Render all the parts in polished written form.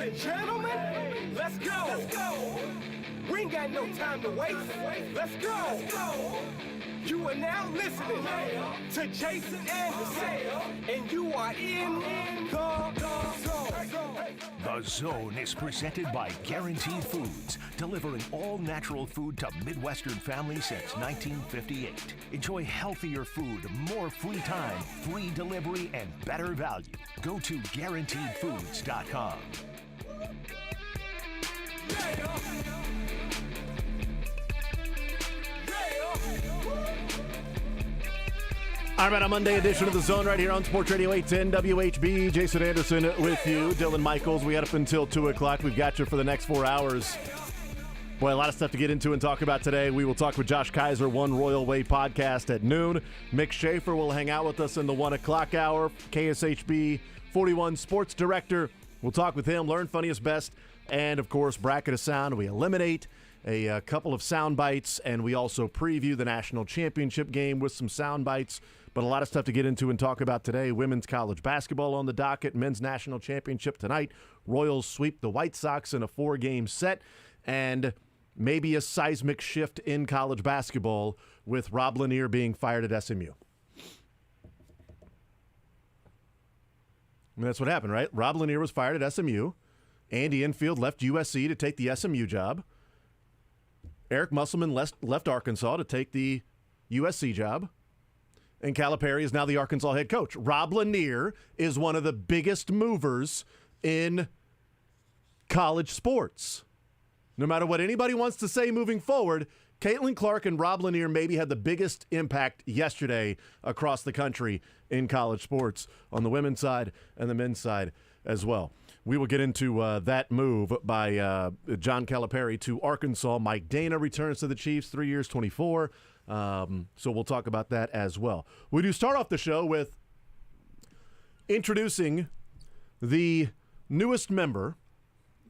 and gentlemen, let's go. We ain't got no time to waste. Let's go. You are now listening to Jason Anderson, and you are in the zone. The Zone is presented by Guaranteed Foods, delivering all-natural food to Midwestern families since 1958. Enjoy healthier food, more free time, free delivery, and better value. Go to GuaranteedFoods.com. All right, a Monday edition of The Zone right here on Sports Radio 810 WHB. Jason Anderson with you. Dylan Michaels, we had up until 2 o'clock. We've got you for the next 4 hours. Boy, a lot of stuff to get into and talk about today. We will talk with Josh Kaiser, One Royal Way podcast at noon. Mick Schaefer will hang out with us in the 1 o'clock hour. KSHB 41 sports director. We'll talk with him, learn funniest best, and, of course, bracket of sound. We eliminate a couple of sound bites, and we also preview the national championship game with some sound bites. But a lot of stuff to get into and talk about today. Women's college basketball on the docket. Men's national championship tonight. Royals sweep the White Sox in a 4-game set. And maybe a seismic shift in college basketball with Rob Lanier being fired at SMU. I mean, that's what happened, right? Rob Lanier was fired at SMU. Andy Enfield left USC to take the SMU job. Eric Musselman left Arkansas to take the USC job. And Calipari is now the Arkansas head coach. Rob Lanier is one of the biggest movers in college sports. No matter what anybody wants to say moving forward, Caitlin Clark and Rob Lanier maybe had the biggest impact yesterday across the country in college sports on the women's side and the men's side as well. We will get into that move by John Calipari to Arkansas. Mike Dana returns to the Chiefs, 3 years, 24. So we'll talk about that as well. We do start off the show with introducing the newest member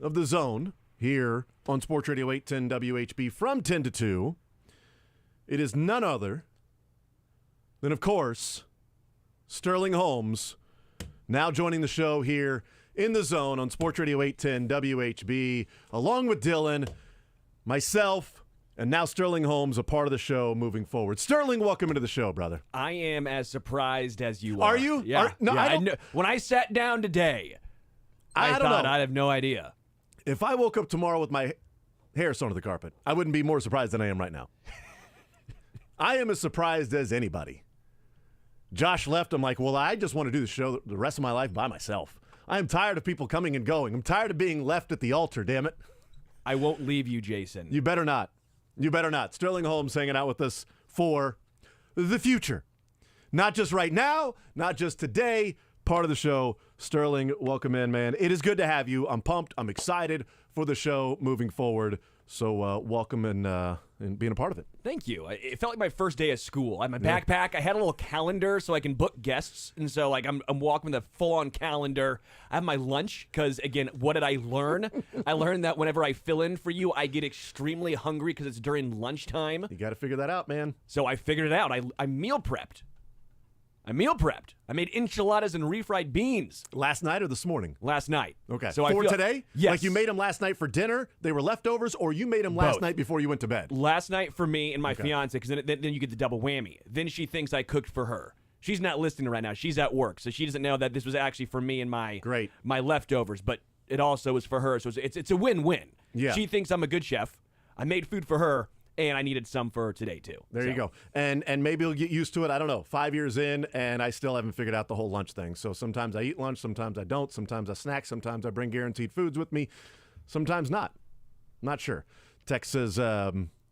of the Zone here on Sports Radio 810 WHB from 10 to 2. It is none other than, of course, Sterling Holmes, now joining the show here in the Zone on Sports Radio 810 WHB, along with Dylan, myself, and now Sterling Holmes, a part of the show moving forward. Sterling, welcome into the show, brother. I am as surprised as you are. Are you? Yeah. When I sat down today, I thought I'd have no idea. If I woke up tomorrow with my hair sewn to the carpet, I wouldn't be more surprised than I am right now. I am as surprised as anybody. Josh left. I'm like, well, I just want to do the show the rest of my life by myself. I am tired of people coming and going. I'm tired of being left at the altar, damn it. I won't leave you, Jason. You better not. You better not. Sterling Holmes hanging out with us for the future. Not just right now, not just today, part of the show. Sterling, welcome in, man. It is good to have you. I'm pumped. I'm excited for the show moving forward. So welcome and being a part of it. Thank you. It felt like my first day of school. I had my backpack. I had a little calendar so I can book guests. And so I'm walking with a full-on calendar. I have my lunch because, again, what did I learn? I learned that whenever I fill in for you, I get extremely hungry because it's during lunchtime. You got to figure that out, man. So I figured it out. I meal prepped. I made enchiladas and refried beans. Last night or this morning? Last night. Okay. So for today? Yes. Like you made them last night for dinner, they were leftovers, or you made them last night before you went to bed? Last night for me and my fiance, because then you get the double whammy. Then she thinks I cooked for her. She's not listening right now. She's at work, so she doesn't know that this was actually for me and my leftovers, but it also was for her, so it's a win-win. Yeah. She thinks I'm a good chef. I made food for her, and I needed some for today, too. There you go. And maybe you'll get used to it. I don't know. 5 years in, and I still haven't figured out the whole lunch thing. So sometimes I eat lunch, sometimes I don't. Sometimes I snack, sometimes I bring guaranteed foods with me. Sometimes not. Not sure. Text says,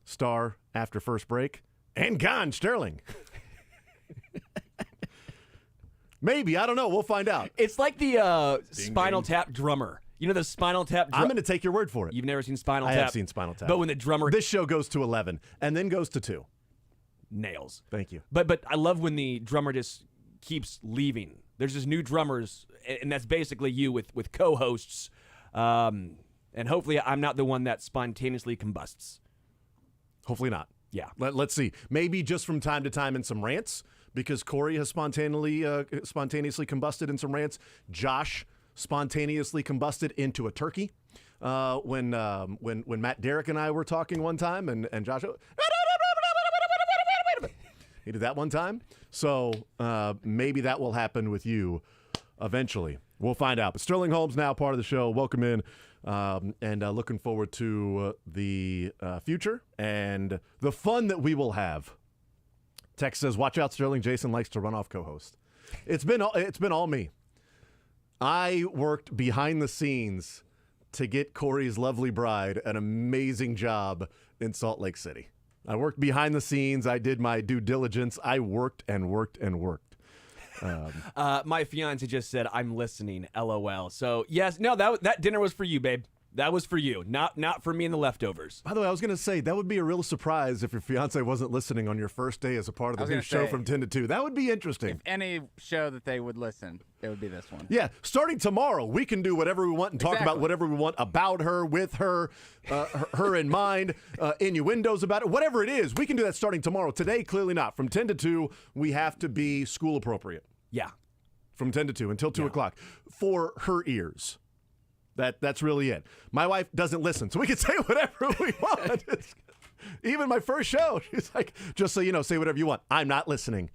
star after first break. And gone, Sterling. Maybe. I don't know. We'll find out. It's like the Spinal Tap drummer. You know the Spinal Tap I'm going to take your word for it. You've never seen Spinal Tap? I have seen Spinal Tap. But when the drummer... This show goes to 11 and then goes to 2. Nails. Thank you. But I love when the drummer just keeps leaving. There's just new drummers, and that's basically you with co-hosts. And hopefully I'm not the one that spontaneously combusts. Hopefully not. Yeah. Let's see. Maybe just from time to time in some rants, because Corey has spontaneously combusted in some rants. Josh spontaneously combusted into a turkey when Matt Derrick and I were talking one time, and Josh, he did that one time. So maybe that will happen with you eventually. We'll find out. But Sterling Holmes now part of the show. Welcome in, and looking forward to the future and the fun that we will have. Text says, "Watch out, Sterling. Jason likes to run off co-host." It's been all me. I worked behind the scenes to get Corey's lovely bride an amazing job in Salt Lake City. I worked behind the scenes. I did my due diligence. I worked and worked and worked. My fiance just said, "I'm listening." LOL. So yes, no, that dinner was for you, babe. That was for you, not for me and the leftovers. By the way, I was going to say, that would be a real surprise if your fiance wasn't listening on your first day as a part of the new show from 10 to 2. That would be interesting. If any show that they would listen, it would be this one. Yeah, starting tomorrow, we can do whatever we want and talk about whatever we want about her, with her, her in mind, innuendos about it, whatever it is. We can do that starting tomorrow. Today, clearly not. From 10 to 2, we have to be school appropriate. Yeah. From 10 to 2 until 2 o'clock for her ears. That's really it. My wife doesn't listen, so we can say whatever we want. Even my first show, she's like, "Just so you know, say whatever you want. I'm not listening."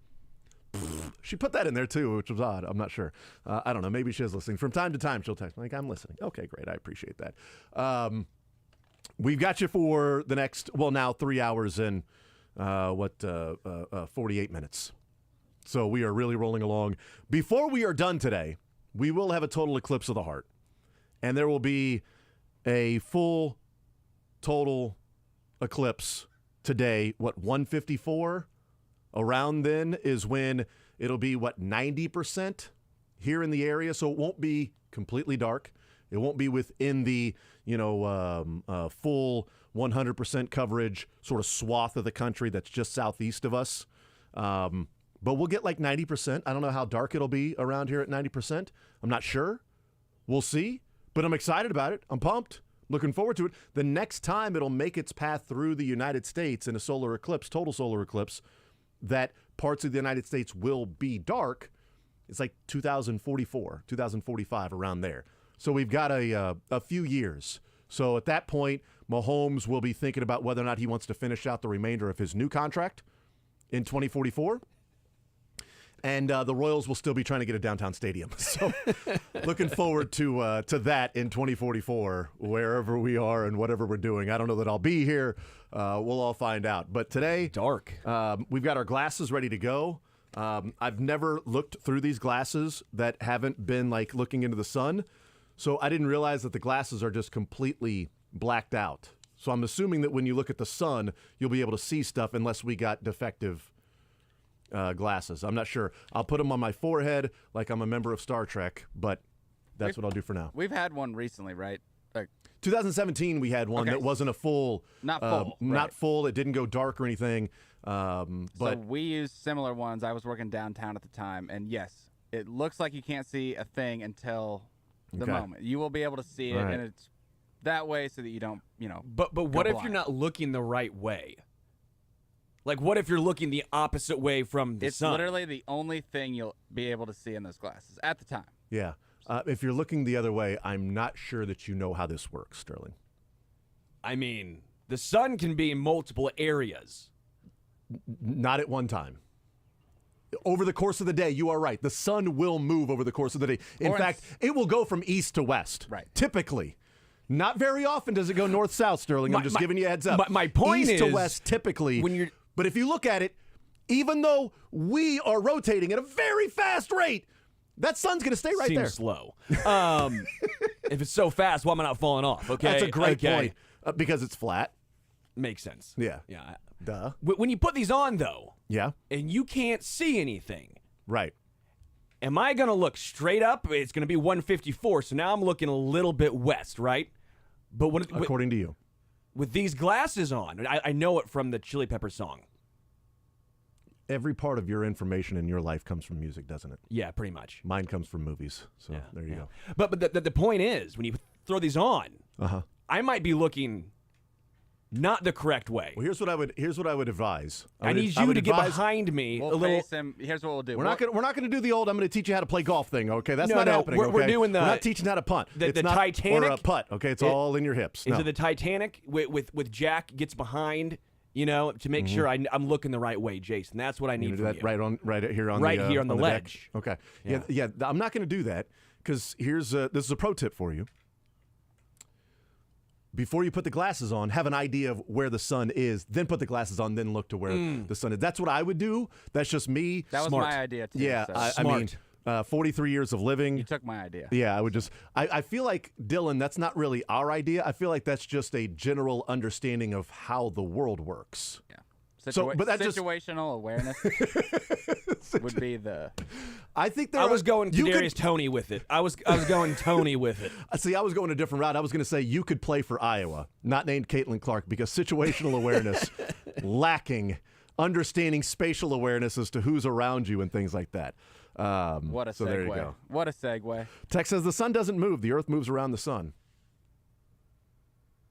She put that in there too, which was odd. I'm not sure. I don't know. Maybe she is listening. From time to time, she'll text me like, "I'm listening." Okay, great. I appreciate that. We've got you for the next, now 3 hours and 48 minutes. So we are really rolling along. Before we are done today, we will have a total eclipse of the heart. And there will be a full total eclipse today. 154? Around then is when it'll be, 90% here in the area. So it won't be completely dark. It won't be within the, full 100% coverage sort of swath of the country that's just southeast of us. But we'll get 90%. I don't know how dark it'll be around here at 90%. I'm not sure. We'll see. But I'm excited about it. I'm pumped. Looking forward to it. The next time it'll make its path through the United States in a solar eclipse, total solar eclipse, that parts of the United States will be dark, it's 2044, 2045, around there. So we've got a few years. So at that point, Mahomes will be thinking about whether or not he wants to finish out the remainder of his new contract in 2044. And the Royals will still be trying to get a downtown stadium. So looking forward to that in 2044, wherever we are and whatever we're doing. I don't know that I'll be here. We'll all find out. But today, dark. We've got our glasses ready to go. I've never looked through these glasses that haven't been looking into the sun. So I didn't realize that the glasses are just completely blacked out. So I'm assuming that when you look at the sun, you'll be able to see stuff unless we got defective glasses. I'm not sure. I'll put them on my forehead like I'm a member of Star Trek, but that's what I'll do for now. We've had one recently, right? 2017, we had one that wasn't a full. Not full. Not full. It didn't go dark or anything. But so we used similar ones. I was working downtown at the time, and yes, it looks like you can't see a thing until the moment. You will be able to see it, and it's that way so that you don't, But what if you're not looking the right way? What if you're looking the opposite way from the sun? It's literally the only thing you'll be able to see in those glasses at the time. Yeah. If you're looking the other way, I'm not sure that you know how this works, Sterling. I mean, the sun can be in multiple areas. Not at one time. Over the course of the day, you are right. The sun will move over the course of the day. In fact, it will go from east to west. Right. Typically. Not very often does it go north-south, Sterling. I'm just giving you a heads up. My point east is, to west, typically. But if you look at it, even though we are rotating at a very fast rate, that sun's going to stay right there. Seems slow. If it's so fast, why am I not falling off? Okay, that's a great point. Because it's flat. Makes sense. Yeah. Yeah. Duh. When you put these on, though, yeah, and you can't see anything, right? Am I going to look straight up? It's going to be 154. So now I'm looking a little bit west, right? But according to you, with these glasses on, I know it from the Chili Pepper song. Every part of your information in your life comes from music, doesn't it? Yeah, pretty much. Mine comes from movies. So there you go. But the point is, when you throw these on, I might be looking not the correct way. Well, here's what I would advise. I need you to get behind me We'll a little. face him. Here's what we'll do. We're not going to do the old. I'm going to teach you how to play golf thing. Okay, that's No, not no, happening. we're okay? doing the- We're not teaching how to punt. the It's not, Titanic? or a putt. Okay, it's all in your hips. Is No. it the Titanic with Jack gets behind? To make sure I'm looking the right way, Jason. That's what I You need gonna do from that you. right here on Right the, here on the deck? ledge. Okay. Yeah. I'm not going to do that because this is a pro tip for you. Before you put the glasses on, have an idea of where the sun is, then put the glasses on, then look to where the sun is. That's what I would do. That's just me. That was Smart. my idea too. Yeah, so. I mean, 43 years of living. You took my idea. Yeah, I would just. I feel like, Dylan, that's not really our idea. I feel like that's just a general understanding of how the world works. Yeah. But that just- situational awareness would be the. I think I was going Kadarius Toney with it. I was going Toney with it. See, I was going a different route. I was going to say you could play for Iowa, not named Caitlin Clark, because situational awareness lacking, understanding spatial awareness as to who's around you and things like that. What a so segue. there you go. What a segue. Tech says the sun doesn't move. The earth moves around the sun.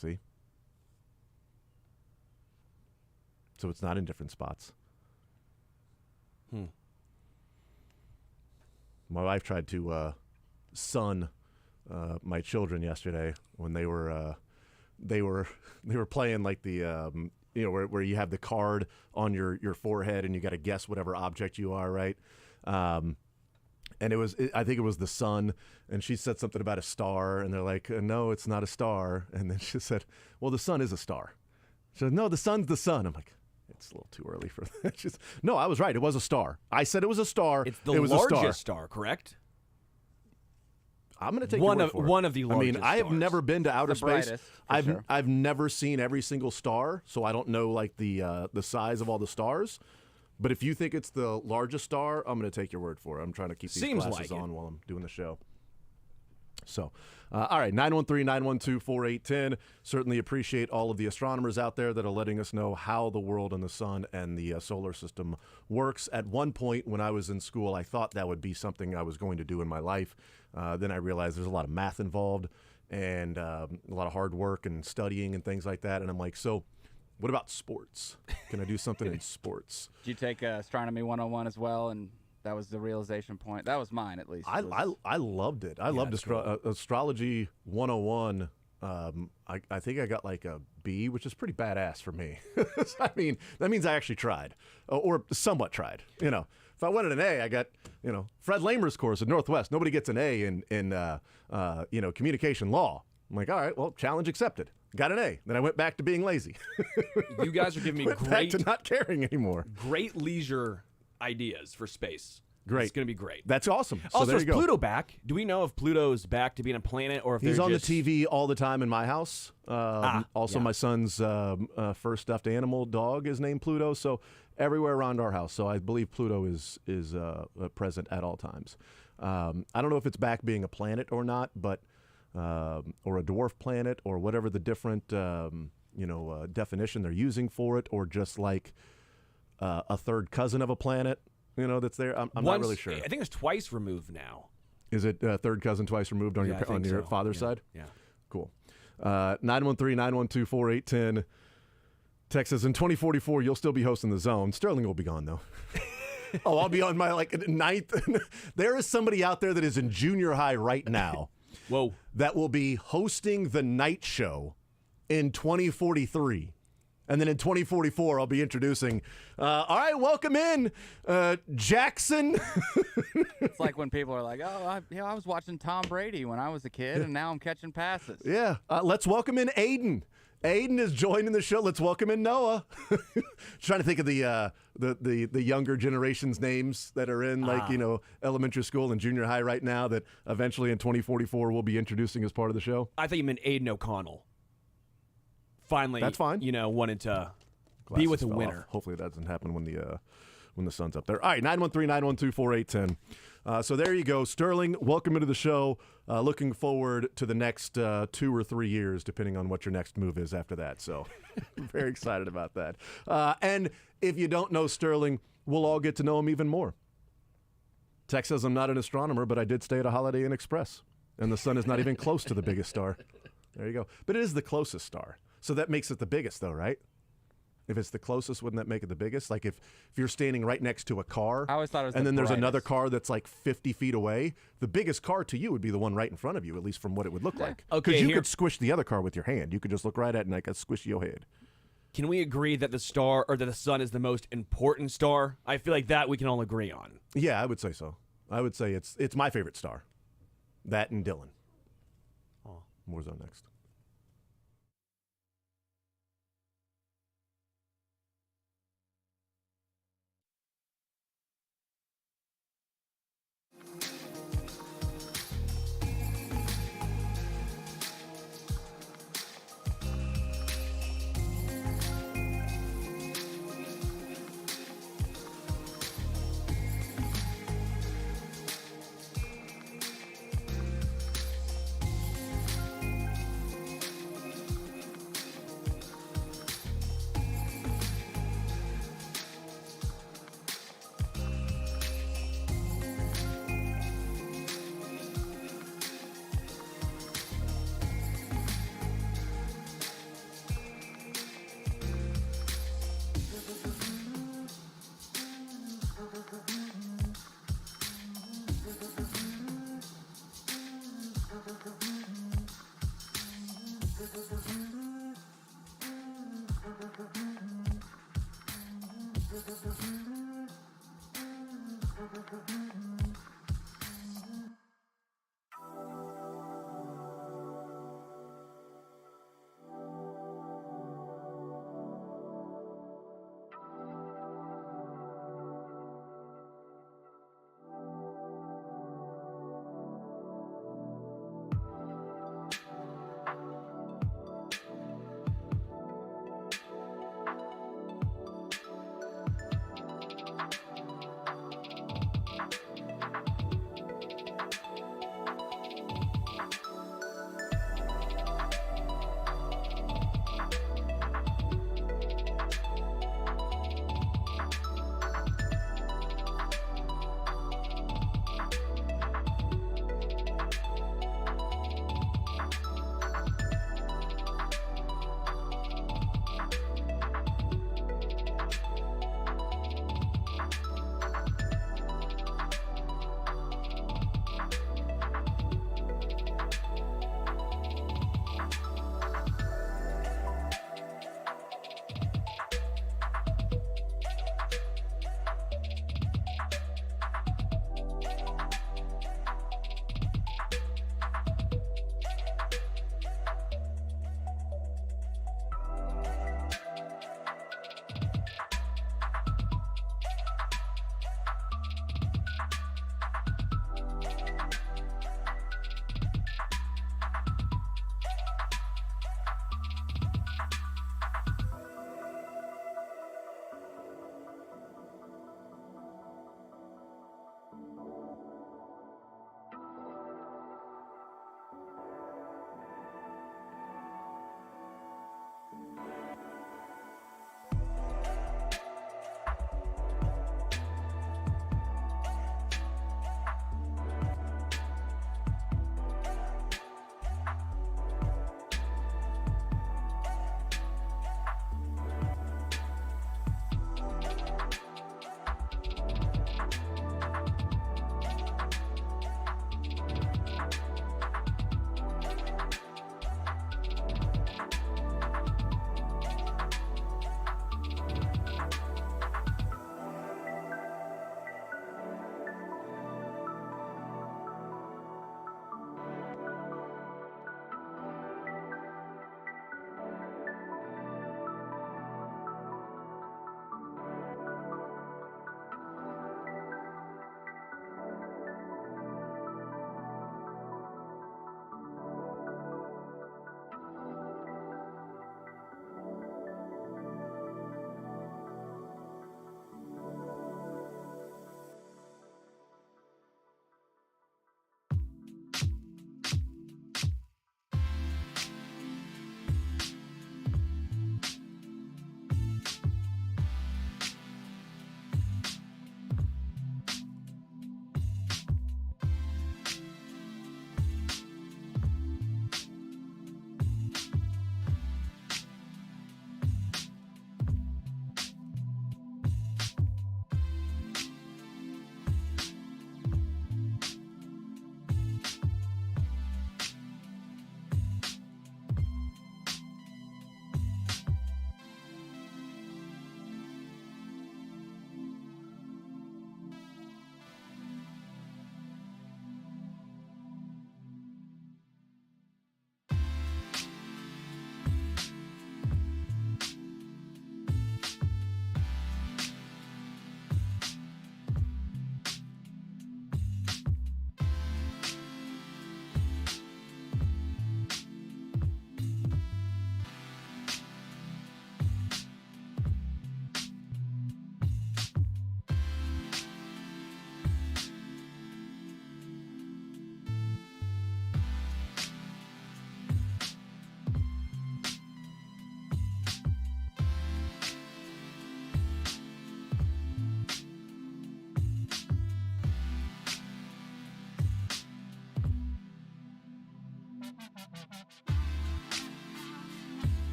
See? So it's not in different spots. My wife tried to sun my children yesterday when they were playing like the where you have the card on your forehead and you got to guess whatever object you are, right? And I think it was the sun, and she said something about a star, and they're like, no, it's not a star. And then she said, well, the sun is a star. She said, no, the sun's the sun. I'm like, it's a little too early for that. She's, no, I was right. It was a star. I said it was a star. It's the it was largest a star. star, correct? I'm going to take One your word of- for it. one of the I mean, largest I have stars. never been to outer The space. brightest, for sure. I've never seen every single star, so I don't know like the size of all the stars. But if you think it's the largest star, I'm going to take your word for it. I'm trying to keep these Seems glasses like it. on while I'm doing the show. So, all right, 913-912-4810. Certainly appreciate all of the astronomers out there that are letting us know how the world and the sun and the solar system works. At one point when I was in school, I thought that would be something I was going to do in my life. Then I realized there's a lot of math involved and a lot of hard work and studying and things like that. And I'm like, so what about sports? Can I do something in sports? Did you take Astronomy 101 as well? And that was the realization point. That was mine, at least. I loved it. I loved Astrology 101. I think I got like a B, which is pretty badass for me. I mean, that means I actually tried, or somewhat tried. If I wanted an A, I got Fred Lamer's course at Northwest. Nobody gets an A in communication law. I'm like, all right, well, challenge accepted. Got an A. Then I went back to being lazy. You guys are giving me Went back great, to not caring anymore. great leisure ideas for space. Great. It's going to be great. That's awesome. So Also, there is you go. Pluto back? Do we know if Pluto's back to being a planet or if He's they're on just... the TV all the time in my house. Also, yeah. my son's first stuffed animal dog is named Pluto. So everywhere around our house. So I believe Pluto is present at all times. I don't know if it's back being a planet or not, but or a dwarf planet or whatever the different definition they're using for it, or just like a third cousin of a planet. That's there. I'm not really sure. I think it's twice removed now. Is it third cousin twice removed on Yeah, I think your so. father's Yeah, side? Yeah. Cool. 913-912-4810. Texas, in 2044, you'll still be hosting the Zone. Sterling will be gone, though. Oh, I'll be on my ninth. There is somebody out there that is in junior high right now Whoa. that will be hosting the night show in 2043. And then in 2044, I'll be introducing, all right, welcome in, Jackson. It's like when people are like, oh, I was watching Tom Brady when I was a kid, and now I'm catching passes. Yeah, let's welcome in Aiden. Aiden is joining the show. Let's welcome in Noah. Trying to think of the younger generation's names that are in elementary school and junior high right now that eventually in 2044 we'll be introducing as part of the show. I thought you meant Aiden O'Connell. Finally, That's fine. Wanted to be Glasses with a fell winner. off. Hopefully that doesn't happen when the sun's up there. All right, 913-912-4810. So there you go. Sterling, welcome into the show. Looking forward to the next 2 or 3 years, depending on what your next move is after that. So very excited about that. And if you don't know Sterling, we'll all get to know him even more. Tex says, I'm not an astronomer, but I did stay at a Holiday Inn Express. And the sun is not even close to the biggest star. There you go. But it is the closest star. So that makes it the biggest, though, right? If it's the closest, wouldn't that make it the biggest? Like if you're standing right next to a car, I always thought it was and the then there's brightest. another car that's like 50 feet away, the biggest car to you would be the one right in front of you, at least from what it would look like. Okay, you here- could squish the other car with your hand. You could just look right at it and like squish your head. Can we agree that the star or that the sun is the most important star? I feel like that we can all agree on. Yeah, I would say so. I would say it's my favorite star. That and Dylan. Warzone next.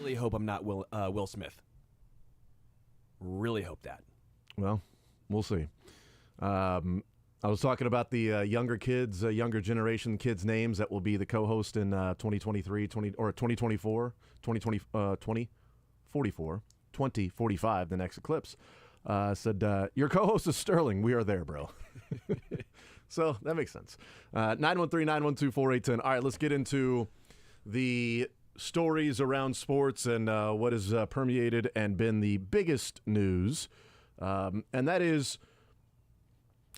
really hope I'm not Will Smith. Really hope that. Well, we'll see. I was talking about the younger kids, younger generation kids' names that will be the co-host in 2023, 2024, 2045, the next eclipse. Said, your co-host is Sterling. We are there, bro. So that makes sense. 913-912-4810. All right, let's get into the stories around sports and what has permeated and been the biggest news. And that is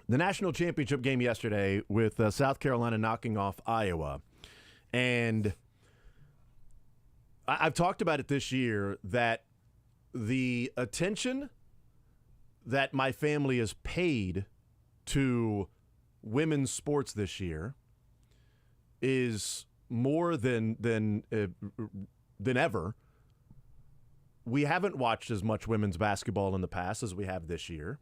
the national championship game yesterday with South Carolina knocking off Iowa. And I've talked about it this year that the attention that my family has paid to women's sports this year is more than ever. We haven't watched as much women's basketball in the past as we have this year.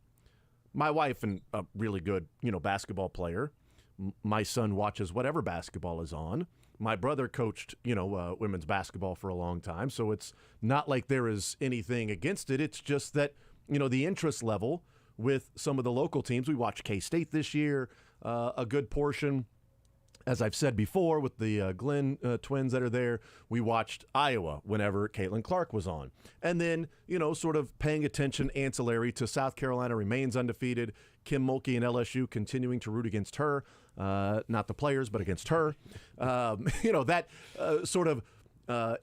My wife and a really good, basketball player. My son watches whatever basketball is on. My brother coached, women's basketball for a long time, so it's not like there is anything against it. It's just that, the interest level with some of the local teams. We watched K-State this year, a good portion. As I've said before, with the Glenn twins that are there, we watched Iowa whenever Caitlin Clark was on. And then, sort of paying attention ancillary to South Carolina remains undefeated. Kim Mulkey and LSU continuing to root against her. Not the players, but against her. That sort of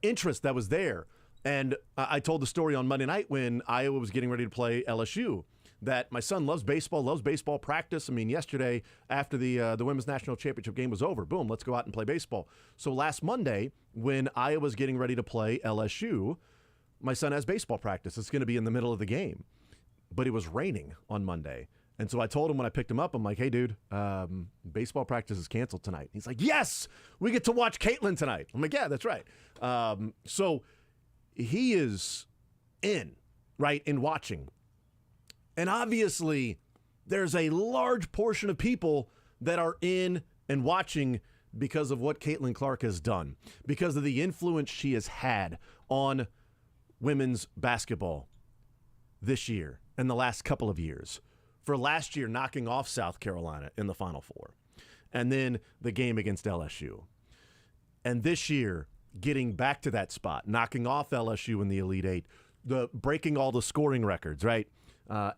interest that was there. And I told the story on Monday night when Iowa was getting ready to play LSU. That my son loves baseball practice. I mean, yesterday after the Women's National Championship game was over, boom, let's go out and play baseball. So last Monday, when Iowa was getting ready to play LSU, my son has baseball practice. It's going to be in the middle of the game. But it was raining on Monday. And so I told him when I picked him up, I'm like, hey, dude, baseball practice is canceled tonight. He's like, yes, we get to watch Caitlin tonight. I'm like, yeah, that's right. So he is in watching. And obviously, there's a large portion of people that are in and watching because of what Caitlin Clark has done, because of the influence she has had on women's basketball this year and the last couple of years. For last year, knocking off South Carolina in the Final Four, and then the game against LSU. And this year, getting back to that spot, knocking off LSU in the Elite Eight, breaking all the scoring records, right?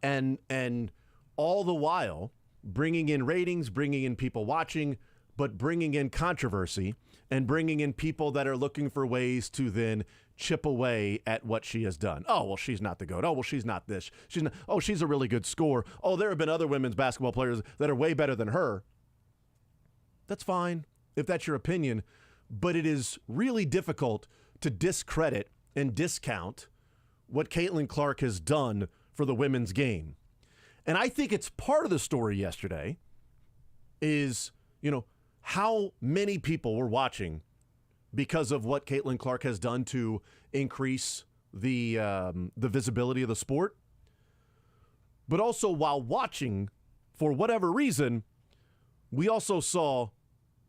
And all the while bringing in ratings, bringing in people watching, but bringing in controversy and bringing in people that are looking for ways to then chip away at what she has done. Oh, well, she's not the GOAT. Oh, well, she's not this. She's not. Oh, she's a really good scorer. Oh, there have been other women's basketball players that are way better than her. That's fine if that's your opinion, but it is really difficult to discredit and discount what Caitlin Clark has done for the women's game. And I think it's part of the story yesterday is, how many people were watching because of what Caitlin Clark has done to increase the visibility of the sport. But also while watching, for whatever reason, we also saw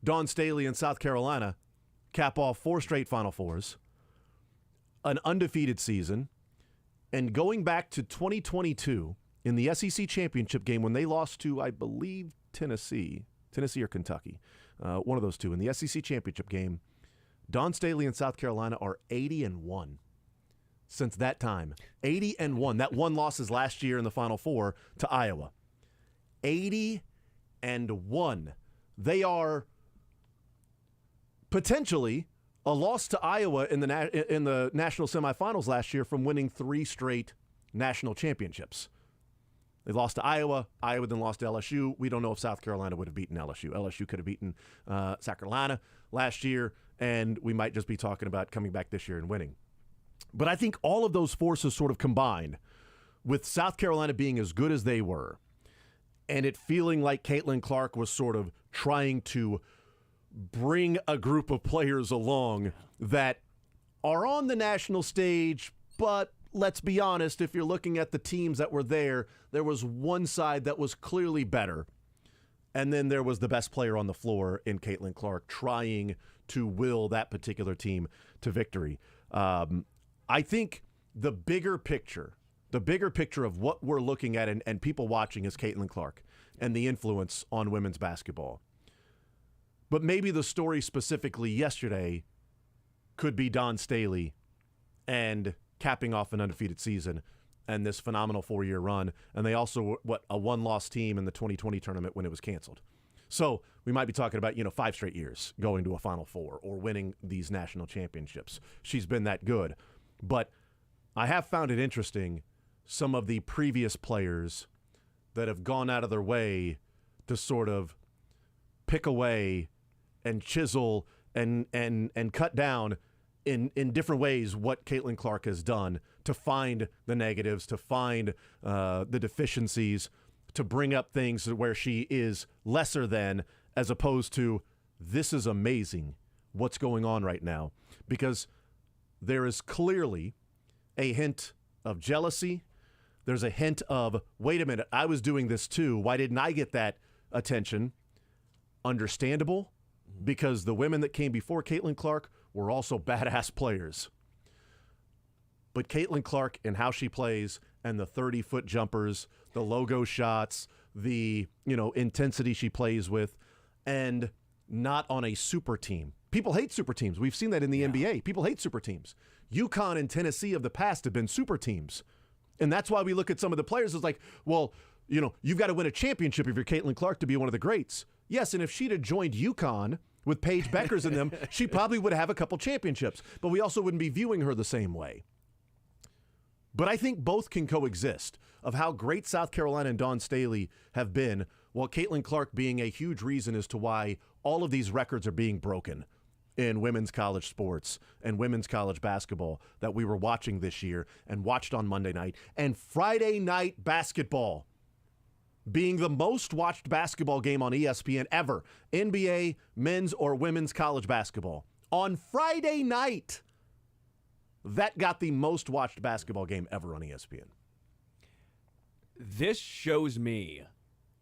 Dawn Staley in South Carolina cap off 4 straight Final Fours, an undefeated season, and going back to 2022 in the SEC championship game when they lost to, I believe, Tennessee or Kentucky, one of those two in the SEC championship game, Dawn Staley and South Carolina are 80-1 since that time. 80-1. That one loss is last year in the Final Four to Iowa. 80-1. They are potentially a loss to Iowa in the national semifinals last year from winning 3 straight national championships. They lost to Iowa. Iowa then lost to LSU. We don't know if South Carolina would have beaten LSU. LSU could have beaten South Carolina last year, and we might just be talking about coming back this year and winning. But I think all of those forces sort of combined with South Carolina being as good as they were and it feeling like Caitlin Clark was sort of trying to bring a group of players along that are on the national stage, but let's be honest, if you're looking at the teams that were there, there was one side that was clearly better. And then there was the best player on the floor in Caitlin Clark trying to will that particular team to victory. I think the bigger picture of what we're looking at and people watching is Caitlin Clark and the influence on women's basketball. But maybe the story specifically yesterday could be Dawn Staley and capping off an undefeated season and this phenomenal 4-year run. And they also, a one-loss team in the 2020 tournament when it was canceled. So we might be talking about, 5 straight years going to a Final Four or winning these national championships. She's been that good. But I have found it interesting, some of the previous players that have gone out of their way to sort of pick away and chisel and cut down in different ways what Caitlin Clark has done to find the negatives, to find the deficiencies, to bring up things where she is lesser than, as opposed to, this is amazing what's going on right now. Because there is clearly a hint of jealousy. There's a hint of, wait a minute, I was doing this too. Why didn't I get that attention? Understandable, because the women that came before Caitlin Clark were also badass players. But Caitlin Clark and how she plays and the 30-foot jumpers, the logo shots, the intensity she plays with, and not on a super team. People hate super teams. We've seen that in the NBA. People hate super teams. UConn and Tennessee of the past have been super teams. And that's why we look at some of the players as like, well, you've got to win a championship if you're Caitlin Clark to be one of the greats. Yes, and if she'd have joined UConn with Paige Beckers in them, she probably would have a couple championships. But we also wouldn't be viewing her the same way. But I think both can coexist, of how great South Carolina and Dawn Staley have been, while Caitlin Clark being a huge reason as to why all of these records are being broken in women's college sports and women's college basketball that we were watching this year and watched on Monday night. And Friday night basketball being the most watched basketball game on ESPN ever, NBA, men's or women's college basketball. On Friday night, that got the most watched basketball game ever on ESPN. This shows me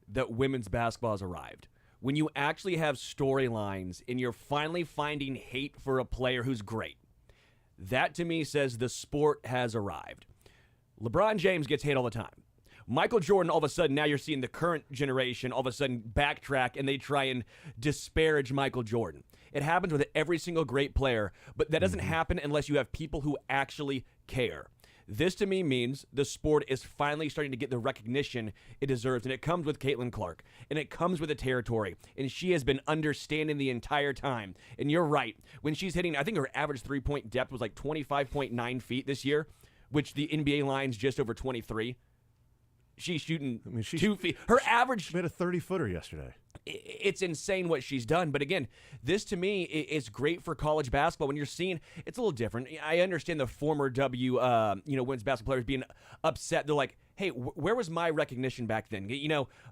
that women's basketball has arrived. When you actually have storylines and you're finally finding hate for a player who's great, that to me says the sport has arrived. LeBron James gets hate all the time. Michael Jordan, all of a sudden, now you're seeing the current generation all of a sudden backtrack and they try and disparage Michael Jordan. It happens with every single great player, but that doesn't happen unless you have people who actually care. This to me means the sport is finally starting to get the recognition it deserves, and it comes with Caitlin Clark, and it comes with the territory, and she has been understanding the entire time. And you're right, when she's hitting, I think her average three-point depth was like 25.9 feet this year, which the NBA line's just over 23. She's shooting 2 feet. Her average... She made a 30-footer yesterday. It's insane what she's done. But again, this to me is great for college basketball. When you're seeing, it's a little different. I understand the former women's basketball players being upset. They're like, hey, where was my recognition back then?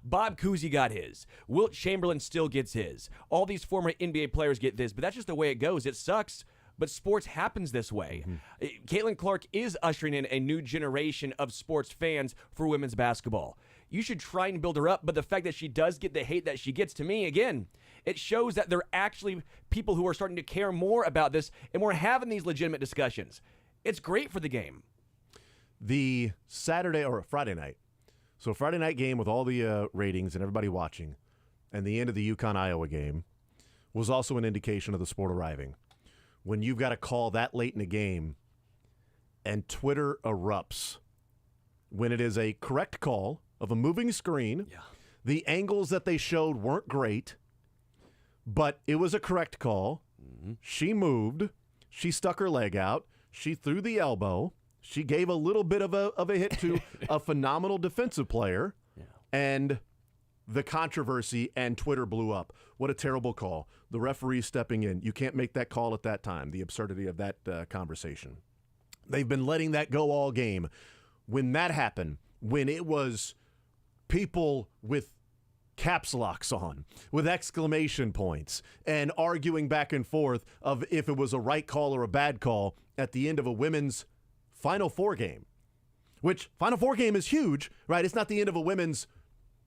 Bob Cousy got his. Wilt Chamberlain still gets his. All these former NBA players get this. But that's just the way it goes. It sucks. But sports happens this way. Caitlin Clark is ushering in a new generation of sports fans for women's basketball. You should try and build her up, but the fact that she does get the hate that she gets, to me, again, it shows that there are actually people who are starting to care more about this, and we're having these legitimate discussions. It's great for the game. The Saturday or Friday night. So Friday night game with all the ratings and everybody watching, and the end of the UConn-Iowa game was also an indication of the sport arriving. When you've got a call that late in a game and Twitter erupts when it is a correct call of a moving screen, the angles that they showed weren't great, but it was a correct call. She moved. She stuck her leg out. She threw the elbow. She gave a little bit of a hit to a phenomenal defensive player, and the controversy and Twitter blew up. What a terrible call. The referee stepping in. You can't make that call at that time. The absurdity of that conversation. They've been letting that go all game. When that happened, when it was people with caps locks on, with exclamation points, and arguing back and forth of if it was a right call or a bad call at the end of a women's Final Four game, which Final Four game is huge, right? It's not the end of a women's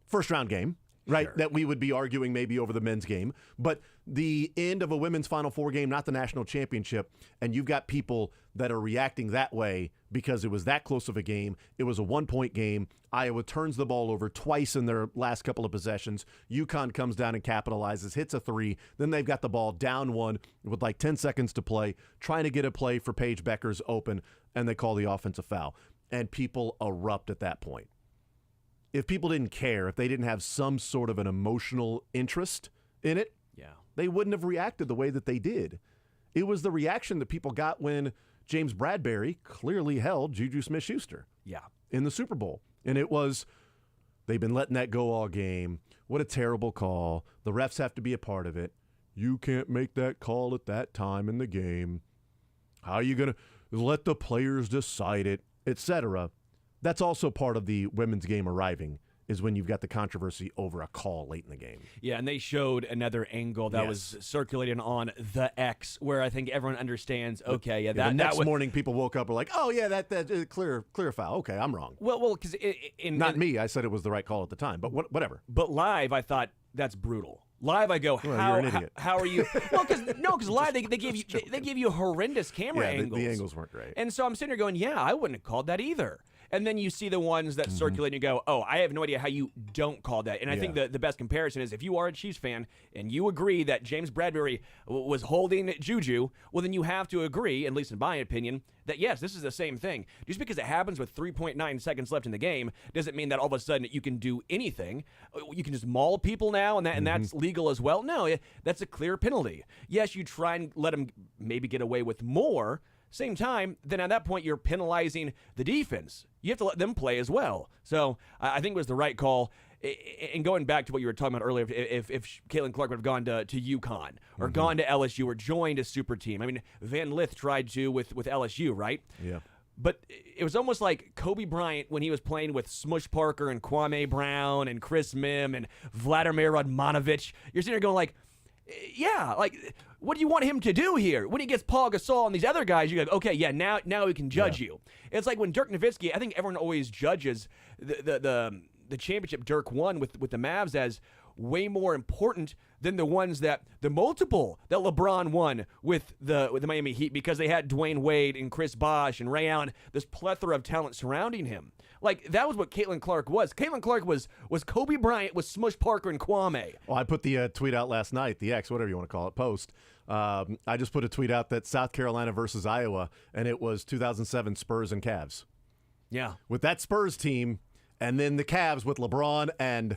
first-round game. right? Sure. That we would be arguing maybe over the men's game. But the end of a women's Final Four game, not the national championship, and you've got people that are reacting that way because it was that close of a game. It was a 1-point game. Iowa turns the ball over twice in their last couple of possessions. UConn comes down and capitalizes, hits a 3. Then they've got the ball down 1 with like 10 seconds to play, trying to get a play for Paige Beckers open, and they call the offensive foul. And people erupt at that point. If people didn't care, if they didn't have some sort of an emotional interest in it, they wouldn't have reacted the way that they did. It was the reaction that people got when James Bradbury clearly held Juju Smith-Schuster in the Super Bowl. And it was, they've been letting that go all game. What a terrible call. The refs have to be a part of it. You can't make that call at that time in the game. How are you going to let the players decide it, etc.? That's also part of the women's game arriving, is when you've got the controversy over a call late in the game. Yeah, and they showed another angle that was circulating on the X, where I think everyone understands. Okay, the next morning people woke up and were like, "Oh yeah, that clear foul." Okay, I'm wrong. Well, because not me. I said it was the right call at the time, but whatever. But live, I thought that's brutal. Live, I go, you're an idiot. How are you? Well, because live they give you horrendous camera angles. The angles weren't great. And so I'm sitting there going, yeah, I wouldn't have called that either. And then you see the ones that circulate and you go, oh, I have no idea how you don't call that. And I think the best comparison is if you are a Chiefs fan and you agree that James Bradbury was holding Juju, well, then you have to agree, at least in my opinion, that yes, this is the same thing. Just because it happens with 3.9 seconds left in the game doesn't mean that all of a sudden you can do anything. You can just maul people now and that's legal as well. No, that's a clear penalty. Yes, you try and let them maybe get away with more. Same time, then at that point, you're penalizing the defense. You have to let them play as well. So I think it was the right call. And going back to what you were talking about earlier, if Caitlin Clark would have gone to UConn or gone to LSU or joined a super team. I mean, Van Lith tried to with LSU, right? Yeah. But it was almost like Kobe Bryant when he was playing with Smush Parker and Kwame Brown and Chris Mim and Vladimir Radmanovich. You're sitting there going like, yeah, like, what do you want him to do here? When he gets Paul Gasol and these other guys, you go, okay, yeah, now we can judge you. It's like when Dirk Nowitzki, I think everyone always judges the championship Dirk won with the Mavs as way more important than the ones that LeBron won with the Miami Heat because they had Dwayne Wade and Chris Bosh and Ray Allen, this plethora of talent surrounding him. Like, that was what Caitlin Clark was. Caitlin Clark was Kobe Bryant with Smush Parker and Kwame. Well, I put the tweet out last night, the X, whatever you want to call it, post. I just put a tweet out that South Carolina versus Iowa, and it was 2007 Spurs and Cavs. Yeah. With that Spurs team, and then the Cavs with LeBron and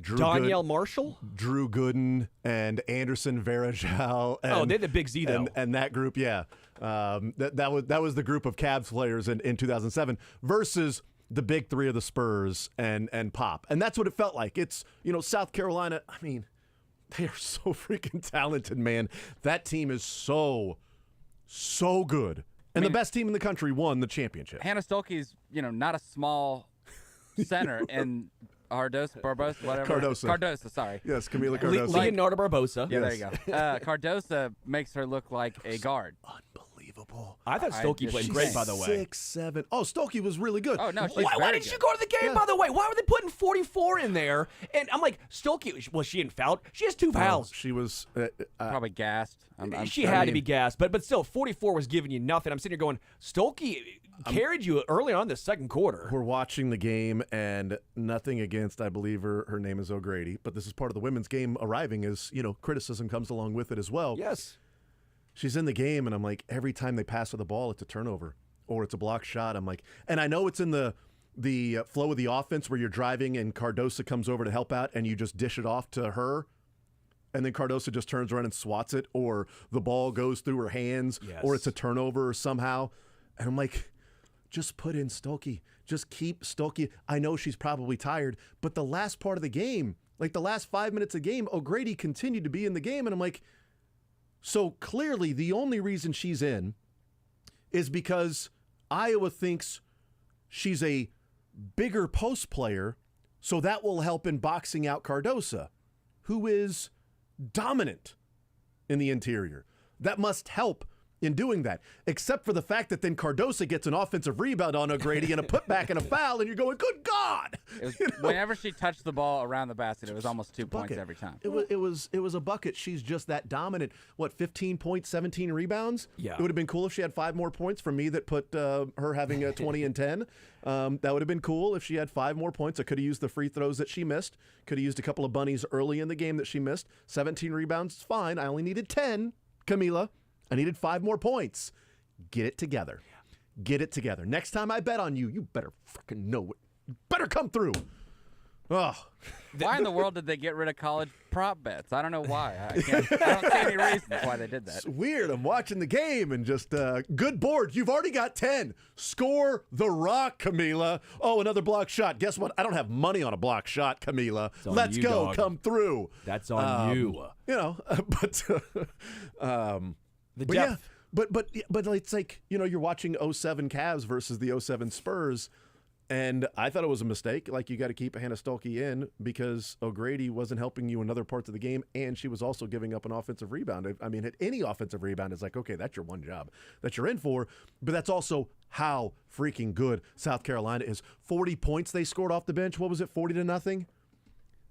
Donyell Marshall? Drew Gooden and Anderson Varejao. Oh, they're the Big Z, though. And that group, yeah. That was the group of Cavs players in 2007 versus the big three of the Spurs and Pop. And that's what it felt like. It's, South Carolina, I mean, they are so freaking talented, man. That team is so good. And the best team in the country won the championship. Hannah Stuelke's, not a small center, and Cardosa, sorry. Yes, Camila Cardosa. Leonardo Barbosa. Yeah, there you go. Cardosa makes her look like a guard. Unbelievable. I thought Stuelke played great, by the way. 6'7". Oh, Stuelke was really good. Oh, no, she's why didn't she go to the game, by the way? Why were they putting 44 in there? And I'm like, Stuelke, well, she didn't foul. She has 2 fouls. She was probably gassed. She had to be gassed, but still, 44 was giving you nothing. I'm sitting here going, Stuelke carried you early on in the second quarter. We're watching the game, and nothing against, I believe her name is O'Grady, but this is part of the women's game arriving is, criticism comes along with it as well. Yes. She's in the game, and I'm like, every time they pass her the ball, it's a turnover or it's a block shot. I'm like, and I know it's in the flow of the offense where you're driving and Cardosa comes over to help out and you just dish it off to her. And then Cardosa just turns around and swats it, or the ball goes through her hands, or it's a turnover somehow. And I'm like, just put in Stuelke. Just keep Stuelke. I know she's probably tired, but the last part of the game, like the last 5 minutes of the game, O'Grady continued to be in the game. And I'm like, so clearly the only reason she's in is because Iowa thinks she's a bigger post player, so that will help in boxing out Cardosa, who is dominant in the interior. That must help in doing that, except for the fact that then Cardoso gets an offensive rebound on O'Grady and a putback and a foul, and you're going, good God! It was, whenever she touched the ball around the basket, it was almost 2 points Bucket. every time. It was a bucket. She's just that dominant. What, 15 points, 17 rebounds? Yeah. It would have been cool if she had 5 more points for me that put her having a 20 and 10. That would have been cool if she had 5 more points. I could have used the free throws that she missed. Could have used a couple of bunnies early in the game that she missed. 17 rebounds is fine. I only needed 10, Camila. I needed 5 more points. Get it together. Get it together. Next time I bet on you, you better freaking know it. You better come through. Oh. Why in the world did they get rid of college prop bets? I don't know why. I don't see any reasons why they did that. It's weird. I'm watching the game and just good board. You've already got 10. Score the rock, Camila. Oh, another block shot. Guess what? I don't have money on a block shot, Camila. on Let's you, go. dog. Come through. That's on you. You know, but The but yeah, depth. but it's like, you know, you're watching 07 Cavs versus the 07 Spurs, and I thought it was a mistake. Like, you got to keep Hannah Stuelke in because O'Grady wasn't helping you in other parts of the game, and she was also giving up an offensive rebound. I mean, at any offensive rebound, it's like, okay, that's your one job that you're in for, but that's also how freaking good South Carolina is. 40 points they scored off the bench. What was it, 40-0?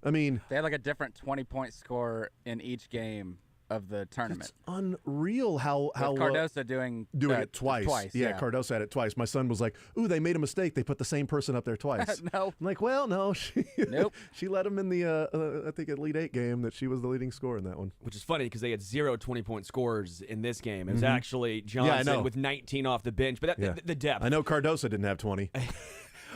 I mean, They had like a different 20-point score in each game of the tournament. it's unreal how With Cardoso doing it twice. Yeah, Cardoso had it twice. My son was like, ooh, they made a mistake. They put the same person up there twice. No. I'm like, well, no. She, Nope. she led him in the, I think, Elite Eight game that she was the leading scorer in that one. Which is funny because they had 0 20-point scores in this game. It was actually Johnson know. with 19 off the bench. But the depth. I know Cardoso didn't have 20.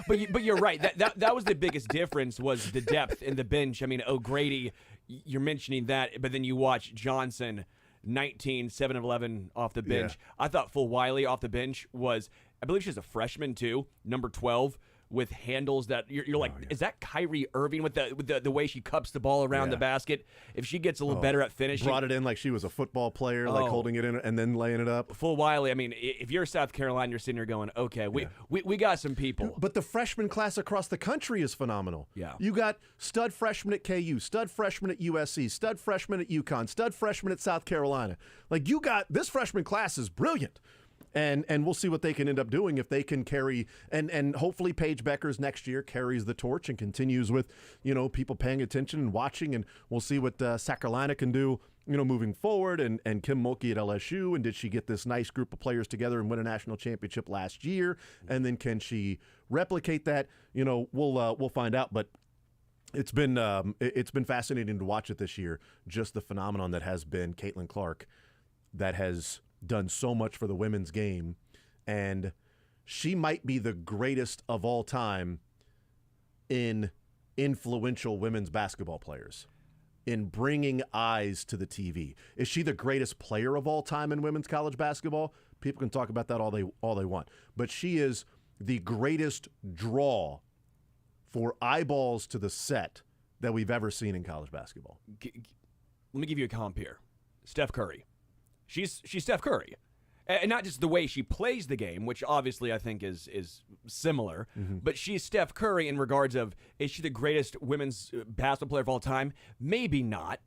But you're right. That was the biggest difference was the depth in the bench. I mean, O'Grady, you're mentioning that, but then you watch Johnson, 19, 7 of 11 off the bench. Yeah. I thought Fulwiley off the bench was, I believe she's a freshman too, number 12, with handles that you're like, is that Kyrie Irving with the way she cups the ball around the basket? If she gets a little better at finishing. Brought it in like she was a football player, like holding it in and then laying it up. Fulwiley, I mean, if you're South Carolina, you're sitting here going, okay, we got some people. But the freshman class across the country is phenomenal. Yeah. You got stud freshman at KU, stud freshman at USC, stud freshman at UConn, stud freshman at South Carolina. Like, you got this freshman class is brilliant. And we'll see what they can end up doing if they can carry, and hopefully Paige Beckers next year carries the torch and continues with, you know, people paying attention and watching, and we'll see what South Carolina can do, you know, moving forward, and Kim Mulkey at LSU, and did she get this nice group of players together and win a national championship last year, and then can she replicate that? You know, we'll find out, but it's been fascinating to watch it this year, just the phenomenon that has been Caitlin Clark, that has done so much for the women's game, and she might be the greatest of all time in influential women's basketball players, in bringing eyes to the TV. Is she the greatest player of all time in women's college basketball? People can talk about that all they want, but she is the greatest draw for eyeballs to the set that we've ever seen in college basketball. Let me give you a comp here. Steph Curry. She's Steph Curry. And not just the way she plays the game, which obviously I think is similar, but she's Steph Curry in regards of, is she the greatest women's basketball player of all time? Maybe not,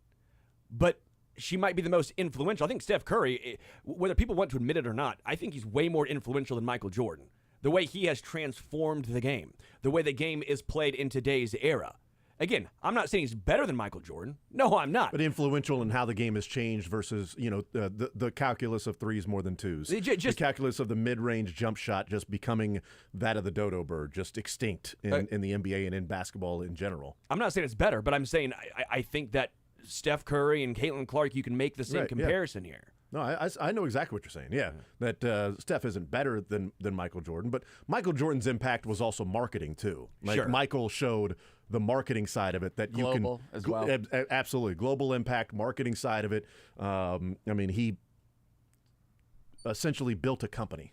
but she might be the most influential. I think Steph Curry, whether people want to admit it or not, I think he's way more influential than Michael Jordan. The way he has transformed the game, the way the game is played in today's era. Again, I'm not saying he's better than Michael Jordan. No, I'm not. But influential in how the game has changed versus, you know, the calculus of threes more than twos. The calculus of the mid-range jump shot just becoming that of the dodo bird, just extinct in the NBA and in basketball in general. I'm not saying it's better, but I'm saying I think that Steph Curry and Caitlin Clark, you can make the same comparison here. No, I know exactly what you're saying. Yeah, that Steph isn't better than Michael Jordan, but Michael Jordan's impact was also marketing too. Like, sure. Michael showed the marketing side of it that global you can as well. Absolutely, global impact, marketing side of it. I mean, he essentially built a company.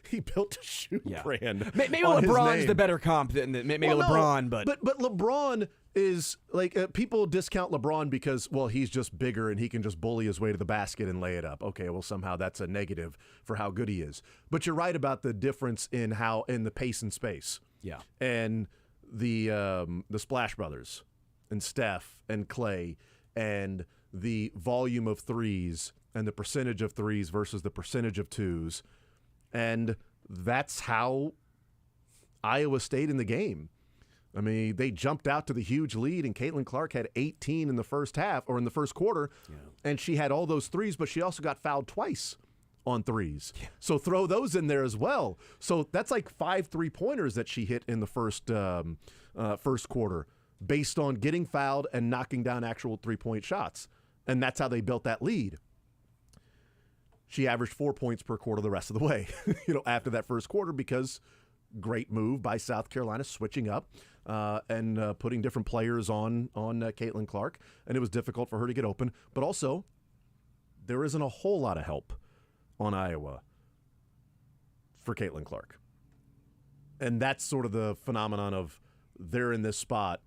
He built a shoe brand. Maybe on LeBron's his name. the better comp than maybe LeBron, but LeBron is like people discount LeBron because, well, he's just bigger and he can just bully his way to the basket and lay it up. Okay, well, somehow that's a negative for how good he is. But you're right about the difference in the pace and space. Yeah. And the Splash Brothers and Steph and Clay and the volume of threes and the percentage of threes versus the percentage of twos. And that's how Iowa stayed in the game. I mean, they jumped out to the huge lead, and Caitlin Clark had 18 in the first half, or in the first quarter, and she had all those threes, but she also got fouled twice on threes. Yeah. So throw those in there as well. So that's like 5 3-pointers that she hit in the first quarter based on getting fouled and knocking down actual 3-point shots. And that's how they built that lead. She averaged 4 points per quarter the rest of the way, after that first quarter, because great move by South Carolina, switching up and putting different players on Caitlin Clark. And it was difficult for her to get open. But also, there isn't a whole lot of help on Iowa for Caitlin Clark. And that's sort of the phenomenon of they're in this spot,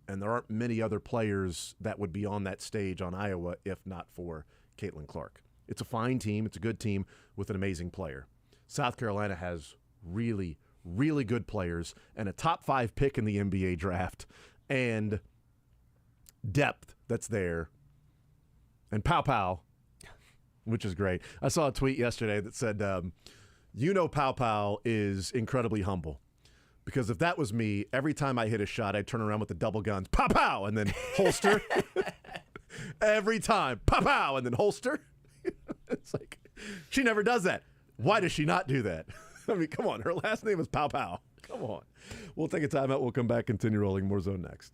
and there aren't many other players that would be on that stage on Iowa if not for Caitlin Clark. It's a fine team. It's a good team with an amazing player. South Carolina has really, really good players and a top 5 pick in the NBA draft and depth that's there. And pow, which is great. I saw a tweet yesterday that said, Pow is incredibly humble. Because if that was me, every time I hit a shot, I'd turn around with the double guns, pow, and then holster. Every time, pow, and then holster. It's like, she never does that. Why does she not do that? I mean, come on. Her last name is Pow. Come on. We'll take a timeout. We'll come back, continue rolling. More Zone next.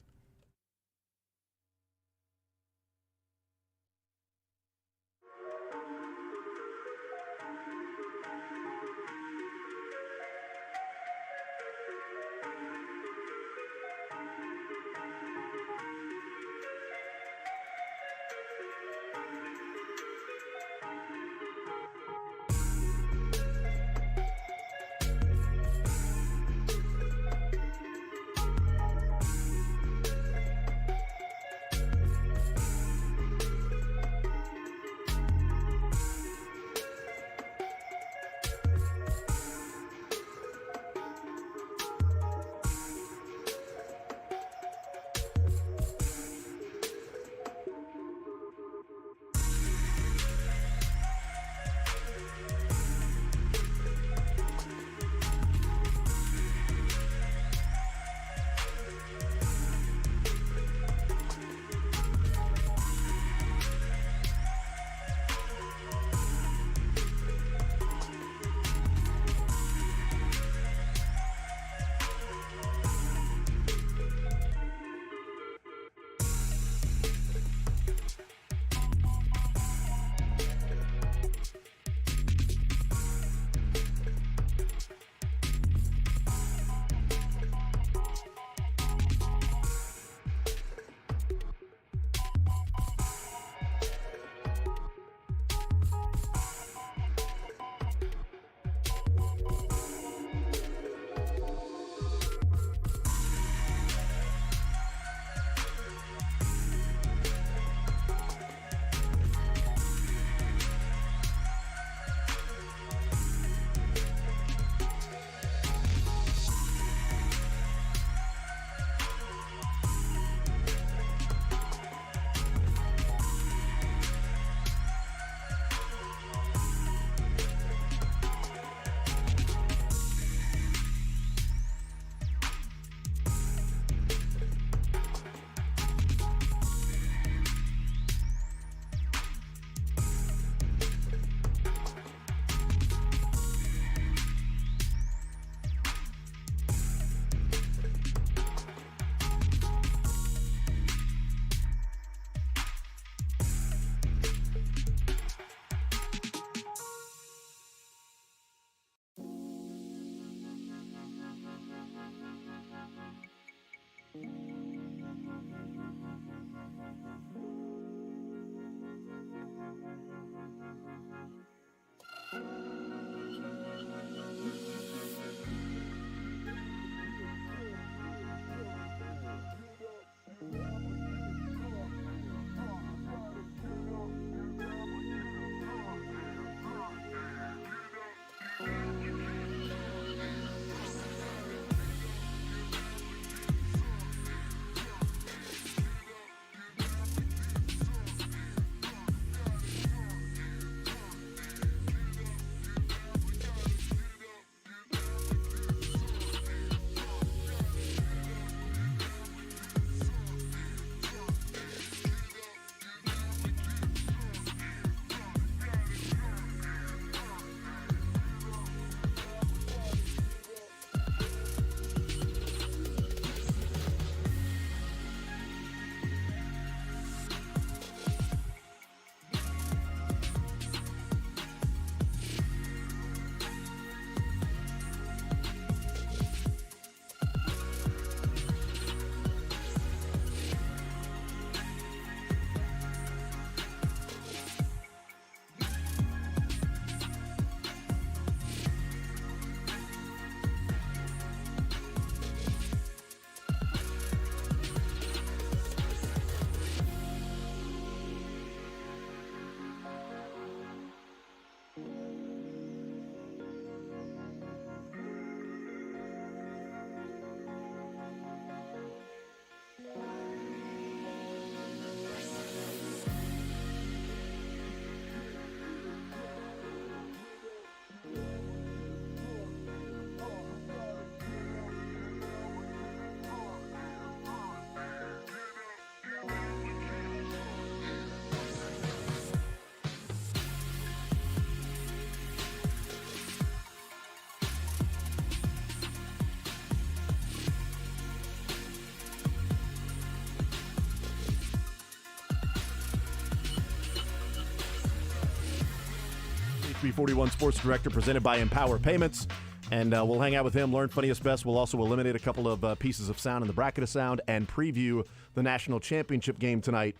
HB41 Sports Director, presented by Empower Payments. And we'll hang out with him, learn Funniest Best. We'll also eliminate a couple of pieces of sound in the bracket of sound and preview the national championship game tonight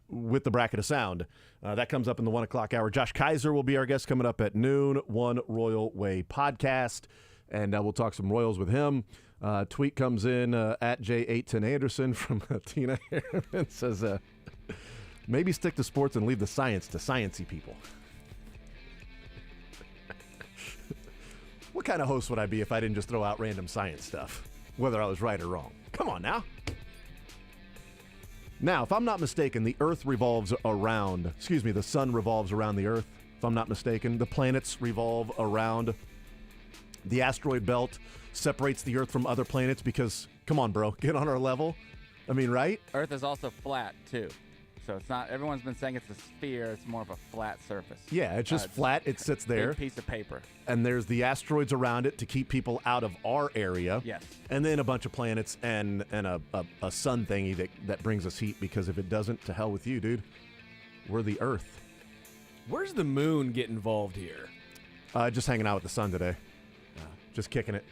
with the bracket of sound. That comes up in the 1 o'clock hour. Josh Kaiser will be our guest coming up at noon, One Royal Way podcast. And we'll talk some Royals with him. Tweet comes in at J810 Anderson from Tina Harriman. Says, maybe stick to sports and leave the science to sciencey people. What kind of host would I be if I didn't just throw out random science stuff, whether I was right or wrong? Come on now. Now, if I'm not mistaken, the sun revolves around the Earth. If I'm not mistaken, the planets revolve around the asteroid belt, separates the Earth from other planets because, come on, bro, get on our level. I mean, right? Earth is also flat, too. So it's not, everyone's been saying it's a sphere. It's more of a flat surface. Yeah, it's just flat. It sits there. Big piece of paper. And there's the asteroids around it to keep people out of our area. Yes. And then a bunch of planets and a sun thingy that brings us heat, because if it doesn't, to hell with you, dude. We're the Earth. Where's the moon get involved here? Just hanging out with the sun today. Just kicking it.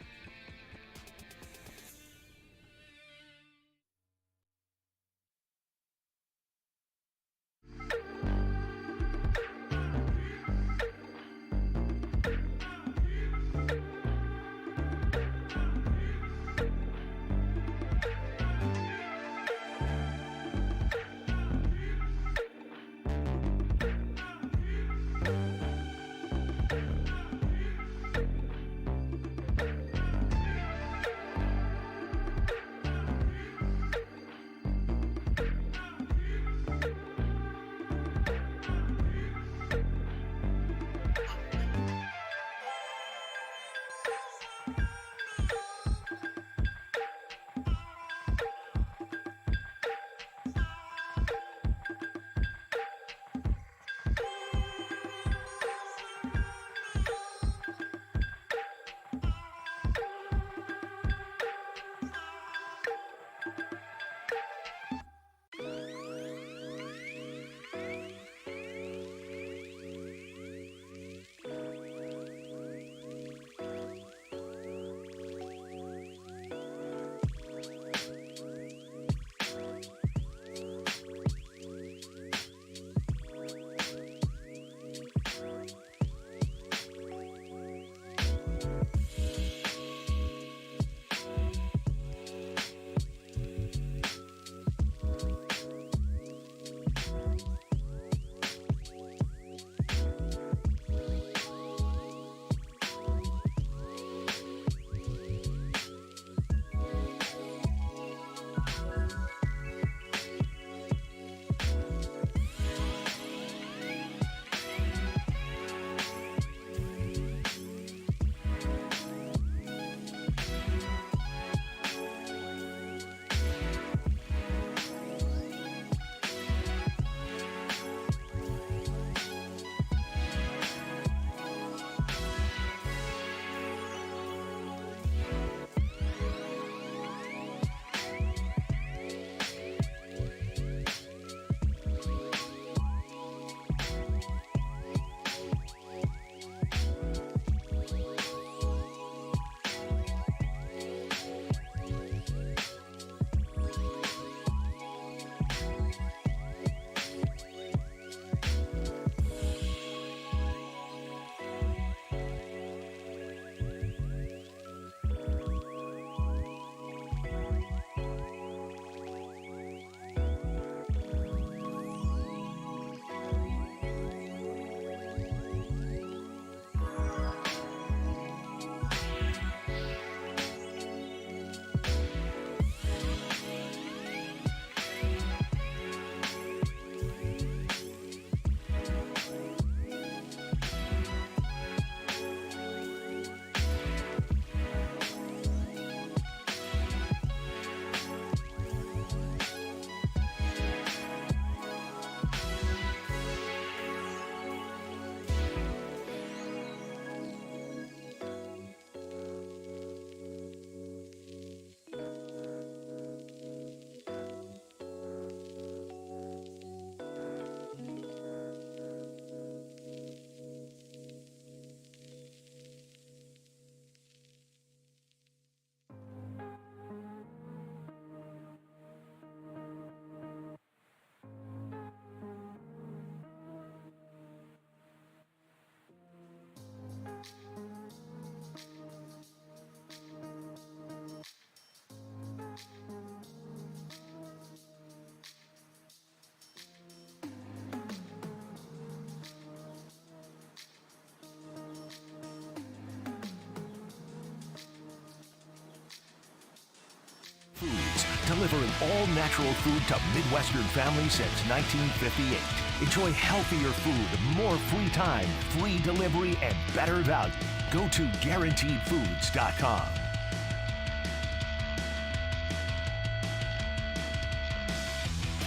delivering all natural food to Midwestern families since 1958. Enjoy healthier food, more free time, free delivery, and better value. Go to GuaranteedFoods.com.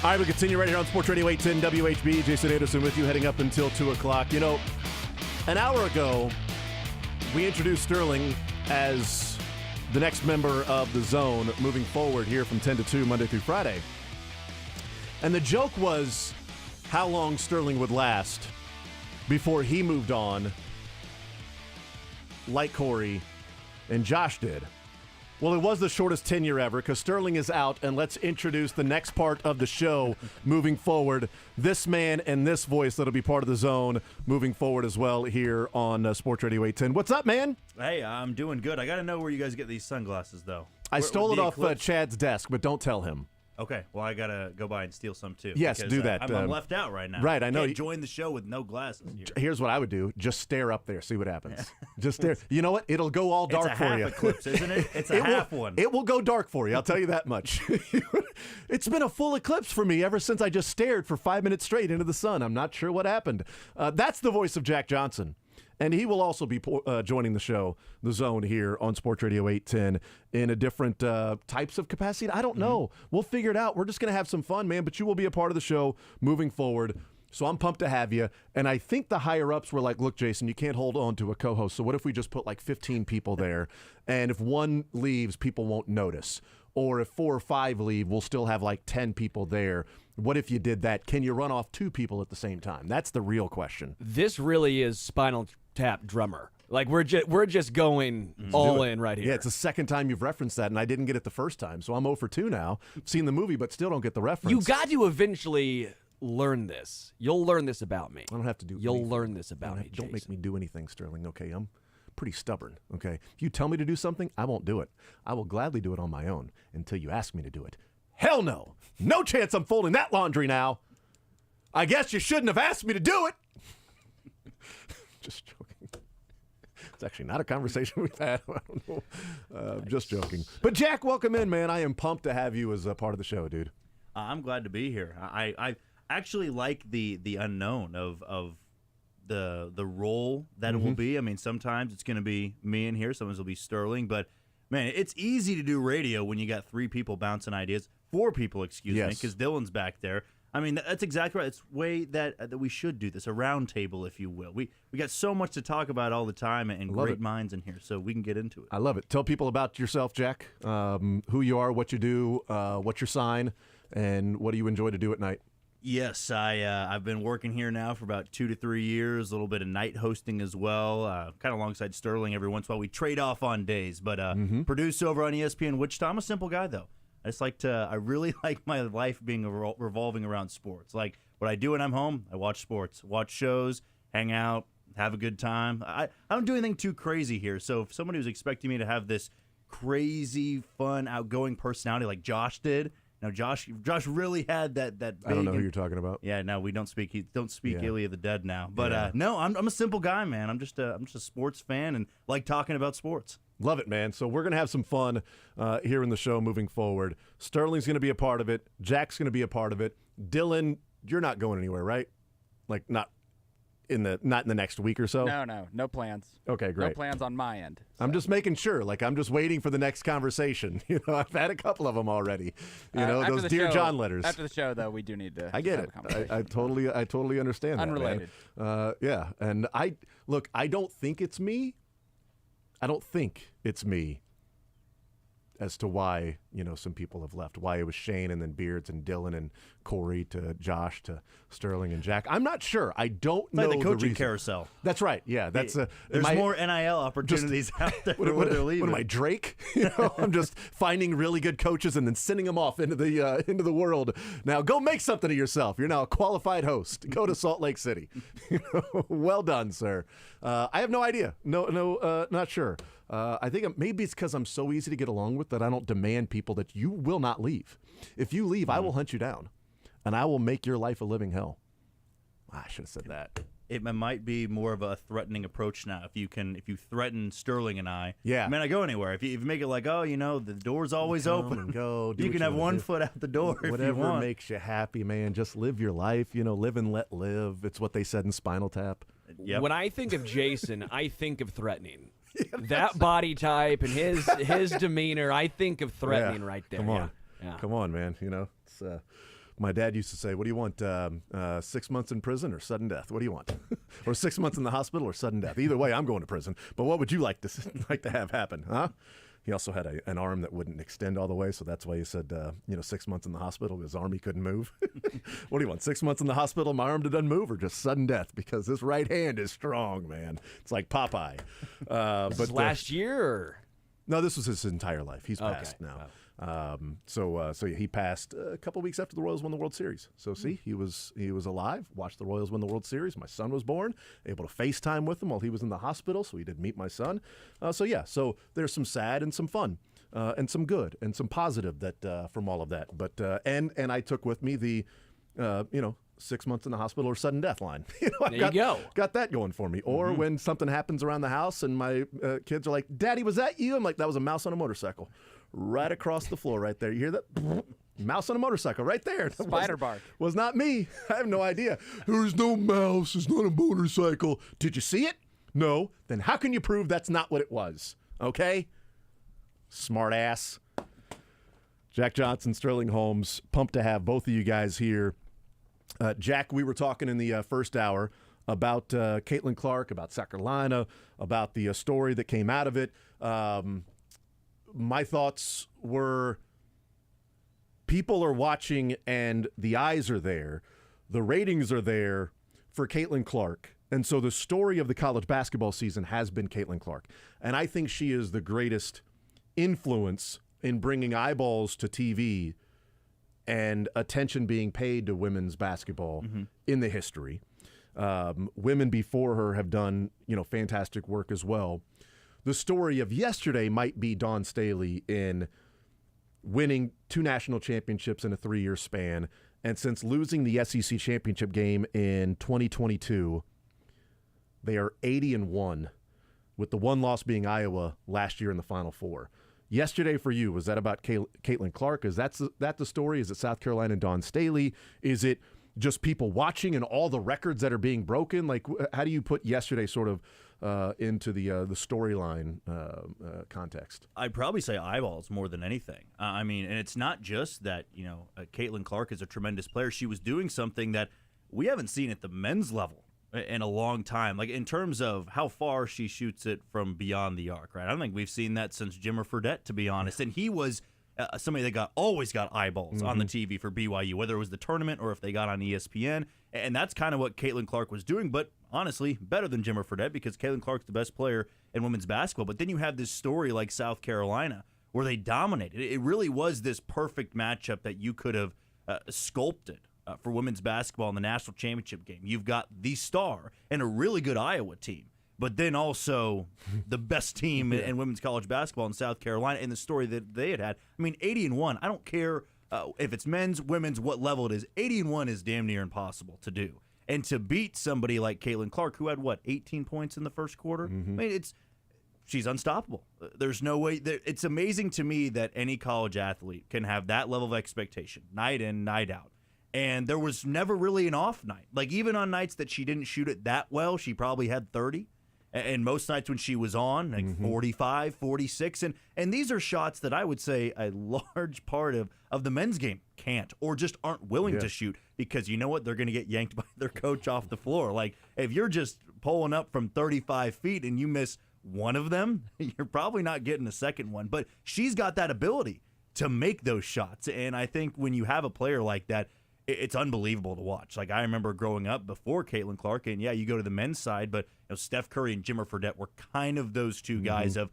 All right, we continue right here on Sports Radio 810 WHB. Jason Anderson with you, heading up until 2 o'clock. You know, an hour ago, we introduced Sterling as the next member of the Zone moving forward here from 10 to 2, Monday through Friday. And the joke was how long Sterling would last before he moved on, like Corey and Josh did. Well, it was the shortest tenure ever because Sterling is out, and let's introduce the next part of the show moving forward. This man and this voice that'll be part of the Zone moving forward as well here on Sports Radio 810. What's up, man? Hey, I'm doing good. I got to know where you guys get these sunglasses, though. I stole it off Chad's desk, but don't tell him. Okay, well, I got to go by and steal some, too. Yes, do that. I'm left out right now. Right, I know. Can't join the show with no glasses here. Here's what I would do. Just stare up there. See what happens. Just stare. You know what? It'll go all dark it's a for half you. eclipse, isn't it? It's a half one. It will go dark for you. I'll tell you that much. It's been a full eclipse for me ever since I just stared for 5 minutes straight into the sun. I'm not sure what happened. That's the voice of Jack Johnson. And he will also be joining the show, The Zone, here on Sports Radio 810 in a different types of capacity. I don't know. We'll figure it out. We're just going to have some fun, man. But you will be a part of the show moving forward. So I'm pumped to have you. And I think the higher-ups were like, look, Jason, you can't hold on to a co-host. So what if we just put like 15 people there? And if one leaves, people won't notice. Or if 4 or 5 leave, we'll still have like 10 people there. What if you did that? Can you run off 2 people at the same time? That's the real question. This really is Spinal Tap drummer. Like we're just going all in right here. Yeah, it's the second time you've referenced that, and I didn't get it the first time, so I'm 0 for 2 now. Seen the movie, but still don't get the reference. You got to eventually learn this. You'll learn this about me. I don't have to do. You'll anything. learn this about me. Don't make Jason. me do anything, Sterling. Okay, I'm pretty stubborn. Okay, if you tell me to do something, I won't do it. I will gladly do it on my own until you ask me to do it. Hell no, no chance I'm folding that laundry now. I guess you shouldn't have asked me to do it. Just joking. It's actually not a conversation we've had. I don't know. Just joking. But Jack, welcome in, man. I am pumped to have you as a part of the show, dude. I'm glad to be here. I actually like the unknown of the role that it will be. I mean, sometimes it's going to be me in here. Sometimes it'll be Sterling. But, man, it's easy to do radio when you got 3 people bouncing ideas. 4 people, excuse me, because Dylan's back there. I mean, that's exactly right. It's the way that we should do this, a round table, if you will. We got so much to talk about all the time and great minds in here, so we can get into it. I love it. Tell people about yourself, Jack, who you are, what you do, what's your sign, and what do you enjoy to do at night? Yes, I've been working here now for about 2 to 3 years, a little bit of night hosting as well, kind of alongside Sterling every once in a while. We trade off on days, but produce over on ESPN Wichita. I'm a simple guy, though. I really like my life being revolving around sports. Like what I do when I'm home, I watch sports, watch shows, hang out, have a good time. I don't do anything too crazy here. So if somebody was expecting me to have this crazy, fun, outgoing personality like Josh did, now Josh really had that big, I don't know who you're talking about. Yeah, no, we don't speak. Illy of the Dead now. But no, I'm a simple guy, man. I'm just a sports fan and like talking about sports. Love it, man. So we're going to have some fun here in the show moving forward. Sterling's going to be a part of it. Jack's going to be a part of it. Dylan, you're not going anywhere, right? Like not in the next week or so? No plans. Okay, great. No plans on my end. So. I'm just making sure. Like I'm just waiting for the next conversation. You know, I've had a couple of them already. You know, those Dear John letters. After the show, though, we do need to. I get it. I totally understand that. Unrelated. Man. Yeah, and I don't think it's me. I don't think it's me as to why, you know, some people have left. Why it was Shane and then Beards and Dylan and Corey to Josh to Sterling and Jack. I'm not sure. I don't know the coaching reason. Carousel. That's right. Yeah, that's there's more NIL opportunities out there. What they're leaving. am I, Drake? You know, I'm just finding really good coaches and then sending them off into the world. Now go make something of yourself. You're now a qualified host. Go to Salt Lake City. Well done, sir. I have no idea. Not sure. I think maybe it's because I'm so easy to get along with that I don't demand people that you will not leave. If you leave, I will hunt you down, and I will make your life a living hell. I should have said that. it might be more of a threatening approach now. If you threaten Sterling and I, Yeah. it may not go anywhere. If you make it like, oh, the door's always Come open, and go. Do you what can have wanna one do. foot out the door if you Whatever want. makes you happy, man. Just live your life. Live and let live. It's what they said in Spinal Tap. Yep. When I think of Jason, I think of threatening. That body type and his demeanor, I think of threatening right there. Come on. Yeah. Come on, man. It's, my dad used to say, what do you want, 6 months in prison or sudden death? What do you want? Or 6 months in the hospital or sudden death? Either way, I'm going to prison. But what would you like to have happen, huh? He also had an arm that wouldn't extend all the way, so that's why he said, 6 months in the hospital. His arm, he couldn't move. What do you want, 6 months in the hospital, my arm doesn't move, or just sudden death? Because this right hand is strong, man. It's like Popeye. But last year? Or? No, this was his entire life. He's passed now. So he passed a couple weeks after the Royals won the World Series. So see, he was alive, watched the Royals win the World Series. My son was born, able to FaceTime with him while he was in the hospital, so he did meet my son. So there's some sad and some fun, and some good and some positive that from all of that. But and I took with me the 6 months in the hospital or sudden death line. You go. Got that going for me. Or when something happens around the house and my kids are like, "Daddy, was that you?" I'm like, "That was a mouse on a motorcycle." Right across the floor right there. You hear that? Mouse on a motorcycle right there. Spider bark. Was not me. I have no idea. There's no mouse. It's not a motorcycle. Did you see it? No. Then how can you prove that's not what it was? Okay? Smart ass. Jack Johnson, Sterling Holmes. Pumped to have both of you guys here. Jack, we were talking in the first hour about Caitlin Clark, about South Carolina, about the story that came out of it. My thoughts were people are watching and the eyes are there. The ratings are there for Caitlin Clark. And so the story of the college basketball season has been Caitlin Clark. And I think she is the greatest influence in bringing eyeballs to TV and attention being paid to women's basketball in the history. Women before her have done, fantastic work as well. The story of yesterday might be Dawn Staley in winning 2 national championships in a 3-year span. And since losing the SEC championship game in 2022, they are 80-1, with the one loss being Iowa last year in the Final Four. Yesterday for you, was that about Caitlin Clark? Is that the story? Is it South Carolina and Dawn Staley? Is it just people watching and all the records that are being broken? Like, how do you put yesterday sort of into the storyline context? I'd probably say eyeballs more than anything. And it's not just that, Caitlin Clark is a tremendous player. She was doing something that we haven't seen at the men's level in a long time. Like, in terms of how far she shoots it from beyond the arc, right? I don't think we've seen that since Jimmer Fredette, to be honest. And he was somebody that always got eyeballs on the TV for BYU, whether it was the tournament or if they got on ESPN. And that's kind of what Caitlin Clark was doing, but honestly, better than Jimmer Fredette, because Caitlin Clark's the best player in women's basketball. But then you have this story like South Carolina where they dominated. It really was this perfect matchup that you could have sculpted for women's basketball in the national championship game. You've got the star and a really good Iowa team, but then also the best team in women's college basketball in South Carolina, and the story that they had. 80-1, I don't care if it's men's, women's, what level it is. 80-1 is damn near impossible to do. And to beat somebody like Caitlin Clark, who had, 18 points in the first quarter? She's unstoppable. There's no way. It's amazing to me that any college athlete can have that level of expectation, night in, night out. And there was never really an off night. Like, even on nights that she didn't shoot it that well, she probably had 30. And most nights when she was on, 45, 46. And these are shots that I would say a large part of the men's game can't or just aren't willing to shoot, because you know what? They're going to get yanked by their coach off the floor. Like, if you're just pulling up from 35 feet and you miss one of them, you're probably not getting a second one. But she's got that ability to make those shots. And I think when you have a player like that, it's unbelievable to watch. Like, I remember growing up before Caitlin Clark, and you go to the men's side, but Steph Curry and Jimmer Fredette were kind of those two guys of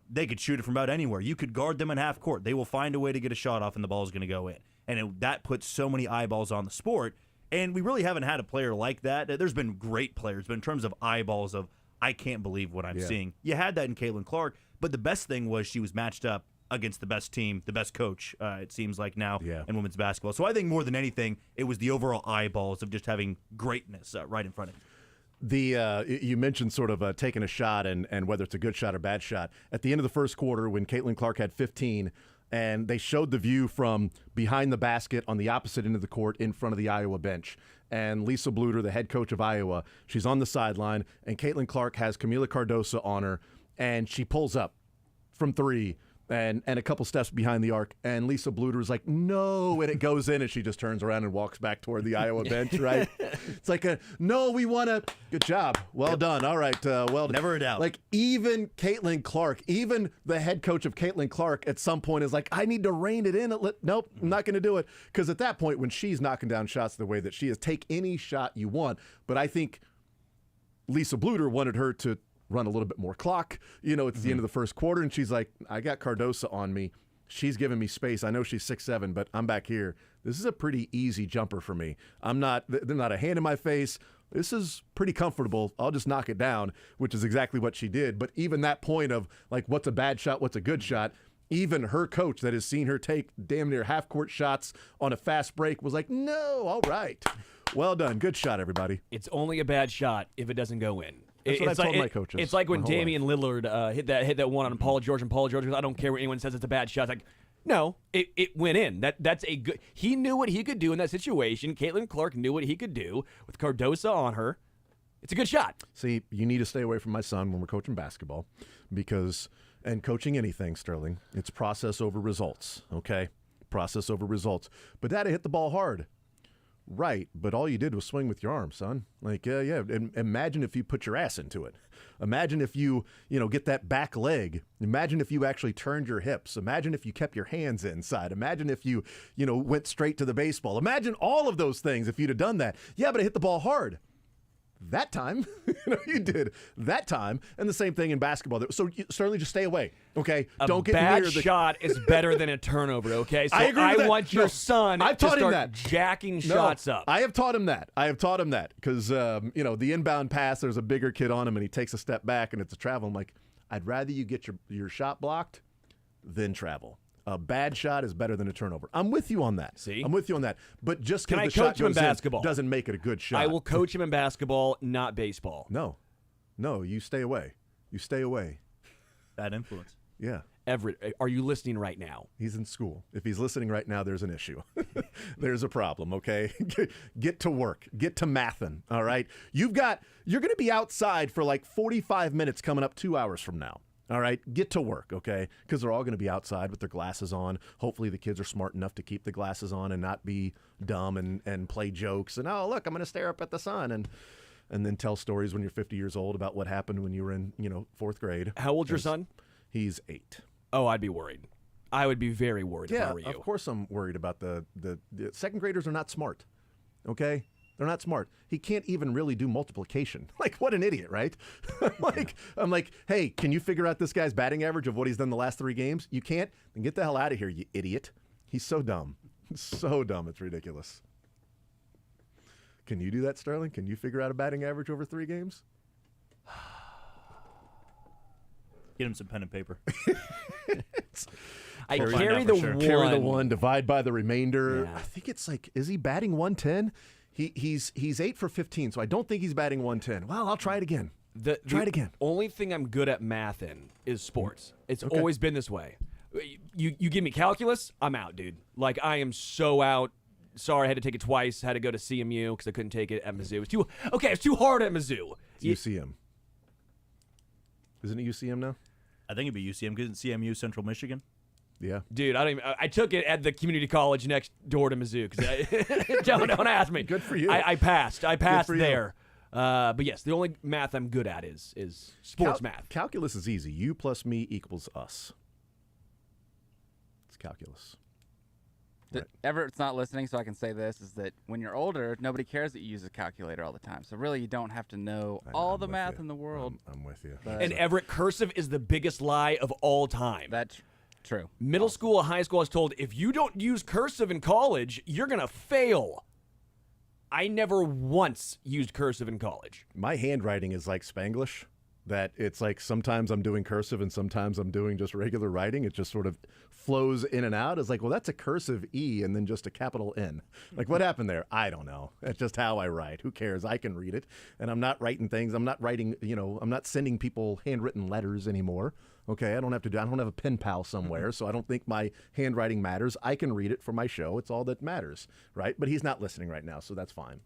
they could shoot it from about anywhere. You could guard them in half court. They will find a way to get a shot off, and the ball is going to go in. And that puts so many eyeballs on the sport. And we really haven't had a player like that. There's been great players, but in terms of eyeballs of, I can't believe what I'm seeing. You had that in Caitlin Clark, but the best thing was she was matched up against the best team, the best coach, it seems like now in women's basketball. So I think more than anything, it was the overall eyeballs of just having greatness right in front of you. You mentioned sort of taking a shot and whether it's a good shot or bad shot. At the end of the first quarter, when Caitlin Clark had 15, and they showed the view from behind the basket on the opposite end of the court in front of the Iowa bench. And Lisa Bluter, the head coach of Iowa, she's on the sideline, and Caitlin Clark has Camila Cardoso on her, and she pulls up from three and a couple steps behind the arc, and Lisa Bluter is like, no, and it goes in, and she just turns around and walks back toward the Iowa bench, right? It's like, no, we want to, good job, well done, all right, well done. Never a doubt. Like, even Caitlin Clark, even the head coach of Caitlin Clark at some point is like, I need to rein it in. Nope, I'm not going to do it. Because at that point, when she's knocking down shots the way that she is, take any shot you want. But I think Lisa Bluter wanted her to run a little bit more clock. It's the end of the first quarter, and she's like, I got Cardoso on me. She's giving me space. I know she's 6'7", but I'm back here. This is a pretty easy jumper for me. They're not a hand in my face. This is pretty comfortable. I'll just knock it down, which is exactly what she did. But even that point of, like, what's a bad shot, what's a good shot, even her coach that has seen her take damn near half-court shots on a fast break was like, no, all right. Well done. Good shot, everybody. It's only a bad shot if it doesn't go in. That's what I told my coaches. It's like when my whole Damian Lillard hit that one on Paul George, and Paul George goes, I don't care what anyone says, it's a bad shot. It's like, no, it went in. That's a good. He knew what he could do in that situation. Caitlin Clark knew what he could do with Cardoso on her. It's a good shot. See, you need to stay away from my son when we're coaching basketball, and coaching anything, Sterling, it's process over results. Okay, process over results. But Dad hit the ball hard. Right, but all you did was swing with your arm, son. Like, imagine if you put your ass into it. Imagine if you get that back leg. Imagine if you actually turned your hips. Imagine if you kept your hands inside. Imagine if you went straight to the baseball. Imagine all of those things if you'd have done that. Yeah, but I hit the ball hard. That time, you did that time, and the same thing in basketball. So Sterling, just stay away, okay? Don't get bad near the shot is better than a turnover, okay? So I agree with that. want your son I've to taught him start that. jacking shots up. I have taught him that. Because the inbound pass, there's a bigger kid on him, and he takes a step back, and it's a travel. I'm like, I'd rather you get your shot blocked than travel. A bad shot is better than a turnover. I'm with you on that. See? I'm with you on that. But just Can because I the coach shot him in goes basketball? doesn't make it a good shot. I will coach him in basketball, not baseball. No, you stay away. You stay away. Bad influence. Yeah. Everett, are you listening right now? He's in school. If he's listening right now, there's an issue. There's a problem, okay? Get to work. Get to mathin', all right? You're going to be outside for like 45 minutes coming up 2 hours from now. All right, get to work, okay? Because they're all going to be outside with their glasses on. Hopefully the kids are smart enough to keep the glasses on and not be dumb and play jokes. And, oh, look, I'm going to stare up at the sun and then tell stories when you're 50 years old about what happened when you were in, 4th grade. How old's your son? He's 8. Oh, I'd be worried. I would be very worried if I Yeah, were you. of course I'm worried about the second graders are not smart, okay? They're not smart. He can't even really do multiplication. Like, what an idiot, right? I'm like, hey, can you figure out this guy's batting average of what he's done the last 3 games? You can't? Then get the hell out of here, you idiot. He's so dumb. So dumb, it's ridiculous. Can you do that, Sterling? Can you figure out a batting average over 3 games? Get him some pen and paper. I We'll carry find the out for sure. one. Carry the 1, divide by the remainder. Yeah. I think it's like, is he batting 110? He's 8 for 15, so I don't think he's batting 110. Well, I'll try it again. Try it again. Only thing I'm good at math in is sports. It's always been this way. You give me calculus, I'm out, dude. Like, I am so out. Sorry, I had to take it twice. Had to go to CMU because I couldn't take it at Mizzou. It's too hard at Mizzou. It's UCM. Isn't it UCM now? I think it'd be UCM because it's CMU Central Michigan. Yeah. Dude, I took it at the community college next door to Mizzou because don't ask me. Good for you. I passed. I passed for you. there. But yes, the only math I'm good at is sports math. Calculus is easy. You plus me equals us. It's calculus. Everett's not listening, so I can say this, is that when you're older, nobody cares that you use a calculator all the time. So really, you don't have to know all the math in the world. I'm with you. And Everett, cursive is the biggest lie of all time. That's true. Middle school or high school, I was told, if you don't use cursive in college, you're going to fail. I never once used cursive in college. My handwriting is like Spanglish. that it's like sometimes I'm doing cursive and sometimes I'm doing just regular writing. It just sort of flows in and out. It's like, well, that's a cursive E and then just a capital N. Like, what happened there? I don't know. That's just how I write. Who cares? I can read it. And I'm not writing things. I'm not writing, I'm not sending people handwritten letters anymore. Okay, I don't have a pen pal somewhere, so I don't think my handwriting matters. I can read it for my show. It's all that matters, right? But he's not listening right now, so that's fine.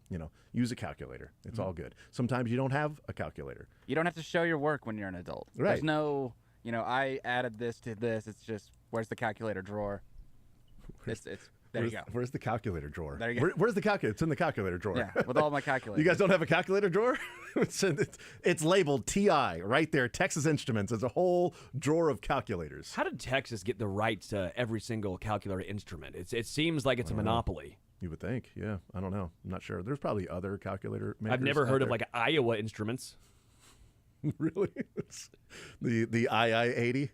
Use a calculator. It's all good. Sometimes you don't have a calculator. You don't have to show your work when you're an adult. Right. There's no, I added this to this. It's just, where's the calculator drawer? There you go. Where's the calculator drawer? There you go. Where's the calculator? It's in the calculator drawer. Yeah, with all my calculators. You guys don't have a calculator drawer? It's labeled TI right there, Texas Instruments. There's a whole drawer of calculators. How did Texas get the rights to every single calculator instrument? It seems like it's a monopoly. You would think, yeah. I don't know. I'm not sure. There's probably other calculator makers. I've never out heard of there. like Iowa Instruments. Really? the II-80?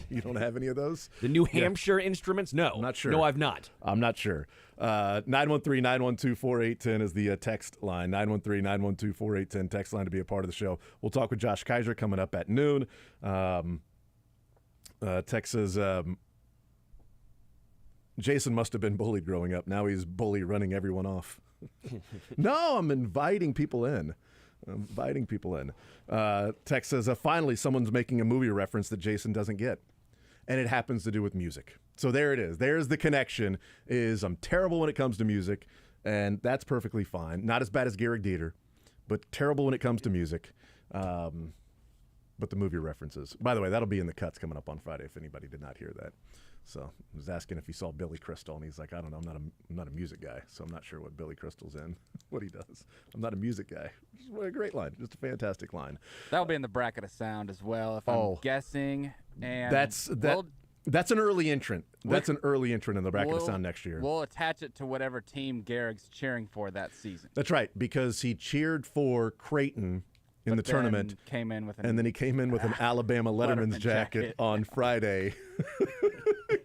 You don't have any of those? The New Hampshire Instruments? No. I'm not sure. No, I've not. I'm not sure. 913-912-4810 is the text line. 913-912-4810 text line to be a part of the show. We'll talk with Josh Kaiser coming up at noon. Texas, Jason must have been bullied growing up. Now he's running everyone off. No, I'm inviting people in. Tex says, finally, someone's making a movie reference that Jason doesn't get. And it happens to do with music. So there it is. There's the connection is I'm terrible when it comes to music, and that's perfectly fine. Not as bad as Garrick Dieter, but terrible when it comes to music. But the movie references. By the way, that'll be in the cuts coming up on Friday if anybody did not hear that. So I was asking if he saw Billy Crystal, and he's like, I don't know, I'm not a music guy, so I'm not sure what Billy Crystal's in, what he does. I'm not a music guy. What a great line, just a fantastic line. That'll be in the bracket of sound as well, if I'm guessing. And that's an early entrant. That's an early entrant in the bracket of sound next year. We'll attach it to whatever team Garrick's cheering for that season. That's right, because he cheered for Creighton in the tournament, and then he came in with an Alabama Letterman's jacket on Friday,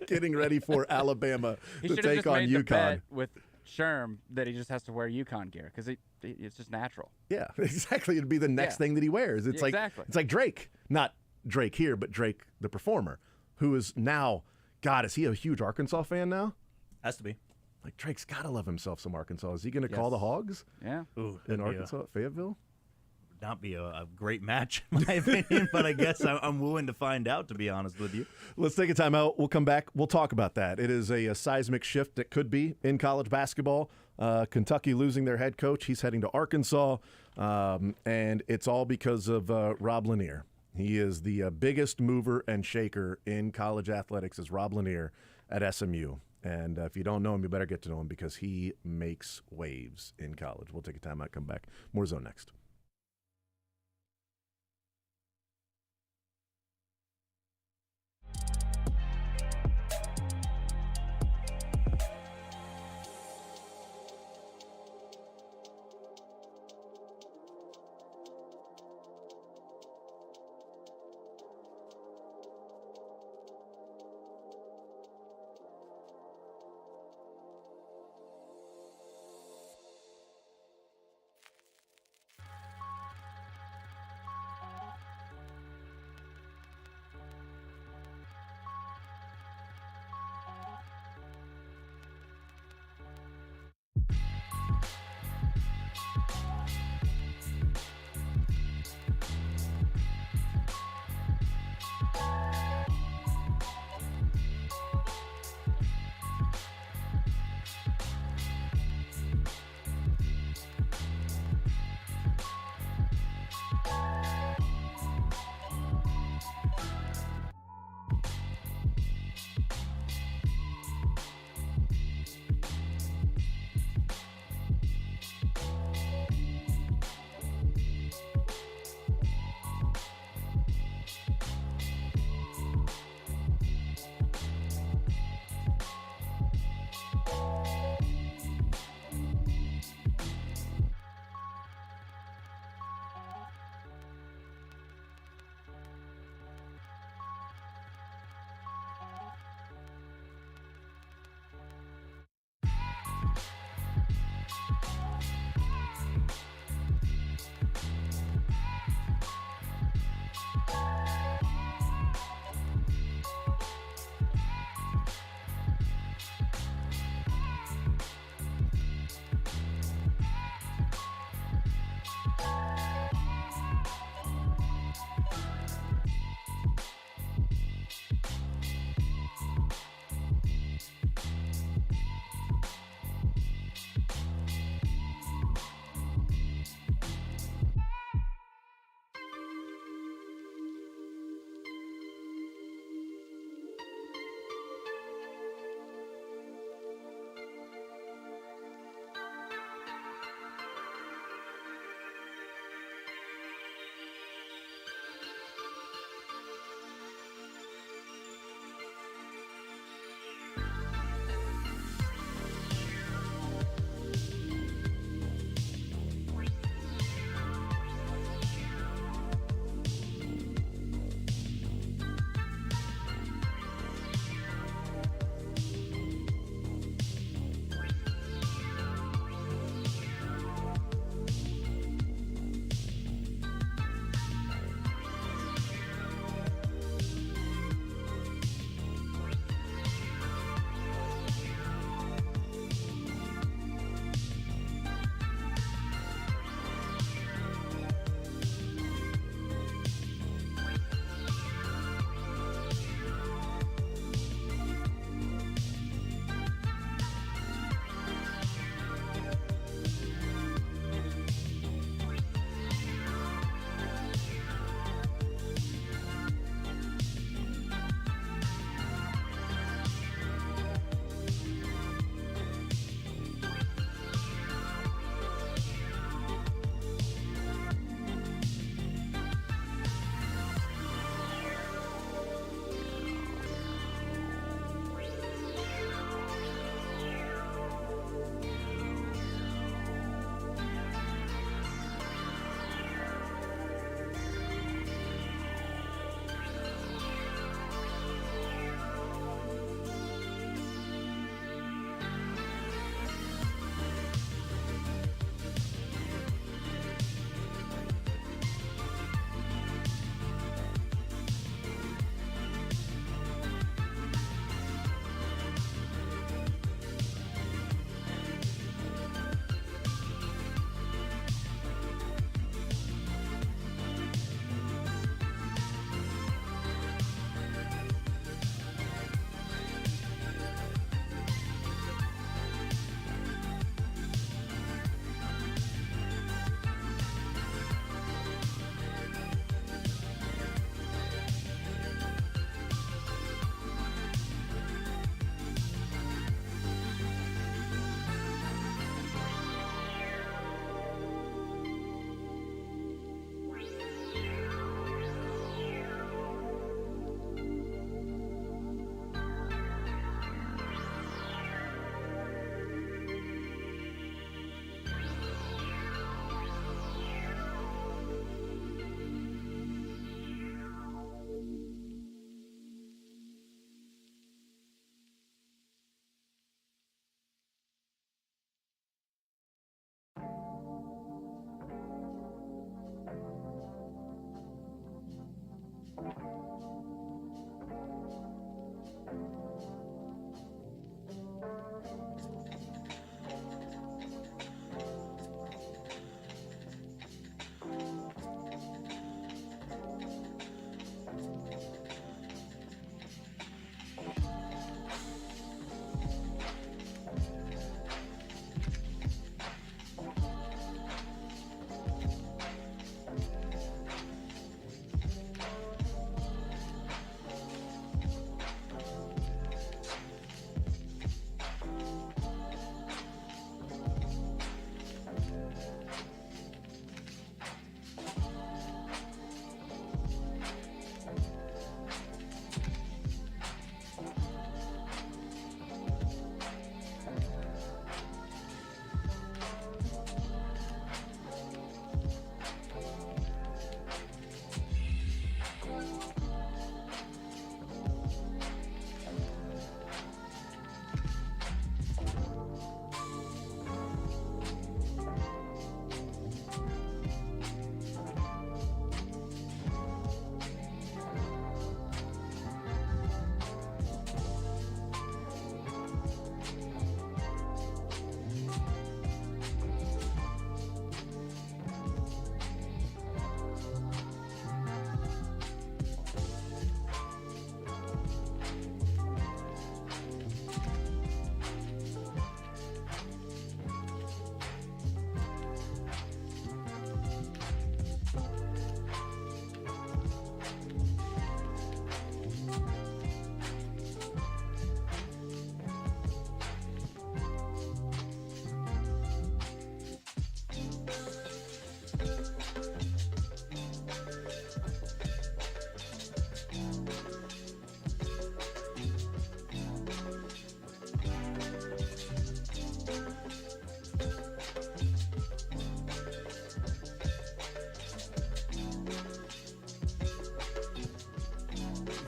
getting ready for Alabama to take on UConn. The bet with Sherm that he just has to wear UConn gear because it's just natural. Yeah, exactly. It'd be the next thing that he wears. It's it's like Drake, not Drake here, but Drake the performer, who is now, God, is he a huge Arkansas fan now? Has to be. Like Drake's got to love himself some Arkansas. Is he going to call the Hogs? Yeah. Ooh, in Arkansas, Fayetteville? Not be a great match, in my opinion, but I guess I'm willing to find out, to be honest with you. Let's take a time out. We'll come back. We'll talk about that. It is a seismic shift that could be in college basketball. Kentucky losing their head coach. He's heading to Arkansas, and it's all because of Rob Lanier. He is the biggest mover and shaker in college athletics is Rob Lanier at SMU. And if you don't know him, you better get to know him because he makes waves in college. We'll take a time out, come back. More Zone next.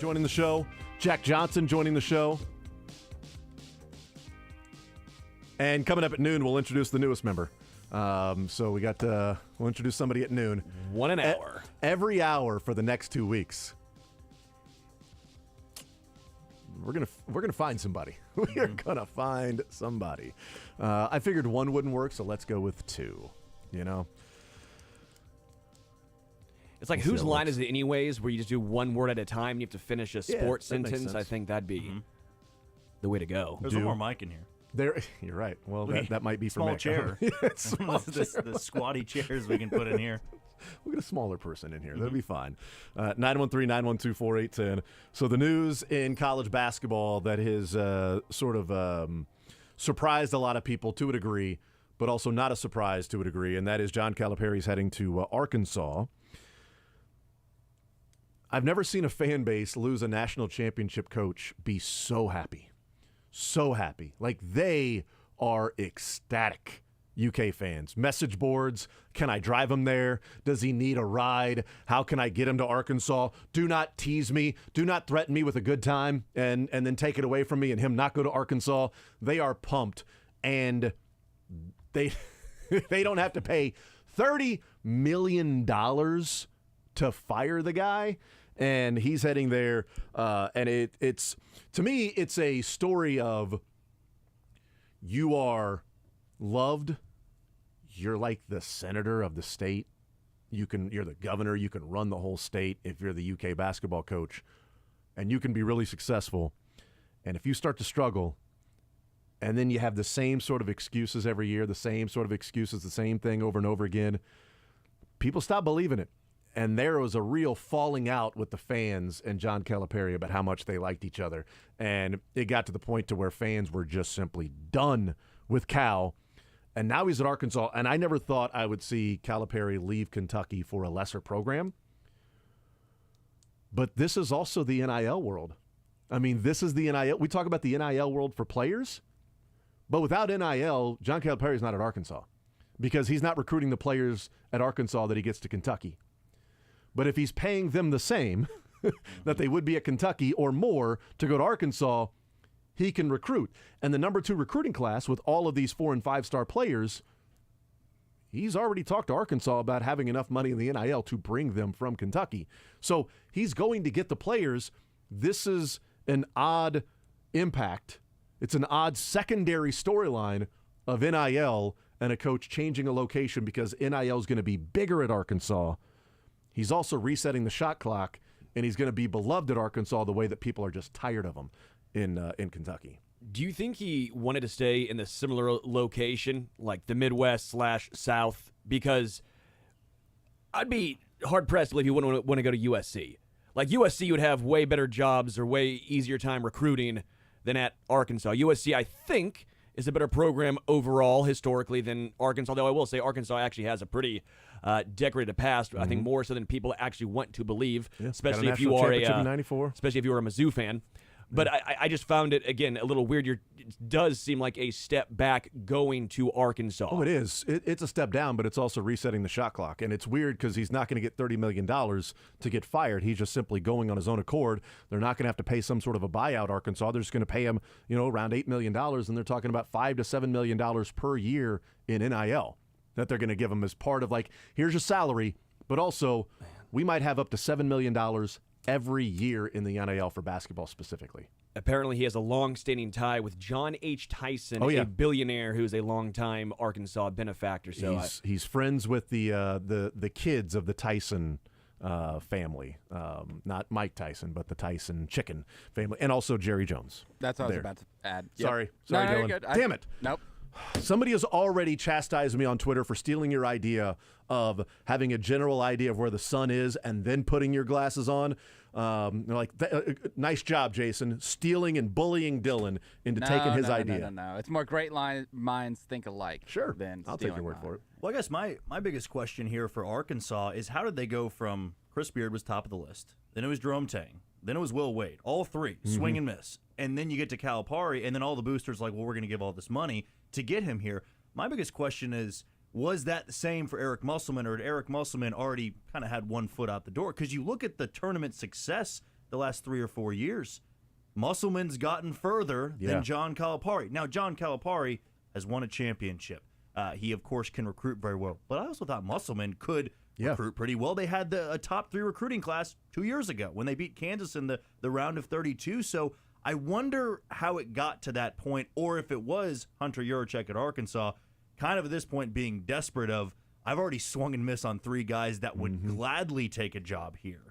joining the show. Jack Johnson joining the show. And coming up at noon, we'll introduce the newest member. So we'll introduce somebody at noon. 1 an hour. Every hour for the next 2 weeks. We're gonna find somebody. We are gonna find somebody. I figured one wouldn't work, so let's go with two. You know. It's like, whose line is it anyways, where you just do one word at a time and you have to finish a sports that makes sentence? sense. I think that'd be the way to go. There's one more mic in here. You're right. Well, that might be for Small Mick. chair. The squatty chairs we can put in here. We'll get a smaller person in here. That'll be fine. 913-912-4810. So the news in college basketball that has sort of surprised a lot of people to a degree, but also not a surprise to a degree, and that is John Calipari's heading to Arkansas. I've never seen a fan base lose a national championship coach be so happy. So happy. Like, they are ecstatic. UK fans. Message boards. Can I drive him there? Does he need a ride? How can I get him to Arkansas? Do not tease me. Do not threaten me with a good time and then take it away from me and him not go to Arkansas. They are pumped. And they don't have to pay $30 million to fire the guy. And he's heading there. And it's to me, it's a story of you are loved. You're like the senator of the state. You're the governor. You can run the whole state if you're the UK basketball coach, and you can be really successful. And if you start to struggle, and then you have the same sort of excuses every year, the same sort of excuses, the same thing over and over again, people stop believing it. And there was a real falling out with the fans and John Calipari about how much they liked each other. And it got to the point to where fans were just simply done with Cal. And now he's at Arkansas. And I never thought I would see Calipari leave Kentucky for a lesser program. But this is also the NIL world. I mean, this is the NIL. We talk about the NIL world for players. But without NIL, John Calipari is not at Arkansas because he's not recruiting the players at Arkansas that he gets to Kentucky. But if he's paying them the same that they would be at Kentucky or more to go to Arkansas, he can recruit. And the number 2 recruiting class with all of these 4- and 5-star players, he's already talked to Arkansas about having enough money in the NIL to bring them from Kentucky. So he's going to get the players. This is an odd impact. It's an odd secondary storyline of NIL and a coach changing a location because NIL is going to be bigger at Arkansas. He's also resetting the shot clock, and he's going to be beloved at Arkansas the way that people are just tired of him in Kentucky. Do you think he wanted to stay in the similar location, like the Midwest/South? Because I'd be hard-pressed to believe he wouldn't want to go to USC. Like, USC would have way better jobs or way easier time recruiting than at Arkansas. USC, I think, is a better program overall historically than Arkansas, though I will say Arkansas actually has a pretty decorated past. I think more so than people actually want to believe, especially if you are especially if you are a Mizzou fan. But I just found it, again, a little weird. It does seem like a step back going to Arkansas. Oh, it is. It's a step down, but it's also resetting the shot clock. And it's weird because he's not going to get $30 million to get fired. He's just simply going on his own accord. They're not going to have to pay some sort of a buyout, Arkansas. They're just going to pay him, around $8 million, and they're talking about $5 to $7 million per year in NIL that they're going to give him as part of, like, here's your salary, but also we might have up to $7 million every year in the NIL for basketball specifically. Apparently, he has a long-standing tie with John H. Tyson, a billionaire who's a longtime Arkansas benefactor. So he's friends with the kids of the Tyson family, not Mike Tyson, but the Tyson chicken family, and also Jerry Jones. That's what I was about to add. Sorry, No, Dylan. you're good. Damn it. Nope. Somebody has already chastised me on Twitter for stealing your idea of having a general idea of where the sun is and then putting your glasses on. Nice job, Jason, stealing and bullying Dylan into taking his idea. No. It's more great minds think alike. Sure. Than I'll take your word for it. Well, I guess my biggest question here for Arkansas is how did they go from Chris Beard was top of the list, then it was Jerome Tang, then it was Will Wade, all three, swing and miss. And then you get to Calipari, and then all the boosters like, well, we're going to give all this money to get him here. My biggest question is, was that the same for Eric Musselman, or had Eric Musselman already kind of had one foot out the door? Because you look at the tournament success the last 3 or 4 years. Musselman's gotten further than John Calipari. Now, John Calipari has won a championship. He, of course, can recruit very well. But I also thought Musselman could recruit pretty well. They had a top 3 recruiting class 2 years ago when they beat Kansas in the round of 32. So I wonder how it got to that point, or if it was Hunter Yurachek at Arkansas, kind of at this point being desperate of, I've already swung and missed on 3 guys that would gladly take a job here.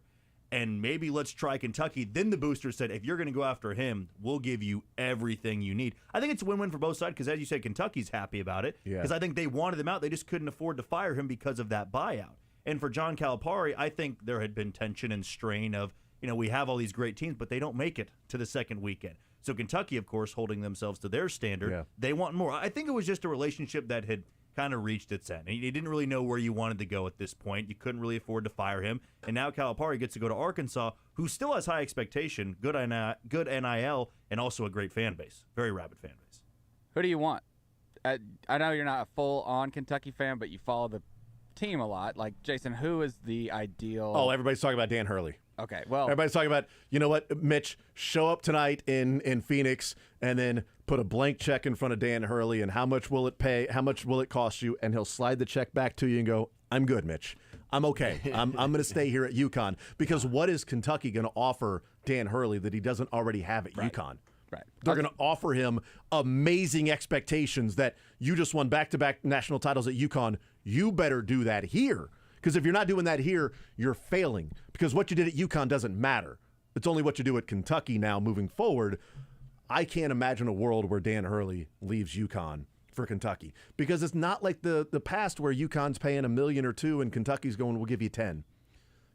And maybe let's try Kentucky. Then the booster said, if you're going to go after him, we'll give you everything you need. I think it's a win-win for both sides because, as you said, Kentucky's happy about it because I think they wanted him out. They just couldn't afford to fire him because of that buyout. And for John Calipari, I think there had been tension and strain of, we have all these great teams, but they don't make it to the second weekend. So Kentucky, of course, holding themselves to their standard, they want more. I think it was just a relationship that had kind of reached its end. You didn't really know where you wanted to go at this point. You couldn't really afford to fire him. And now Calipari gets to go to Arkansas, who still has high expectation, good NIL, and also a great fan base. Very rabid fan base. Who do you want? I know you're not a full-on Kentucky fan, but you follow the team a lot. Like, Jason, who is the ideal? Oh, everybody's talking about Dan Hurley. Okay, well, everybody's talking about, you know what, Mitch, show up tonight in Phoenix and then put a blank check in front of Dan Hurley and how much will it pay, how much will it cost you, and he'll slide the check back to you and go, I'm good, Mitch. I'm okay. I'm going to stay here at UConn. Because what is Kentucky going to offer Dan Hurley that he doesn't already have at UConn? Right. They're going to offer him amazing expectations that you just won back-to-back national titles at UConn. You better do that here. Because if you're not doing that here, you're failing. Because what you did at UConn doesn't matter. It's only what you do at Kentucky now moving forward. I can't imagine a world where Dan Hurley leaves UConn for Kentucky. Because it's not like the past where UConn's paying $1 million or $2 million and Kentucky's going, we'll give you 10.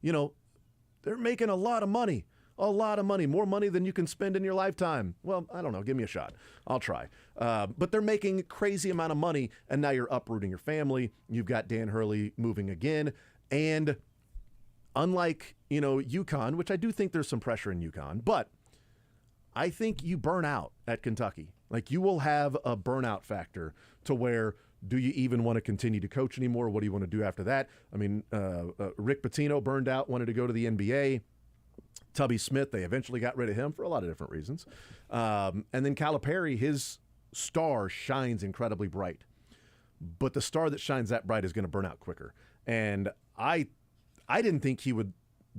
They're making a lot of money. A lot of money. More money than you can spend in your lifetime. Well, I don't know. Give me a shot. I'll try. But they're making a crazy amount of money, and now you're uprooting your family. You've got Dan Hurley moving again. And unlike, UConn, which I do think there's some pressure in UConn, but I think you burn out at Kentucky. Like, you will have a burnout factor to where, do you even want to continue to coach anymore? What do you want to do after that? I mean, Rick Pitino burned out, wanted to go to the NBA. Tubby Smith, they eventually got rid of him for a lot of different reasons. And then Calipari, his star shines incredibly bright. But the star that shines that bright is going to burn out quicker. And I didn't think he would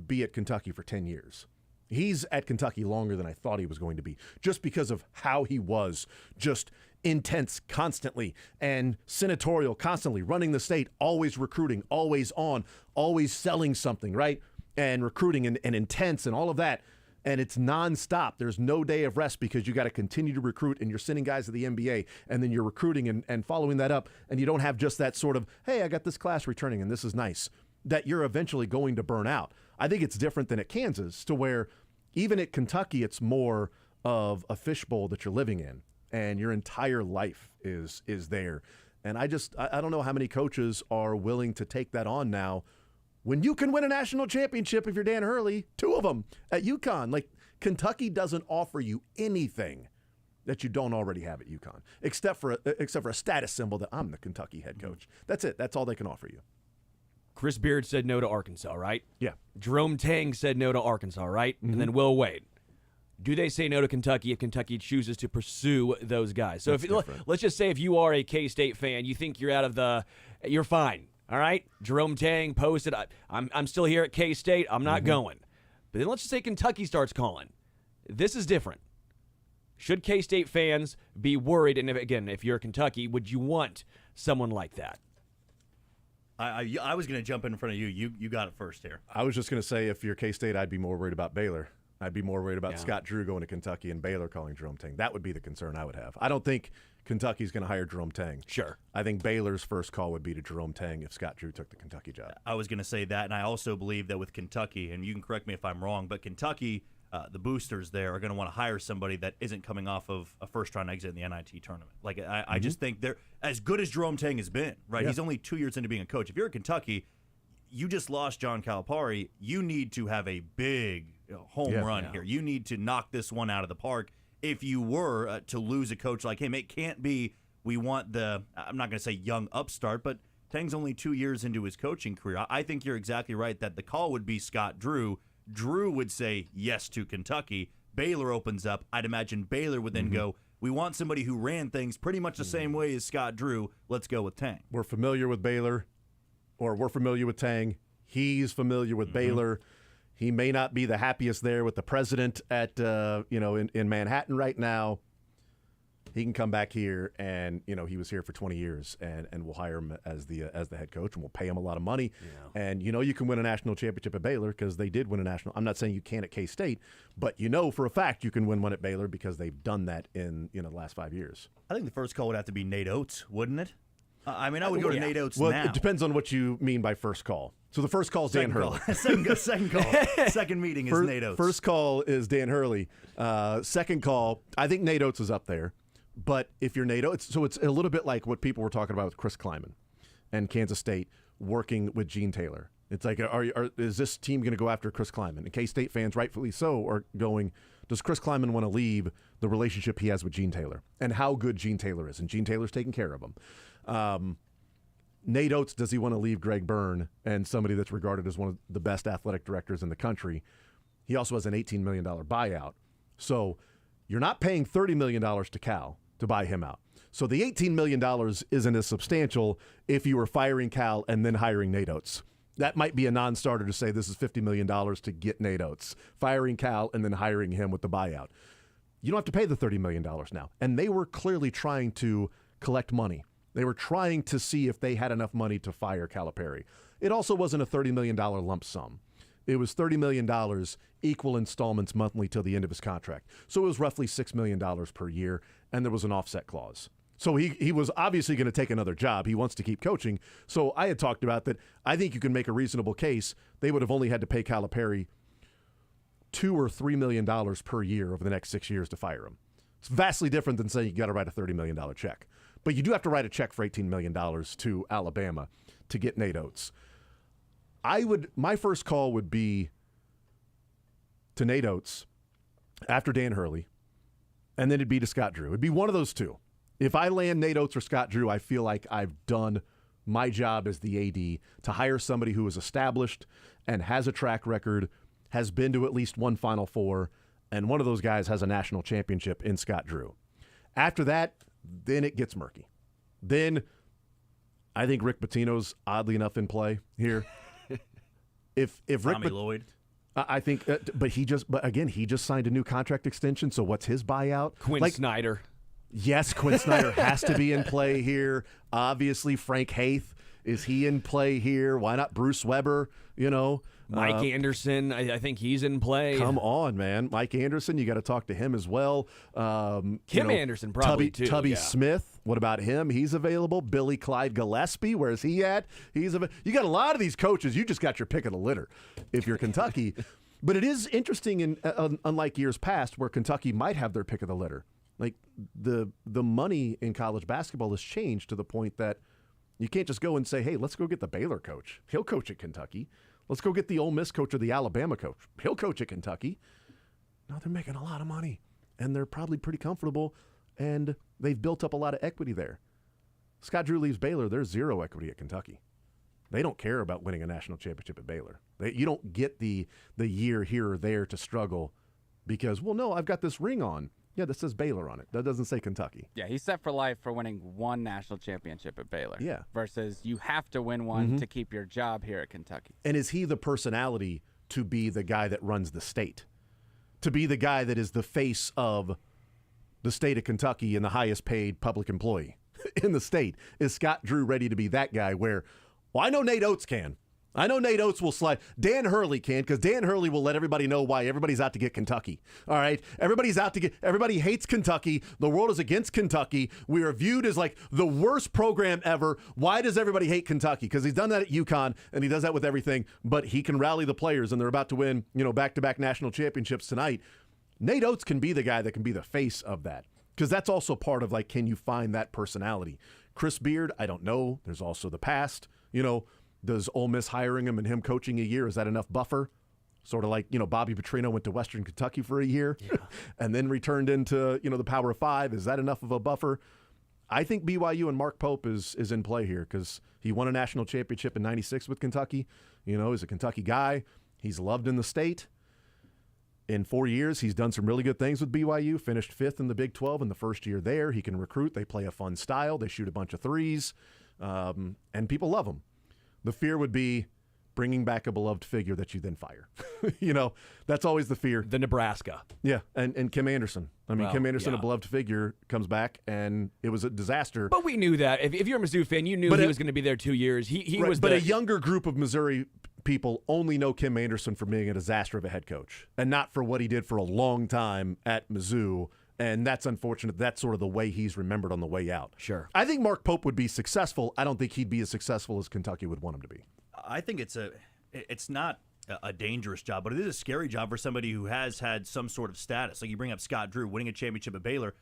be at Kentucky for 10 years. He's at Kentucky longer than I thought he was going to be, just because of how he was, just intense constantly and senatorial constantly, running the state, always recruiting, always on, always selling something, right? And recruiting and intense and all of that. And it's nonstop. There's no day of rest because you got to continue to recruit, and you're sending guys to the NBA, and then you're recruiting and following that up. And you don't have just that sort of, hey, I got this class returning and this is nice, that you're eventually going to burn out. I think it's different than at Kansas, to where even at Kentucky, it's more of a fishbowl that you're living in, and your entire life is there. And I don't know how many coaches are willing to take that on now, when you can win a national championship if you're Dan Hurley, 2 of them at UConn. Like, Kentucky doesn't offer you anything that you don't already have at UConn, except for a status symbol that I'm the Kentucky head coach. That's it. That's all they can offer you. Chris Beard said no to Arkansas, right? Yeah. Jerome Tang said no to Arkansas, right? And then Will Wade. Do they say no to Kentucky if Kentucky chooses to pursue those guys? So let's just say if you are a K-State fan, you think you're fine. All right, Jerome Tang posted, I'm still here at K-State. I'm not going. But then let's just say Kentucky starts calling. This is different. Should K-State fans be worried? And if you're Kentucky, would you want someone like that? I was going to jump in front of you. You got it first here. I was just going to say, if you're K-State, I'd be more worried about Baylor. I'd be more worried about Scott Drew going to Kentucky and Baylor calling Jerome Tang. That would be the concern I would have. I don't think Kentucky's going to hire Jerome Tang. Sure. I think Baylor's first call would be to Jerome Tang if Scott Drew took the Kentucky job. I was going to say that, and I also believe that with Kentucky, and you can correct me if I'm wrong, but Kentucky, the boosters there are going to want to hire somebody that isn't coming off of a first-round exit in the NIT tournament. Like, I just think they're as good as Jerome Tang has been, right? Yeah. He's only 2 years into being a coach. If you're at Kentucky, you just lost John Calipari. You need to have a big home run here. You need to knock this one out of the park. If you were to lose a coach like him, it can't be we want I'm not going to say young upstart, but Tang's only 2 years into his coaching career. I think you're exactly right that the call would be Scott Drew Drew would say yes to Kentucky. Baylor opens up. I'd imagine Baylor would then go, we want somebody who ran things pretty much the same way as Scott Drew. Let's go with Tang. We're familiar with Baylor, or we're familiar with Tang. He's familiar with Baylor. He may not be the happiest there with the president at in Manhattan right now. He can come back here, and he was here for 20 years, and we'll hire him as the head coach, and we'll pay him a lot of money. Yeah. And you can win a national championship at Baylor because they did win a national. I'm not saying you can at K-State, but for a fact you can win one at Baylor because they've done that in the last 5 years. I think the first call would have to be Nate Oates, wouldn't it? I would go to Nate Oates now. Well, it depends on what you mean by first call. So the first call is Dan Hurley. Second call. Second meeting is Nate Oates. First call is Dan Hurley. Second call, I think Nate Oates is up there. But if you're Nate Oates, so it's a little bit like what people were talking about with Chris Kleiman and Kansas State working with Gene Taylor. It's like, is this team going to go after Chris Kleiman? And K-State fans, rightfully so, are going, does Chris Kleiman want to leave the relationship he has with Gene Taylor and how good Gene Taylor is? And Gene Taylor's taking care of him. Nate Oates, does he want to leave Greg Byrne and somebody that's regarded as one of the best athletic directors in the country? He also has an $18 million buyout. So you're not paying $30 million to Cal to buy him out. So the $18 million isn't as substantial if you were firing Cal and then hiring Nate Oates. That might be a non-starter to say this is $50 million to get Nate Oates. Firing Cal and then hiring him with the buyout. You don't have to pay the $30 million now. And they were clearly trying to collect money. They were trying to see if they had enough money to fire Calipari. It also wasn't a $30 million lump sum. It was $30 million equal installments monthly till the end of his contract. So it was roughly $6 million per year, and there was an offset clause. So he was obviously going to take another job. He wants to keep coaching. So I had talked about that. I think you can make a reasonable case. They would have only had to pay Calipari $2 or $3 million per year over the next 6 years to fire him. It's vastly different than saying you got to write a $30 million check. But you do have to write a check for $18 million to Alabama to get Nate Oates. My first call would be to Nate Oates after Dan Hurley, and then it'd be to Scott Drew. It'd be one of those two. If I land Nate Oates or Scott Drew, I feel like I've done my job as the AD to hire somebody who is established and has a track record, has been to at least one Final Four, and one of those guys has a national championship in Scott Drew. After that, then it gets murky. Then I think Rick Pitino's oddly enough in play here. If Tommy Lloyd, I think, but again, he just signed a new contract extension. So what's his buyout? Quinn Snyder. Yes, Quinn Snyder has to be in play here. Obviously, Frank Haith, is he in play here? Why not Bruce Weber? Mike Anderson, I think he's in play. Come on, man. Mike Anderson, you got to talk to him as well. Kim Anderson probably too. Tubby Smith, what about him? He's available. Billy Clyde Gillespie, where's he at? You got a lot of these coaches. You just got your pick of the litter if you're Kentucky. But it is interesting, unlike years past, where Kentucky might have their pick of the litter. Like the money in college basketball has changed to the point that you can't just go and say, hey, let's go get the Baylor coach. He'll coach at Kentucky. Let's go get the Ole Miss coach or the Alabama coach. He'll coach at Kentucky. No, they're making a lot of money, and they're probably pretty comfortable, and they've built up a lot of equity there. Scott Drew leaves Baylor. There's zero equity at Kentucky. They don't care about winning a national championship at Baylor. You don't get the year here or there to struggle because, well, no, I've got this ring on. Yeah, that says Baylor on it. That doesn't say Kentucky. Yeah, he's set for life for winning one national championship at Baylor. Yeah. Versus you have to win one to keep your job here at Kentucky. And is he the personality to be the guy that runs the state? To be the guy that is the face of the state of Kentucky and the highest paid public employee in the state? Is Scott Drew ready to be that guy where, well, I know Nate Oates can. I know Nate Oates will slide. Dan Hurley can, because Dan Hurley will let everybody know why everybody's out to get Kentucky. All right? Everybody hates Kentucky. The world is against Kentucky. We are viewed as like the worst program ever. Why does everybody hate Kentucky? Because he's done that at UConn, and he does that with everything, but he can rally the players, and they're about to win, back-to-back national championships tonight. Nate Oates can be the guy that can be the face of that, because that's also part of, like, can you find that personality? Chris Beard, I don't know. There's also the past, Does Ole Miss hiring him and him coaching a year, is that enough buffer? Sort of like, Bobby Petrino went to Western Kentucky for a year and then returned into, the Power Five. Is that enough of a buffer? I think BYU and Mark Pope is in play here because he won a national championship in '96 with Kentucky. He's a Kentucky guy. He's loved in the state. In 4 years, he's done some really good things with BYU, finished 5th in the Big 12 in the first year there. He can recruit. They play a fun style. They shoot a bunch of threes, and people love him. The fear would be bringing back a beloved figure that you then fire. That's always the fear. The Nebraska. Yeah, and Kim Anderson. Kim Anderson, yeah. a beloved figure, comes back, and it was a disaster. But we knew that. If you're a Mizzou fan, you knew he was going to be there 2 years. He Right, was. But a younger group of Missouri people only know Kim Anderson for being a disaster of a head coach, and not for what he did for a long time at Mizzou. And that's unfortunate. That's sort of the way he's remembered on the way out. Sure. I think Mark Pope would be successful. I don't think he'd be as successful as Kentucky would want him to be. I think it's not a dangerous job, but it is a scary job for somebody who has had some sort of status. Like you bring up Scott Drew winning a championship at Baylor.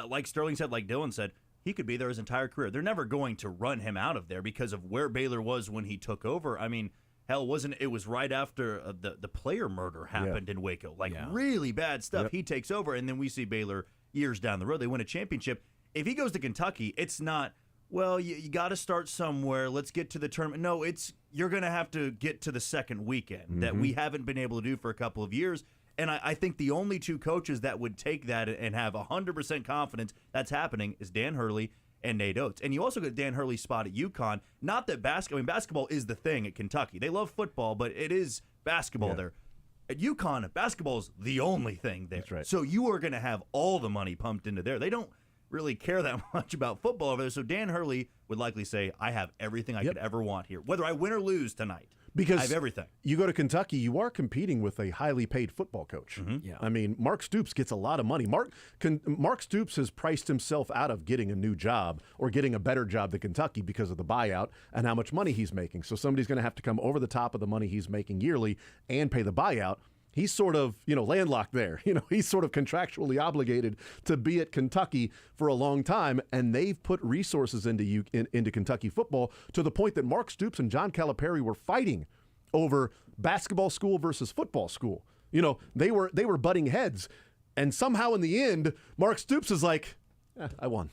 Like Sterling said, like Dylan said, he could be there his entire career. They're never going to run him out of there because of where Baylor was when he took over. I mean, hell, it was right after the player murder happened in Waco. Really bad stuff. Yep. He takes over, and then we see Baylor years down the road. They win a championship. If he goes to Kentucky, it's not, well, you got to start somewhere. Let's get to the tournament. No, you're going to have to get to the second weekend that we haven't been able to do for a couple of years. And I think the only two coaches that would take that and have 100% confidence that's happening is Dan Hurley and Nate Oates. And you also get Dan Hurley's spot at UConn. Not that basketball is the thing at Kentucky. They love football, but it is basketball there. At UConn, basketball is the only thing there. That's right. So you are going to have all the money pumped into there. They don't really care that much about football over there. So Dan Hurley would likely say, I have everything I could ever want here. Whether I win or lose tonight, because I have everything. You go to Kentucky, you are competing with a highly paid football coach. Yeah. I mean, Mark Stoops gets a lot of money. Mark Stoops has priced himself out of getting a new job or getting a better job than Kentucky because of the buyout and how much money he's making. So somebody's going to have to come over the top of the money he's making yearly and pay the buyout. He's sort of, landlocked there. He's sort of contractually obligated to be at Kentucky for a long time, and they've put resources into Kentucky football to the point that Mark Stoops and John Calipari were fighting over basketball school versus football school. They were butting heads, and somehow in the end, Mark Stoops is like, I won.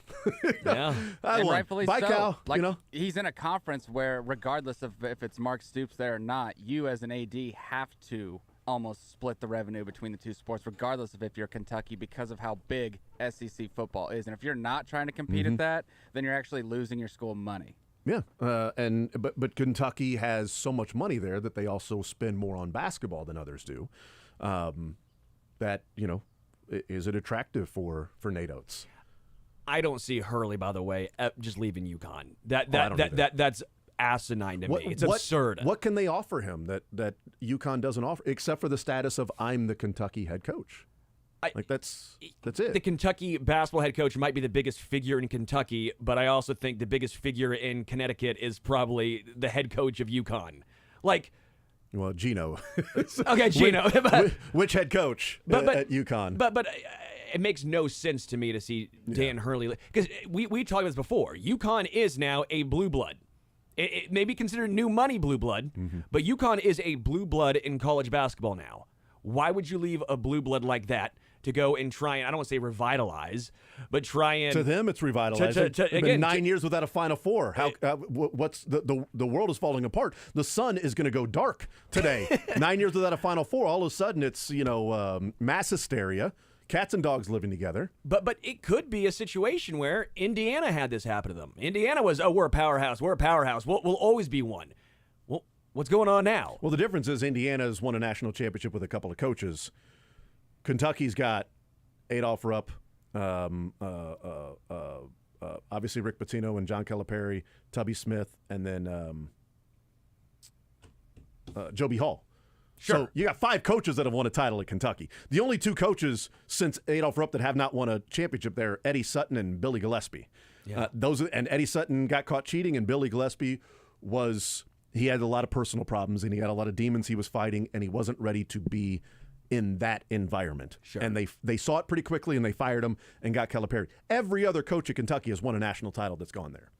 Yeah. I And won. rightfully Bye, so. Cal. He's in a conference where, regardless of if it's Mark Stoops there or not, you as an AD have to almost split the revenue between the two sports, regardless of if you're Kentucky, because of how big SEC football is. And if you're not trying to compete at that, then you're actually losing your school money. Yeah, but Kentucky has so much money there that they also spend more on basketball than others do. That is it attractive for Nate Oates? I don't see Hurley, by the way, just leaving UConn. I don't either. That's asinine to me. It's absurd. What can they offer him that UConn doesn't offer, except for the status of I'm the Kentucky head coach? That's it. The Kentucky basketball head coach might be the biggest figure in Kentucky, but I also think the biggest figure in Connecticut is probably the head coach of UConn. Well, Gino. Okay, Gino. Which head coach at UConn? But it makes no sense to me to see Dan Hurley, because we talked about this before. UConn is now a blue blood. It may be considered new money blue blood, but UConn is a blue blood in college basketball now. Why would you leave a blue blood like that to go and try and, I don't want to say revitalize, but try and... To them, it's revitalizing. They've been 9 years without a Final Four. What's the world is falling apart. The sun is going to go dark today. 9 years without a Final Four. All of a sudden, it's mass hysteria. Cats and dogs living together. But it could be a situation where Indiana had this happen to them. Indiana was, we're a powerhouse. We're a powerhouse. We'll always be one. Well, what's going on now? Well, the difference is Indiana's won a national championship with a couple of coaches. Kentucky's got Adolph Rupp, obviously Rick Pitino and John Calipari, Tubby Smith, and then Joby Hall. Sure. So you got 5 coaches that have won a title at Kentucky. The only 2 coaches since Adolph Rupp that have not won a championship there, Eddie Sutton and Billy Gillespie. Yeah. And Eddie Sutton got caught cheating, and Billy Gillespie he had a lot of personal problems, and he had a lot of demons he was fighting, and he wasn't ready to be in that environment. Sure. And they saw it pretty quickly, and they fired him and got Calipari. Every other coach at Kentucky has won a national title that's gone there.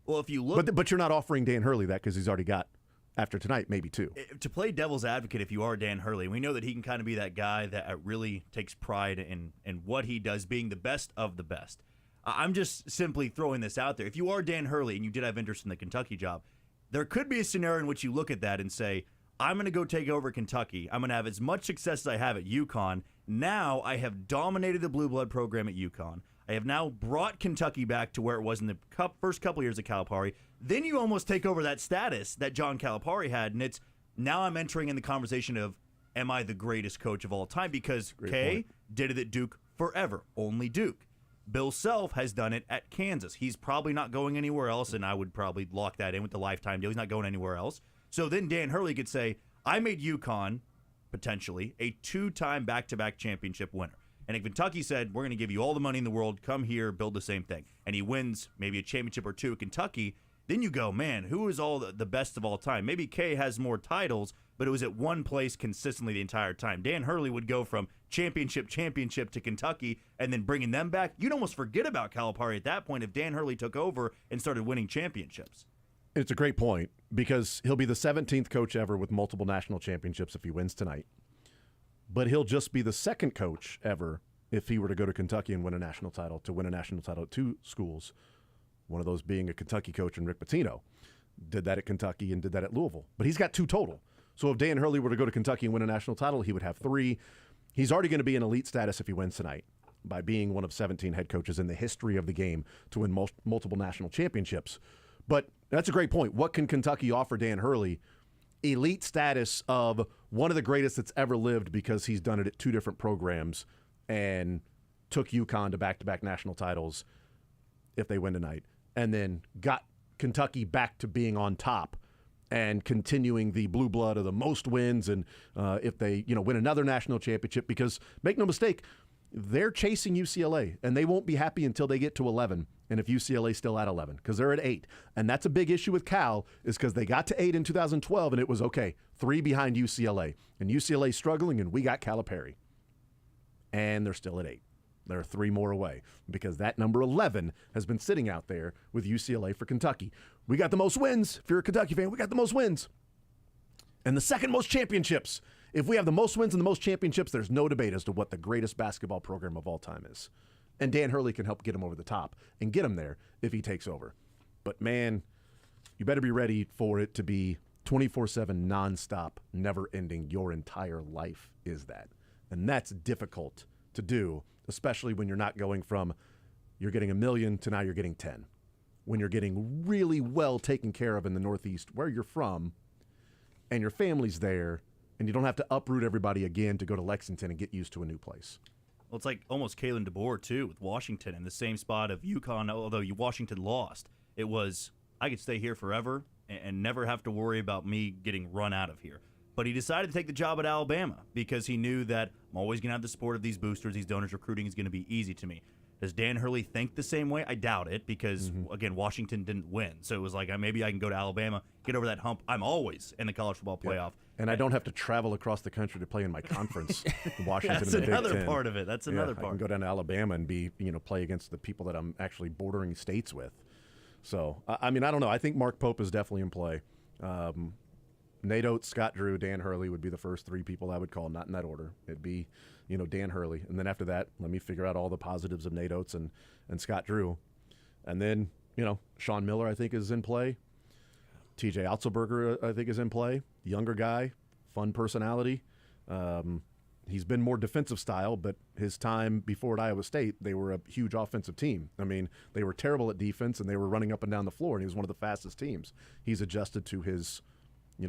Well, if you look... But you're not offering Dan Hurley that because he's already got, after tonight, maybe 2. To play devil's advocate, if you are Dan Hurley, we know that he can kind of be that guy that really takes pride in what he does, being the best of the best. I'm just simply throwing this out there. If you are Dan Hurley and you did have interest in the Kentucky job, there could be a scenario in which you look at that and say, I'm going to go take over Kentucky. I'm going to have as much success as I have at UConn. Now I have dominated the Blue Blood program at UConn. I have now brought Kentucky back to where it was in the first couple years of Calipari. Then you almost take over that status that John Calipari had, and it's now I'm entering in the conversation of, am I the greatest coach of all time? Because Kay did it at Duke forever, only Duke. Bill Self has done it at Kansas. He's probably not going anywhere else, and I would probably lock that in with the lifetime deal. He's not going anywhere else. So then Dan Hurley could say, I made UConn, potentially, a 2-time back-to-back championship winner. And if Kentucky said, we're going to give you all the money in the world, come here, build the same thing, and he wins maybe a championship or two at Kentucky, then you go, man, who is all the best of all time? Maybe Kay has more titles, but it was at one place consistently the entire time. Dan Hurley would go from championship to Kentucky and then bringing them back. You'd almost forget about Calipari at that point if Dan Hurley took over and started winning championships. It's a great point because he'll be the 17th coach ever with multiple national championships if he wins tonight. But he'll just be the second coach ever if he were to go to Kentucky and win a national title, to win a national title at 2 schools, one of those being a Kentucky coach and Rick Pitino. Did that at Kentucky and did that at Louisville. But he's got 2 total. So if Dan Hurley were to go to Kentucky and win a national title, he would have 3. He's already going to be in elite status if he wins tonight by being one of 17 head coaches in the history of the game to win multiple national championships. But that's a great point. What can Kentucky offer Dan Hurley? Elite status of one of the greatest that's ever lived because he's done it at 2 different programs and took UConn to back-to-back national titles if they win tonight, and then got Kentucky back to being on top and continuing the blue blood of the most wins and if they win another national championship, because make no mistake, they're chasing UCLA, and they won't be happy until they get to 11. And if UCLA's still at 11, because they're at 8. And that's a big issue with Cal, is because they got to 8 in 2012, and it was, okay, 3 behind UCLA. And UCLA's struggling, and we got Calipari. And they're still at 8. They're 3 more away, because that number 11 has been sitting out there with UCLA for Kentucky. We got the most wins. If you're a Kentucky fan, we got the most wins. And the second most championships. If we have the most wins and the most championships, there's no debate as to what the greatest basketball program of all time is. And Dan Hurley can help get him over the top and get him there if he takes over. But, man, you better be ready for it to be 24/7, nonstop, never-ending. Your entire life is that. And that's difficult to do, especially when you're not going from you're getting $1 million to now you're getting 10. When you're getting really well taken care of in the Northeast, where you're from, and your family's there, and you don't have to uproot everybody again to go to Lexington and get used to a new place. Well, it's like almost Kalen DeBoer, too, with Washington in the same spot of UConn, although Washington lost. It was, I could stay here forever and never have to worry about me getting run out of here. But he decided to take the job at Alabama because he knew that I'm always going to have the support of these boosters, these donors. Recruiting is going to be easy to me. Does Dan Hurley think the same way? I doubt it because, again, Washington didn't win. So it was like, maybe I can go to Alabama, get over that hump. I'm always in the college football playoff. And I don't have to travel across the country to play in my conference, Washington. That's and the Big another Ten. part of it. That's another I part. can go down to Alabama and be, play against the people that I'm actually bordering states with. So, I don't know. I think Mark Pope is definitely in play. Nate Oates, Scott Drew, Dan Hurley would be the first 3 people I would call, not in that order. It'd be, Dan Hurley. And then after that, let me figure out all the positives of Nate Oates and Scott Drew. And then, Sean Miller, I think, is in play. TJ Otzelberger, I think, is in play. Younger guy, fun personality. He's been more defensive style, but his time before at Iowa State, they were a huge offensive team. They were terrible at defense, and they were running up and down the floor, and he was one of the fastest teams. He's adjusted to his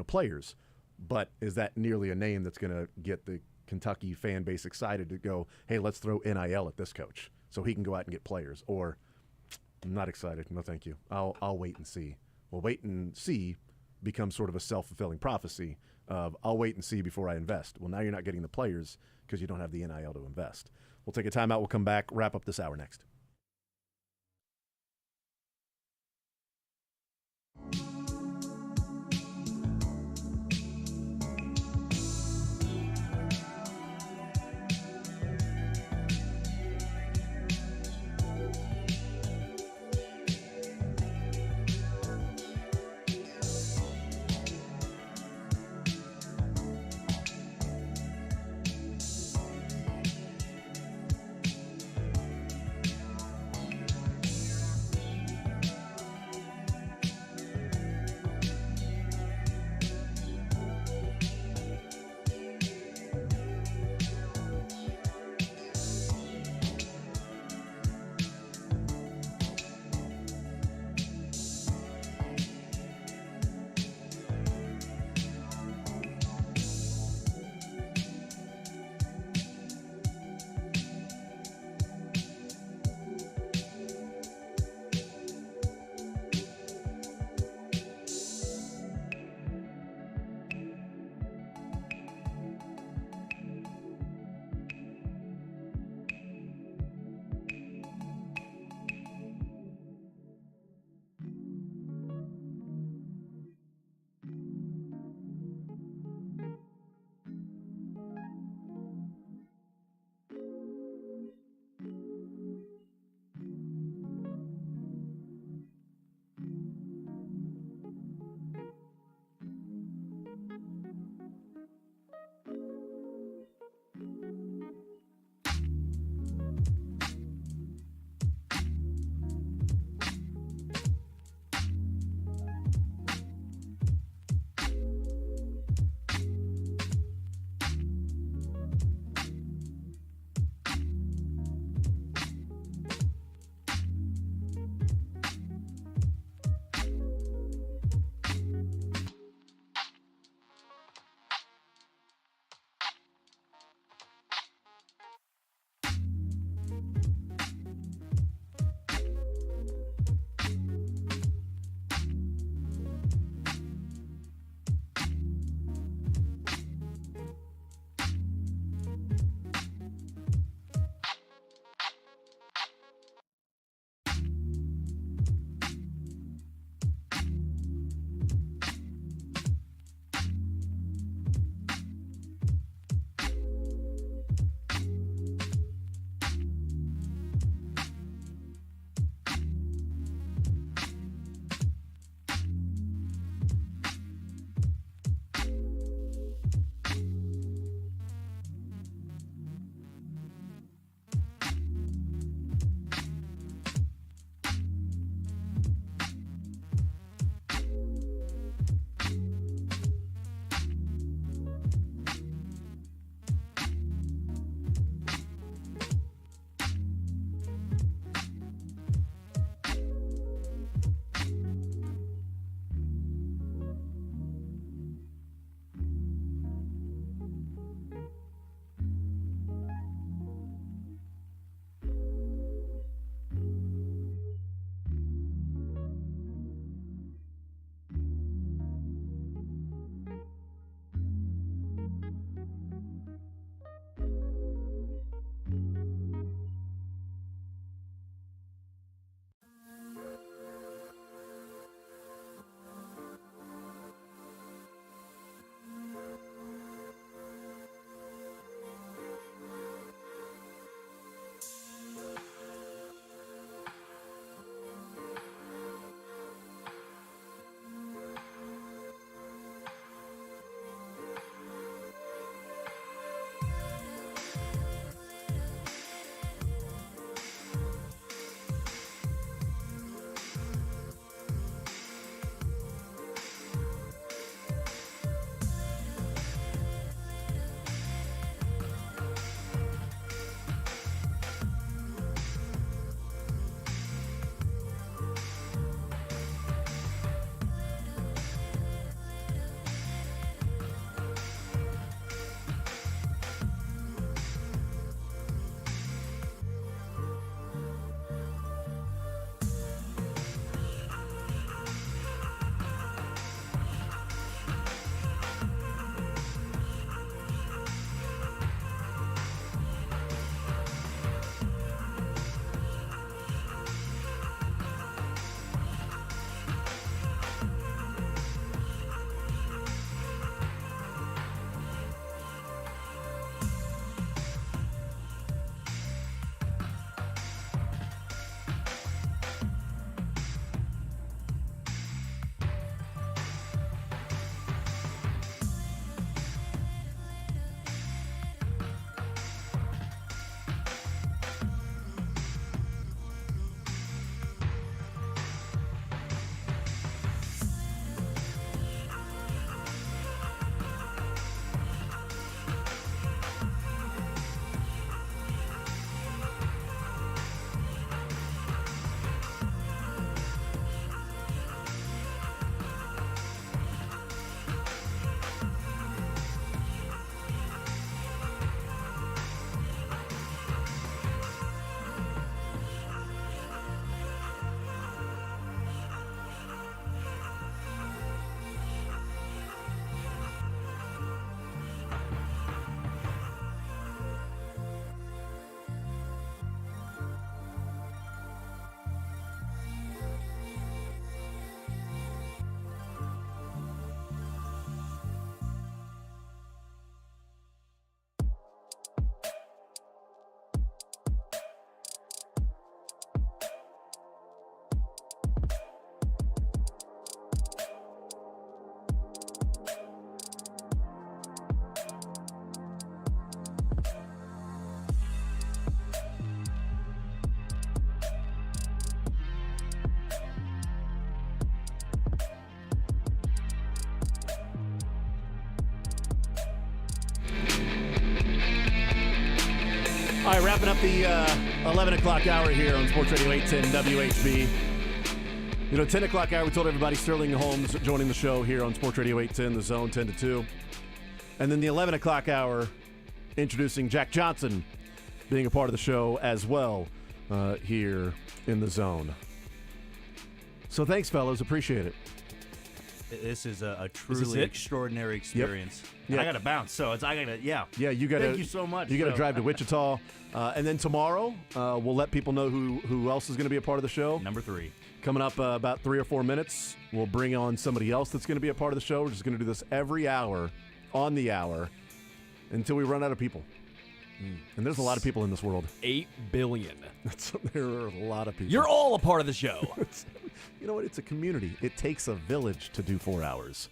players. But is that nearly a name that's going to get the Kentucky fan base excited to go, hey, let's throw NIL at this coach so he can go out and get players? Or, I'm not excited. No, thank you. I'll wait and see. Well, wait and see becomes sort of a self-fulfilling prophecy of I'll wait and see before I invest. Well, now you're not getting the players because you don't have the NIL to invest. We'll take a timeout. We'll come back, wrap up this hour next. All right, wrapping up the 11 o'clock hour here on Sports Radio 810 WHB. 10 o'clock hour, we told everybody Sterling Holmes joining the show here on Sports Radio 810, The Zone, 10 to 2. And then the 11 o'clock hour, introducing Jack Johnson being a part of the show as well here in The Zone. So thanks, fellas. Appreciate it. This is a truly extraordinary experience. Yep. I got to bounce, so Yeah, you got to. Thank you so much. You got to drive to Wichita, and then tomorrow we'll let people know who else is going to be a part of the show. Number 3. Coming up about 3 or 4 minutes, we'll bring on somebody else that's going to be a part of the show. We're just going to do this every hour, on the hour, until we run out of people. And there's a lot of people in this world. 8 billion. There are a lot of people. You're all a part of the show. You know what? It's a community. It takes a village to do 4 hours.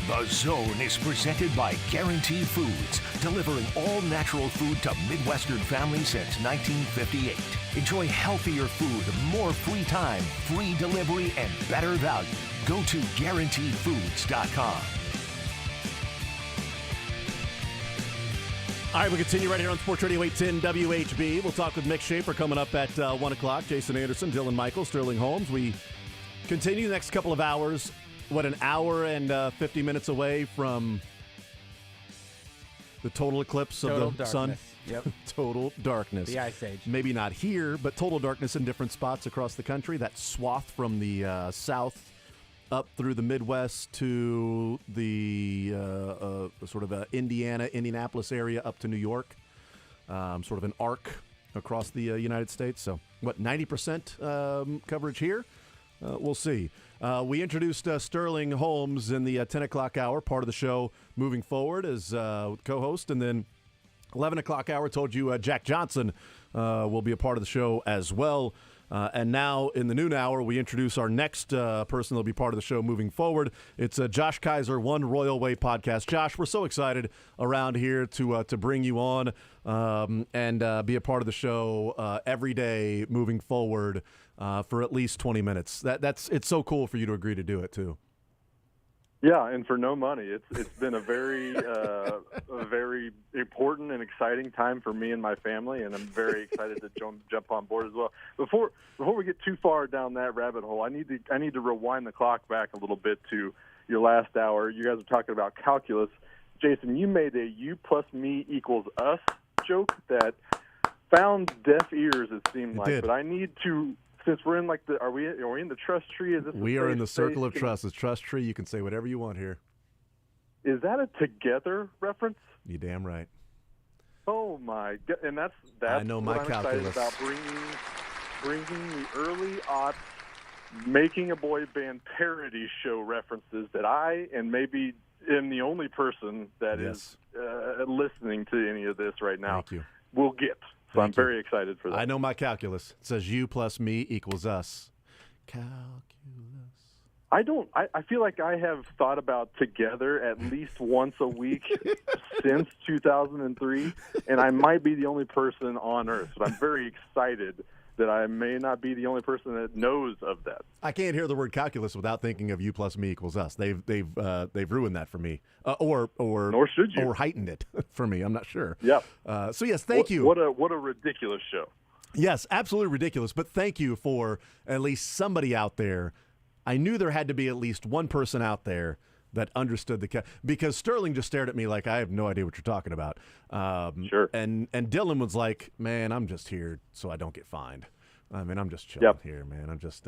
The Zone is presented by Guarantee Foods, delivering all natural food to Midwestern families since 1958. Enjoy healthier food, more free time, free delivery, and better value. Go to GuaranteeFoods.com. All right, we continue right here on Sports Radio 810 WHB. We'll talk with Mick Schaefer coming up at 1 o'clock. Jason Anderson, Dylan Michael, Sterling Holmes. We continue the next couple of hours. An hour and 50 minutes away from the total eclipse of Total the darkness. sun. Yep. Total darkness. The Ice Age. Maybe not here, but total darkness in different spots across the country. That swath from the south up through the Midwest to the sort of Indianapolis area up to New York. Sort of an arc across the United States. So, 90% coverage here? We'll see. We introduced Sterling Holmes in the 10 o'clock hour, part of the show moving forward as co-host. And then 11 o'clock hour told you Jack Johnson will be a part of the show as well. And now in the noon hour, we introduce our next person that will be part of the show moving forward. It's Josh Kaiser, One Royal Way podcast. Josh, we're so excited around here to bring you on and be a part of the show every day moving forward for at least 20 minutes. It's so cool for you to agree to do it too. Yeah, and for no money. It's been a very important and exciting time for me and my family, and I'm very excited to jump on board as well. Before we get too far down that rabbit hole, I need to rewind the clock back a little bit to your last hour. You guys were talking about calculus. Jason, you made a you plus me equals us joke that found deaf ears, it seemed like. did. But I need to. Since we're in are we in the trust tree? Is this We are in the circle of space? trust. It's trust tree. You can say whatever you want here. Is that a Together reference? You damn right. Oh my God! And that's I know my what I'm calculus. excited about bringing the early aughts Making a Boy Band parody show references that I and maybe am the only person that is listening to any of this right now. Thank you. Will get. So I'm very excited for that. I know my calculus. It says you plus me equals us. Calculus. I feel like I have thought about Together at least once a week since 2003, and I might be the only person on earth. But I'm very excited that I may not be the only person that knows of that. I can't hear the word calculus without thinking of you plus me equals us. They've ruined that for me, or Nor should you. or heightened it for me. I'm not sure. Yep. So yes, thank you. What a ridiculous show. Yes, absolutely ridiculous. But thank you for at least somebody out there. I knew there had to be at least one person out there that understood because Sterling just stared at me like I have no idea what you're talking about. Sure. And Dylan was like, "Man, I'm just here so I don't get fined. I mean, I'm just chilling here, man. I'm just,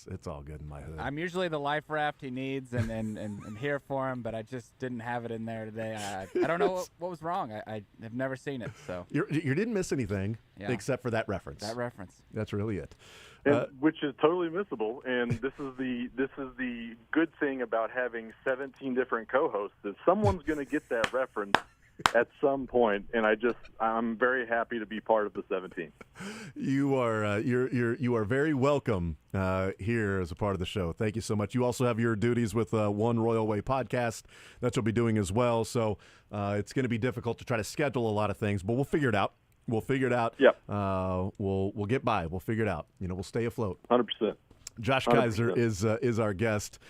it's all good in my hood." I'm usually the life raft he needs and here for him, but I just didn't have it in there today. I don't know what was wrong. I have never seen it, so. You didn't miss anything except for that reference. That reference. That's really it. Which is totally missable, and this is the good thing about having 17 different co-hosts is someone's going to get that reference at some point, and I'm very happy to be part of the 17. You are you are very welcome here as a part of the show. Thank you so much. You also have your duties with One Royal Way podcast that you'll be doing as well. So it's going to be difficult to try to schedule a lot of things, but we'll figure it out. Yep. We'll get by. We'll figure it out. We'll stay afloat. 100%. Josh Kaiser is our guest.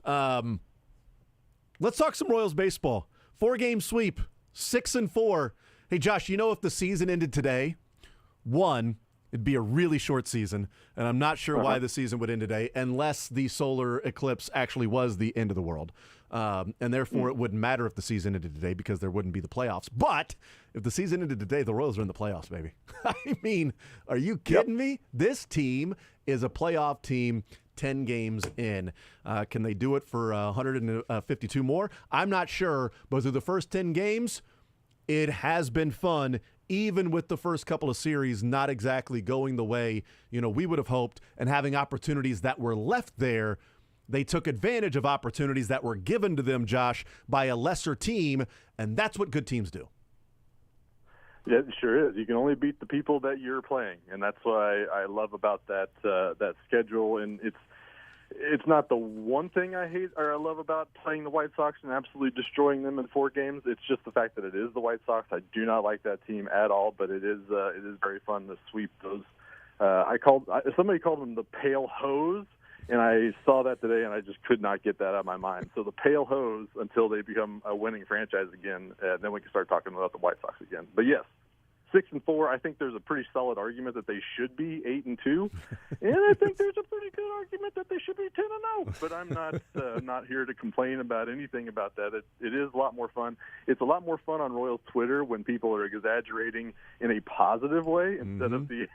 Let's talk some Royals baseball. 4-game sweep, 6-4. Hey, Josh, if the season ended today, one, it'd be a really short season, and I'm not sure why the season would end today unless the solar eclipse actually was the end of the world. And therefore, it wouldn't matter if the season ended today because there wouldn't be the playoffs. But if the season ended today, the Royals are in the playoffs, baby. I mean, are you kidding me? This team is a playoff team 10 games in. Can they do it for 152 more? I'm not sure, but through the first 10 games, it has been fun, even with the first couple of series not exactly going the way we would have hoped, and having opportunities that were left there. They took advantage of opportunities that were given to them, Josh, by a lesser team, and that's what good teams do. Yeah, it sure is. You can only beat the people that you're playing, and that's what I love about that schedule. And it's not the one thing I hate or I love about playing the White Sox and absolutely destroying them in 4 games. It's just the fact that it is the White Sox. I do not like that team at all, but it is very fun to sweep those. Somebody called them the Pale Hose, and I saw that today, and I just could not get that out of my mind. So the Pale Hose until they become a winning franchise again, then we can start talking about the White Sox again. But yes, 6-4. I think there's a pretty solid argument that they should be 8-2, and I think there's a pretty good argument that they should be 10-0. But I'm not here to complain about anything about that. It is a lot more fun. It's a lot more fun on Royals Twitter when people are exaggerating in a positive way instead of the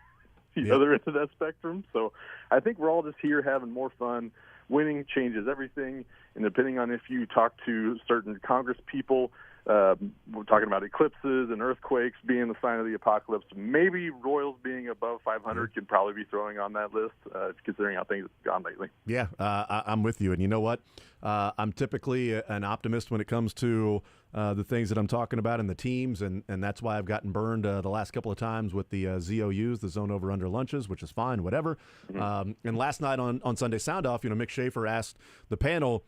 other end of that spectrum. So I think we're all just here having more fun. Winning changes everything, and depending on if you talk to certain Congress people, we're talking about eclipses and earthquakes being the sign of the apocalypse. Maybe Royals being above 500 could probably be throwing on that list, considering how things have gone lately. Yeah, I'm with you. And you know what? I'm typically an optimist when it comes to the things that I'm talking about and the teams, and that's why I've gotten burned the last couple of times with the ZOUs, the zone over under lunches, which is fine, whatever. And last night on Sunday Sound Off, Mick Schaefer asked the panel,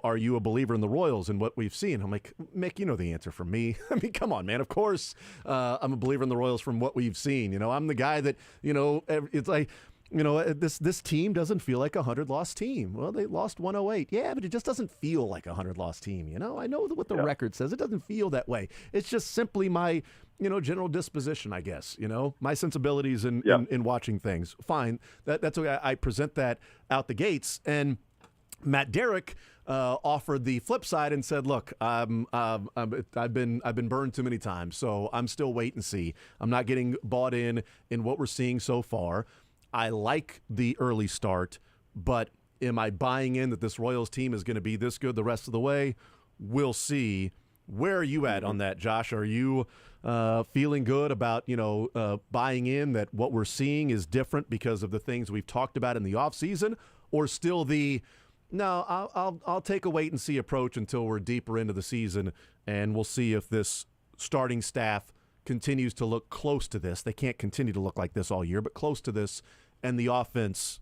are you a believer in the Royals and what we've seen? I'm like, Mick, you know the answer from me. I mean, come on, man. Of course I'm a believer in the Royals from what we've seen. I'm the guy that, it's like, this team doesn't feel like a 100-loss team. Well, they lost 108. Yeah, but it just doesn't feel like a 100-loss team. I know what the record says. It doesn't feel that way. It's just simply my, general disposition, I guess. My sensibilities in watching things. Fine. That's okay. I present that out the gates. And Matt Derrick offered the flip side and said, "Look, I've been burned too many times, so I'm still wait and see. I'm not getting bought in what we're seeing so far. I like the early start, but am I buying in that this Royals team is going to be this good the rest of the way? We'll see." Where are you at on that, Josh? Are you feeling good about, buying in that what we're seeing is different because of the things we've talked about in the offseason, or still no, I'll take a wait and see approach until we're deeper into the season, and we'll see if this starting staff continues to look close to this. They can't continue to look like this all year, but close to this. And the offense,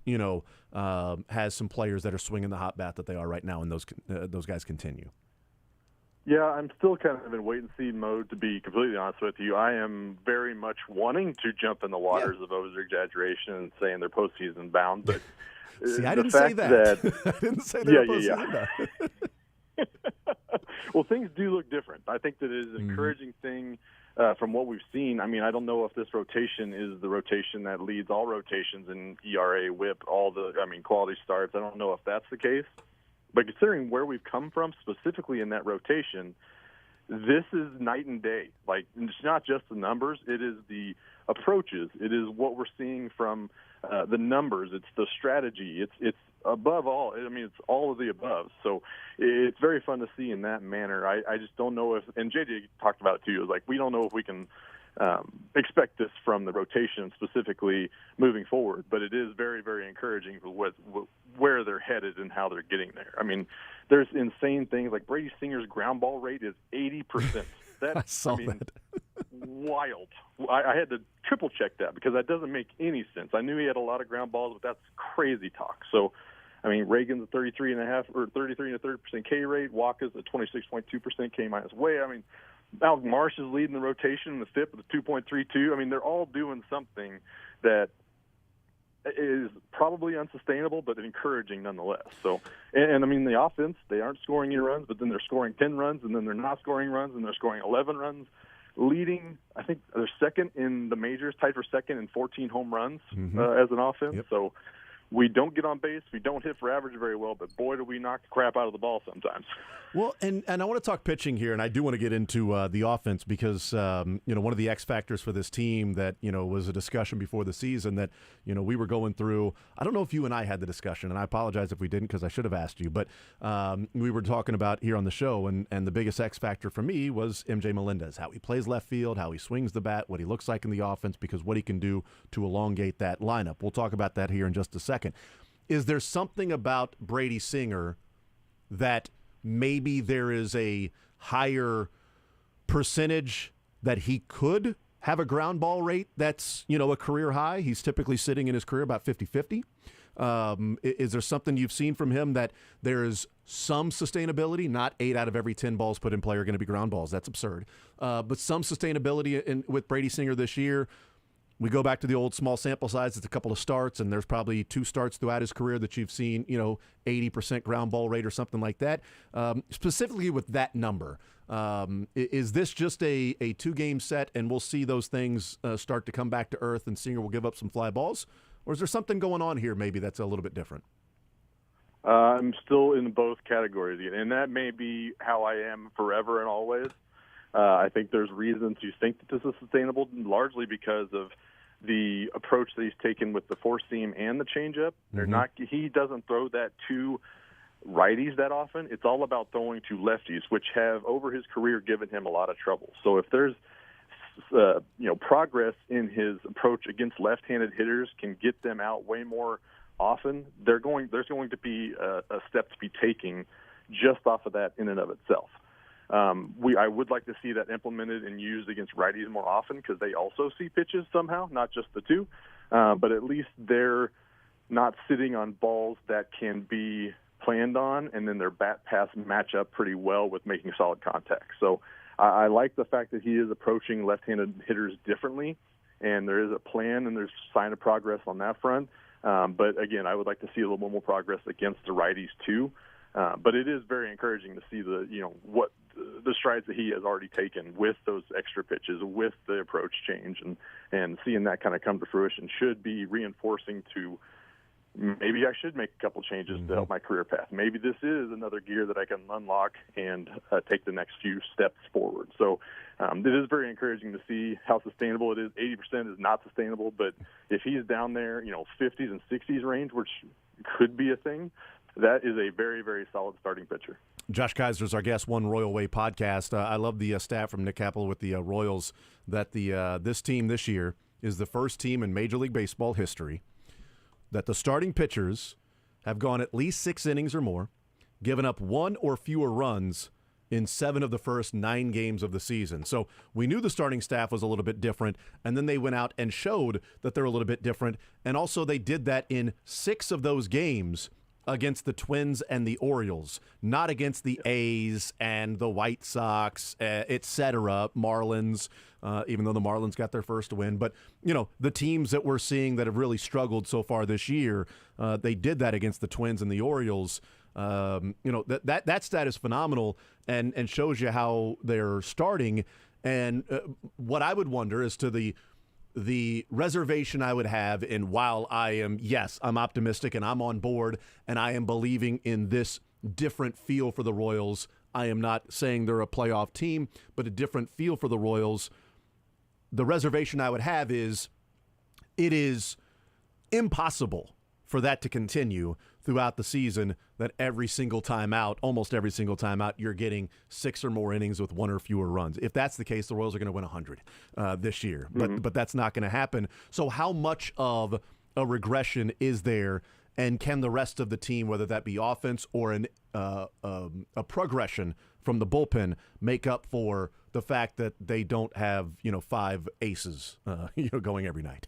has some players that are swinging the hot bat that they are right now, and those guys continue. Yeah, I'm still kind of in wait-and-see mode, to be completely honest with you. I am very much wanting to jump in the waters of over-exaggeration and saying they're postseason bound. But see, I didn't say that. I didn't say they're postseason bound. Well, things do look different. I think that it is an encouraging thing from what we've seen. I mean, I don't know if this rotation is the rotation that leads all rotations in ERA, WHIP, quality starts. I don't know if that's the case. But considering where we've come from, specifically in that rotation, this is night and day. Like, it's not just the numbers; it is the approaches. It is what we're seeing from the numbers. It's the strategy. It's above all. I mean, it's all of the above. So it's very fun to see in that manner. I just don't know if, and JJ talked about it too. It was like, we don't know if we can expect this from the rotation specifically moving forward, but it is very, very encouraging for where they're headed and how they're getting there. I mean, there's insane things like Brady Singer's ground ball rate is 80%. I saw that. Wild. I had to triple check that because that doesn't make any sense. I knew he had a lot of ground balls, but that's crazy talk. So, I mean, Reagan's a 33.5 or 33 and a 30% K rate. Walker's a 26.2% K minus way. I mean, Alec Marsh is leading the rotation in the FIP with a 2.32. I mean, they're all doing something that is probably unsustainable, but encouraging nonetheless. So, and I mean, the offense, they aren't scoring any runs, but then they're scoring 10 runs, and then they're not scoring runs, and they're scoring 11 runs. Leading, I think they're second in the majors, tied for second in 14 home runs as an offense. Yep. So we don't get on base. We don't hit for average very well, but boy, do we knock the crap out of the ball sometimes. Well, and I want to talk pitching here, and I do want to get into the offense because, one of the X factors for this team that, was a discussion before the season that, we were going through. I don't know if you and I had the discussion, and I apologize if we didn't because I should have asked you, but we were talking about here on the show, and the biggest X factor for me was MJ Melendez, how he plays left field, how he swings the bat, what he looks like in the offense, because what he can do to elongate that lineup. We'll talk about that here in just a second. Is there something about Brady Singer that maybe there is a higher percentage that he could have a ground ball rate that's, a career high? He's typically sitting in his career about 50-50. Is there something you've seen from him that there is some sustainability? Not 8 out of every 10 balls put in play are going to be ground balls. That's absurd. But some sustainability with Brady Singer this year. We go back to the old small sample size. It's a couple of starts, and there's probably 2 starts throughout his career that you've seen, 80% ground ball rate or something like that. Specifically with that number, is this just a 2-game set, and we'll see those things start to come back to earth, and Singer will give up some fly balls? Or is there something going on here maybe that's a little bit different? I'm still in both categories, and that may be how I am forever and always. I think there's reason to think that this is sustainable, largely because of the approach that he's taken with the four seam and the changeup. He doesn't throw that to righties that often. It's all about throwing to lefties, which have over his career given him a lot of trouble. So if there's progress in his approach against left-handed hitters, can get them out way more often, there's going to be a step to be taken just off of that in and of itself. I would like to see that implemented and used against righties more often because they also see pitches somehow, not just the two. But at least they're not sitting on balls that can be planned on, and then their bat paths match up pretty well with making solid contact. So I like the fact that he is approaching left-handed hitters differently, and there is a plan and there's sign of progress on that front. But again, I would like to see a little more progress against the righties too. But it is very encouraging to see the strides that he has already taken with those extra pitches, with the approach change, and seeing that kind of come to fruition should be reinforcing to maybe I should make a couple changes to help my career path. Maybe this is another gear that I can unlock and take the next few steps forward. So it is very encouraging to see how sustainable it is. 80% is not sustainable, but if he's down there, 50s and 60s range, which could be a thing, that is a very, very solid starting pitcher. Josh Kaiser is our guest, One Royal Way podcast. I love the stat from Nick Capel with the Royals that this team this year is the first team in Major League Baseball history that the starting pitchers have gone at least 6 innings or more, given up 1 or fewer runs in 7 of the first 9 games of the season. So we knew the starting staff was a little bit different, and then they went out and showed that they're a little bit different, and also they did that in 6 of those games against the Twins and the Orioles, not against the A's and the White Sox, etc., Marlins, even though the Marlins got their first win. But, the teams that we're seeing that have really struggled so far this year, they did that against the Twins and the Orioles. That stat is phenomenal and shows you how they're starting. And what I would wonder is to the reservation I would have in while I'm optimistic and I'm on board and I am believing in this different feel for the Royals. I am not saying they're a playoff team, but a different feel for the Royals. The reservation I would have is it is impossible for that to continue throughout the season, that every single time out, almost every single time out, you're getting 6 or more innings with 1 or fewer runs. If that's the case, the Royals are going to win 100 this year, but that's not going to happen. So how much of a regression is there, and can the rest of the team, whether that be offense or a progression from the bullpen, make up for the fact that they don't have 5 aces going every night?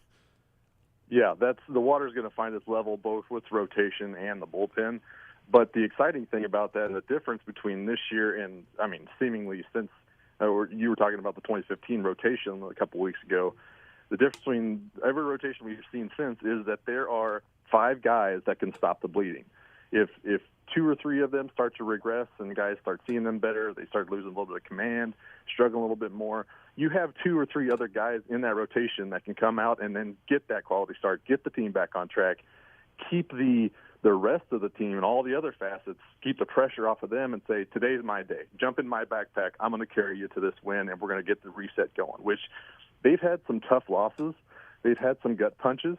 Yeah, the water's going to find its level both with rotation and the bullpen. But the exciting thing about that, and the difference between this year and, seemingly since you were talking about the 2015 rotation a couple weeks ago, the difference between every rotation we've seen since is that there are 5 guys that can stop the bleeding. If 2 or 3 of them start to regress and guys start seeing them better, they start losing a little bit of command, struggling a little bit more, you have 2 or 3 other guys in that rotation that can come out and then get that quality start, get the team back on track, keep the rest of the team and all the other facets, keep the pressure off of them and say, today's my day. Jump in my backpack. I'm going to carry you to this win, and we're going to get the reset going, which they've had some tough losses. They've had some gut punches,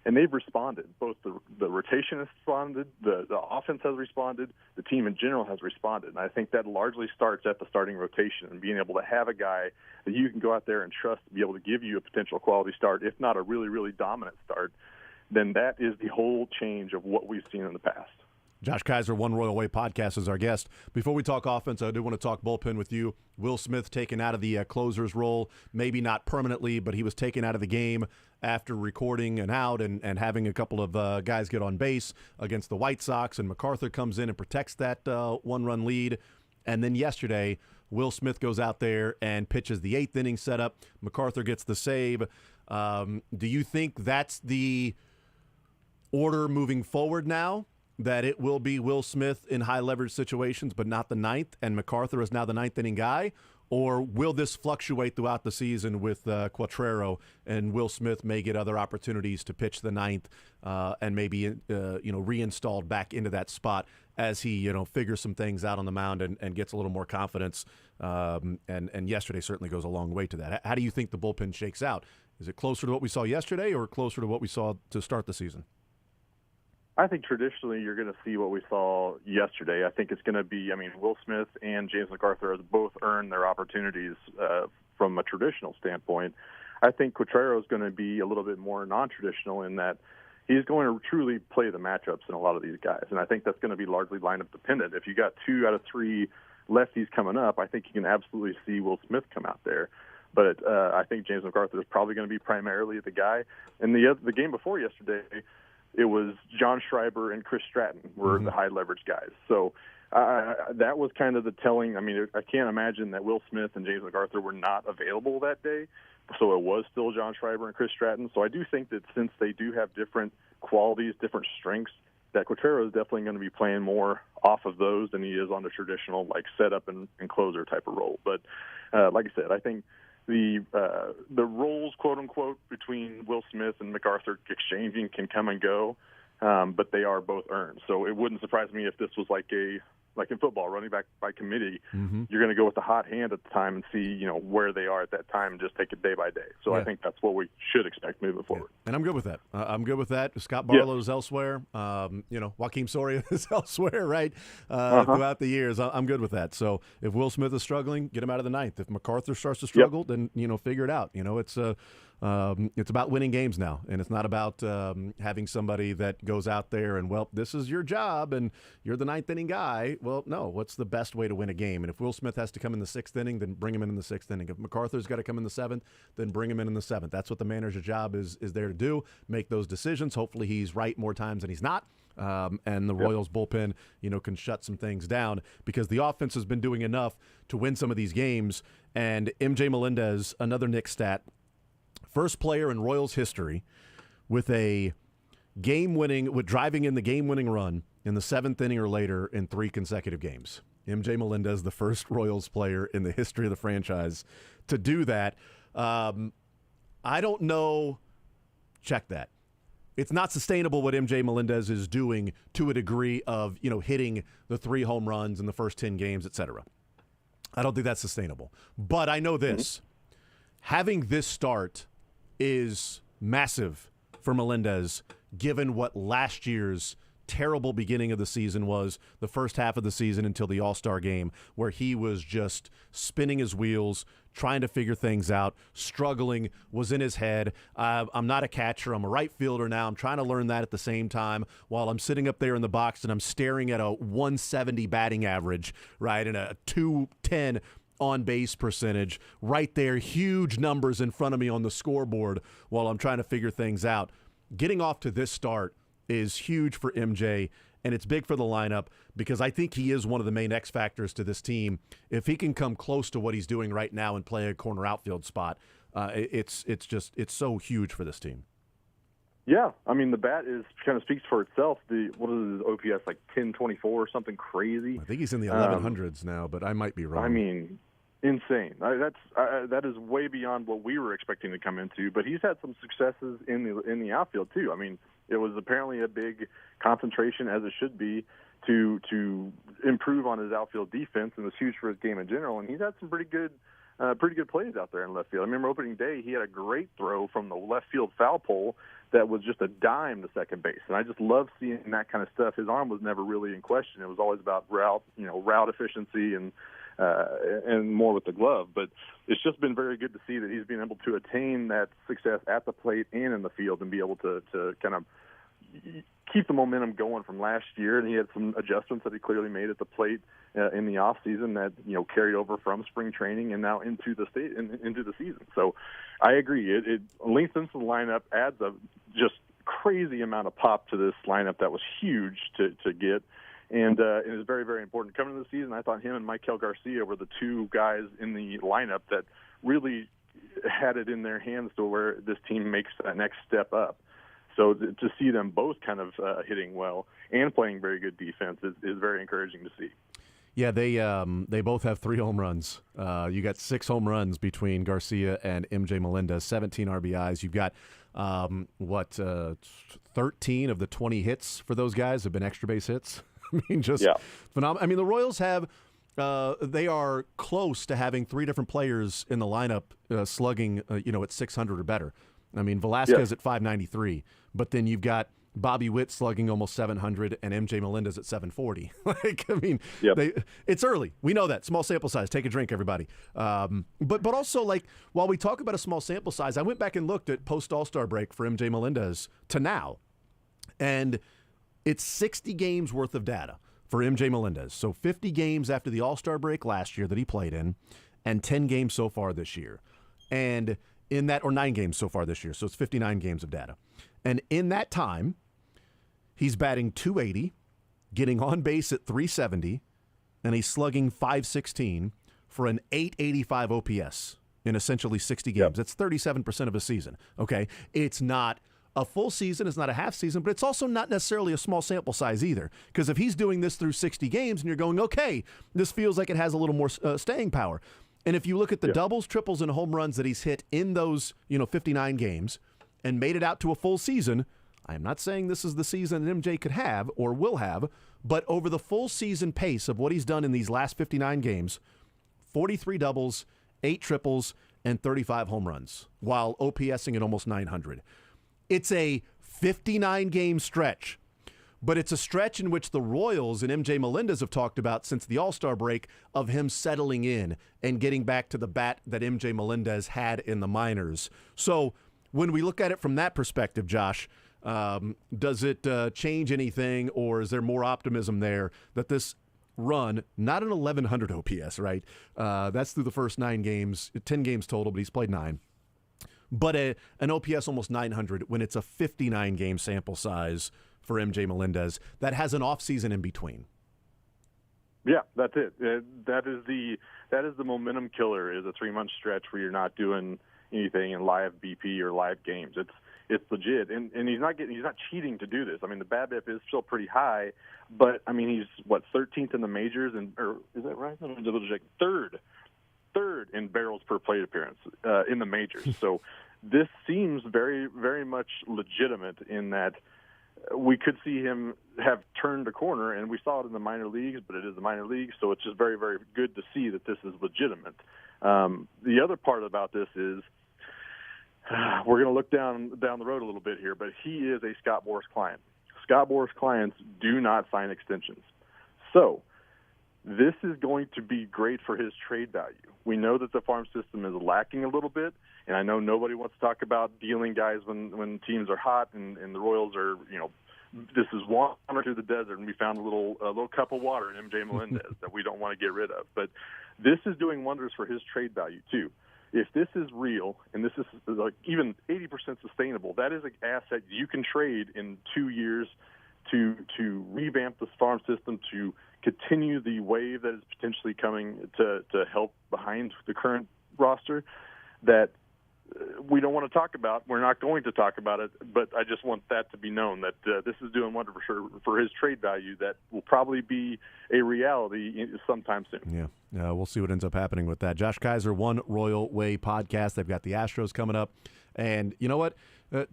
and they've responded. Both the rotation has responded, the offense has responded, the team in general has responded. And I think that largely starts at the starting rotation and being able to have a guy that you can go out there and trust to be able to give you a potential quality start, if not a really, really dominant start. Then that is the whole change of what we've seen in the past. Josh Kaiser, One Royal Way Podcast, is our guest. Before we talk offense, I do want to talk bullpen with you. Will Smith taken out of the closer's role, maybe not permanently, but he was taken out of the game after recording an out and having a couple of guys get on base against the White Sox, and MacArthur comes in and protects that one-run lead. And then yesterday, Will Smith goes out there and pitches the 8th inning setup. MacArthur gets the save. Do you think that's the order moving forward now, that it will be Will Smith in high-leverage situations but not the 9th, and MacArthur is now the 9th inning guy? Or will this fluctuate throughout the season with Quatraro, and Will Smith may get other opportunities to pitch the 9th and maybe reinstalled back into that spot as he figures some things out on the mound and gets a little more confidence? And yesterday certainly goes a long way to that. How do you think the bullpen shakes out? Is it closer to what we saw yesterday or closer to what we saw to start the season? I think traditionally you're going to see what we saw yesterday. I think it's going to be, Will Smith and James MacArthur has both earned their opportunities from a traditional standpoint. I think Quatraro is going to be a little bit more non-traditional in that he's going to truly play the matchups in a lot of these guys. And I think that's going to be largely lineup dependent. If you got 2 out of 3 lefties coming up, I think you can absolutely see Will Smith come out there. But I think James MacArthur is probably going to be primarily the guy. And the game before yesterday, it was John Schreiber and Chris Stratton were the high leverage guys. So that was kind of the telling. I can't imagine that Will Smith and James MacArthur were not available that day. So it was still John Schreiber and Chris Stratton. So I do think that since they do have different qualities, different strengths, that Quatraro is definitely going to be playing more off of those than he is on the traditional setup and closer type of role. But like I said, I think the roles, quote unquote, between Will Smith and MacArthur exchanging can come and go, but they are both earned. So it wouldn't surprise me if this was like in football, running back by committee. You're going to go with the hot hand at the time and see where they are at that time and just take it day by day. So I think that's what we should expect moving forward. Yeah. And I'm good with that. I'm good with that. Scott Barlow is elsewhere. Joaquin Soria is elsewhere, right? Throughout the years, I'm good with that. So if Will Smith is struggling, get him out of the 9th. If MacArthur starts to struggle, then figure it out. It's about winning games now, and it's not about having somebody that goes out there and, this is your job and you're the 9th inning guy. Well, no, what's the best way to win a game? And if Will Smith has to come in the 6th inning, then bring him in the 6th inning. If MacArthur's got to come in the 7th, then bring him in the 7th. That's what the manager's job is there to do, make those decisions. Hopefully he's right more times than he's not. And the Royals bullpen, can shut some things down because the offense has been doing enough to win some of these games. And MJ Melendez, another Knicks stat, first player in Royals history with driving in the game-winning run in the 7th inning or later in 3 consecutive games. MJ Melendez, the first Royals player in the history of the franchise to do that. I don't know. Check that. It's not sustainable what MJ Melendez is doing to a degree of, hitting the 3 home runs in the first 10 games, et cetera. I don't think that's sustainable. But I know this. Having this start is massive for Melendez, given what last year's terrible beginning of the season was, the first half of the season until the All-Star game, where he was just spinning his wheels, trying to figure things out, struggling, was in his head. I'm not a catcher. I'm a right fielder now. I'm trying to learn that at the same time while I'm sitting up there in the box and I'm staring at a 170 batting average, right, and a 210 on-base percentage right there, huge numbers in front of me on the scoreboard while I'm trying to figure things out. Getting off to this start is huge for MJ, and it's big for the lineup because I think he is one of the main X factors to this team. If he can come close to what he's doing right now and play a corner outfield spot, it's so huge for this team. Yeah, the bat kind of speaks for itself. What is his OPS, 1024 or something crazy? I think he's in the 1100s now, but I might be wrong. Insane. That is way beyond what we were expecting to come into. But he's had some successes in the outfield too. It was apparently a big concentration, as it should be, to improve on his outfield defense, and was huge for his game in general. And he's had some pretty good plays out there in left field. I remember opening day, he had a great throw from the left field foul pole that was just a dime to second base. And I just love seeing that kind of stuff. His arm was never really in question. It was always about route efficiency and more with the glove. But it's just been very good to see that he's been able to attain that success at the plate and in the field and be able to kind of keep the momentum going from last year, and he had some adjustments that he clearly made at the plate in the off season that carried over from spring training and now into the into the season. So I agree. It lengthens the lineup, adds a just crazy amount of pop to this lineup that was huge to get. And it is very, very important. Coming into the season, I thought him and Maikel Garcia were the two guys in the lineup that really had it in their hands to where this team makes that next step up. So to see them both kind of hitting well and playing very good defense is very encouraging to see. Yeah, they both have 3 home runs. You got 6 home runs between Garcia and MJ Melendez, 17 RBIs. You've got 13 of the 20 hits for those guys have been extra base hits. I mean, just phenomenal. I mean, the Royals have they are close to having 3 different players in the lineup slugging at 600 or better. I mean, Velasquez at 593, but then you've got Bobby Witt slugging almost 700 and MJ Melendez at 740. It's early. We know that. Small sample size. Take a drink, everybody. But also, while we talk about a small sample size, I went back and looked at post All-Star break for MJ Melendez to now, and it's 60 games worth of data for MJ Melendez. So 50 games after the All-Star break last year that he played in, and 10 games so far this year. And in that, or 9 games so far this year, so it's 59 games of data. And in that time, he's batting .280, getting on base at .370, and he's slugging .516 for an .885 OPS in essentially 60 games. That's 37% of a season. Okay, it's not a full season, it's not a half season, but it's also not necessarily a small sample size either. Because if he's doing this through 60 games, and you're going, okay, this feels like it has a little more staying power. And if you look at the doubles, triples, and home runs that he's hit in those 59 games and made it out to a full season, I am not saying this is the season that MJ could have or will have, but over the full season pace of what he's done in these last 59 games, 43 doubles, 8 triples, and 35 home runs, while OPSing at almost 900. It's a 59-game stretch, but it's a stretch in which the Royals and MJ Melendez have talked about since the All-Star break of him settling in and getting back to the bat that MJ Melendez had in the minors. So when we look at it from that perspective, Josh, does it change anything, or is there more optimism there that this run, not an 1,100 OPS, right? That's through the first 9 games, 10 games total, but he's played 9. But an OPS almost 900 when it's a 59-game sample size for MJ Melendez that has an offseason in between. Yeah, that's it. That is the momentum killer, is a 3-month stretch where you're not doing anything in live BP or live games. It's legit, and he's not cheating to do this. I mean, the BABIP is still pretty high, but I mean, he's 13th in the majors, or is that right? I'm double check. Third in barrels per plate appearance in the majors. So this seems very, very much legitimate in that we could see him have turned a corner, and we saw it in the minor leagues, but it is the minor leagues, so it's just very, very good to see that this is legitimate. The other part about this is we're going to look down the road a little bit here, but he is a Scott Boras client. Scott Boras clients do not sign extensions. So this is going to be great for his trade value. We know that the farm system is lacking a little bit, and I know nobody wants to talk about dealing guys when teams are hot and the Royals are, this is wander through the desert, and we found a little cup of water in MJ Melendez that we don't want to get rid of. But this is doing wonders for his trade value too. If this is real and this is like even 80% sustainable, that is an asset you can trade in 2 years to revamp the farm system, to continue the wave that is potentially coming to help behind the current roster that we don't want to talk about. We're not going to talk about it, but I just want that to be known that this is doing wonders for his trade value that will probably be a reality sometime soon. Yeah, we'll see what ends up happening with that. Josh Kaiser, One Royal Way podcast. They've got the Astros coming up. And you know what?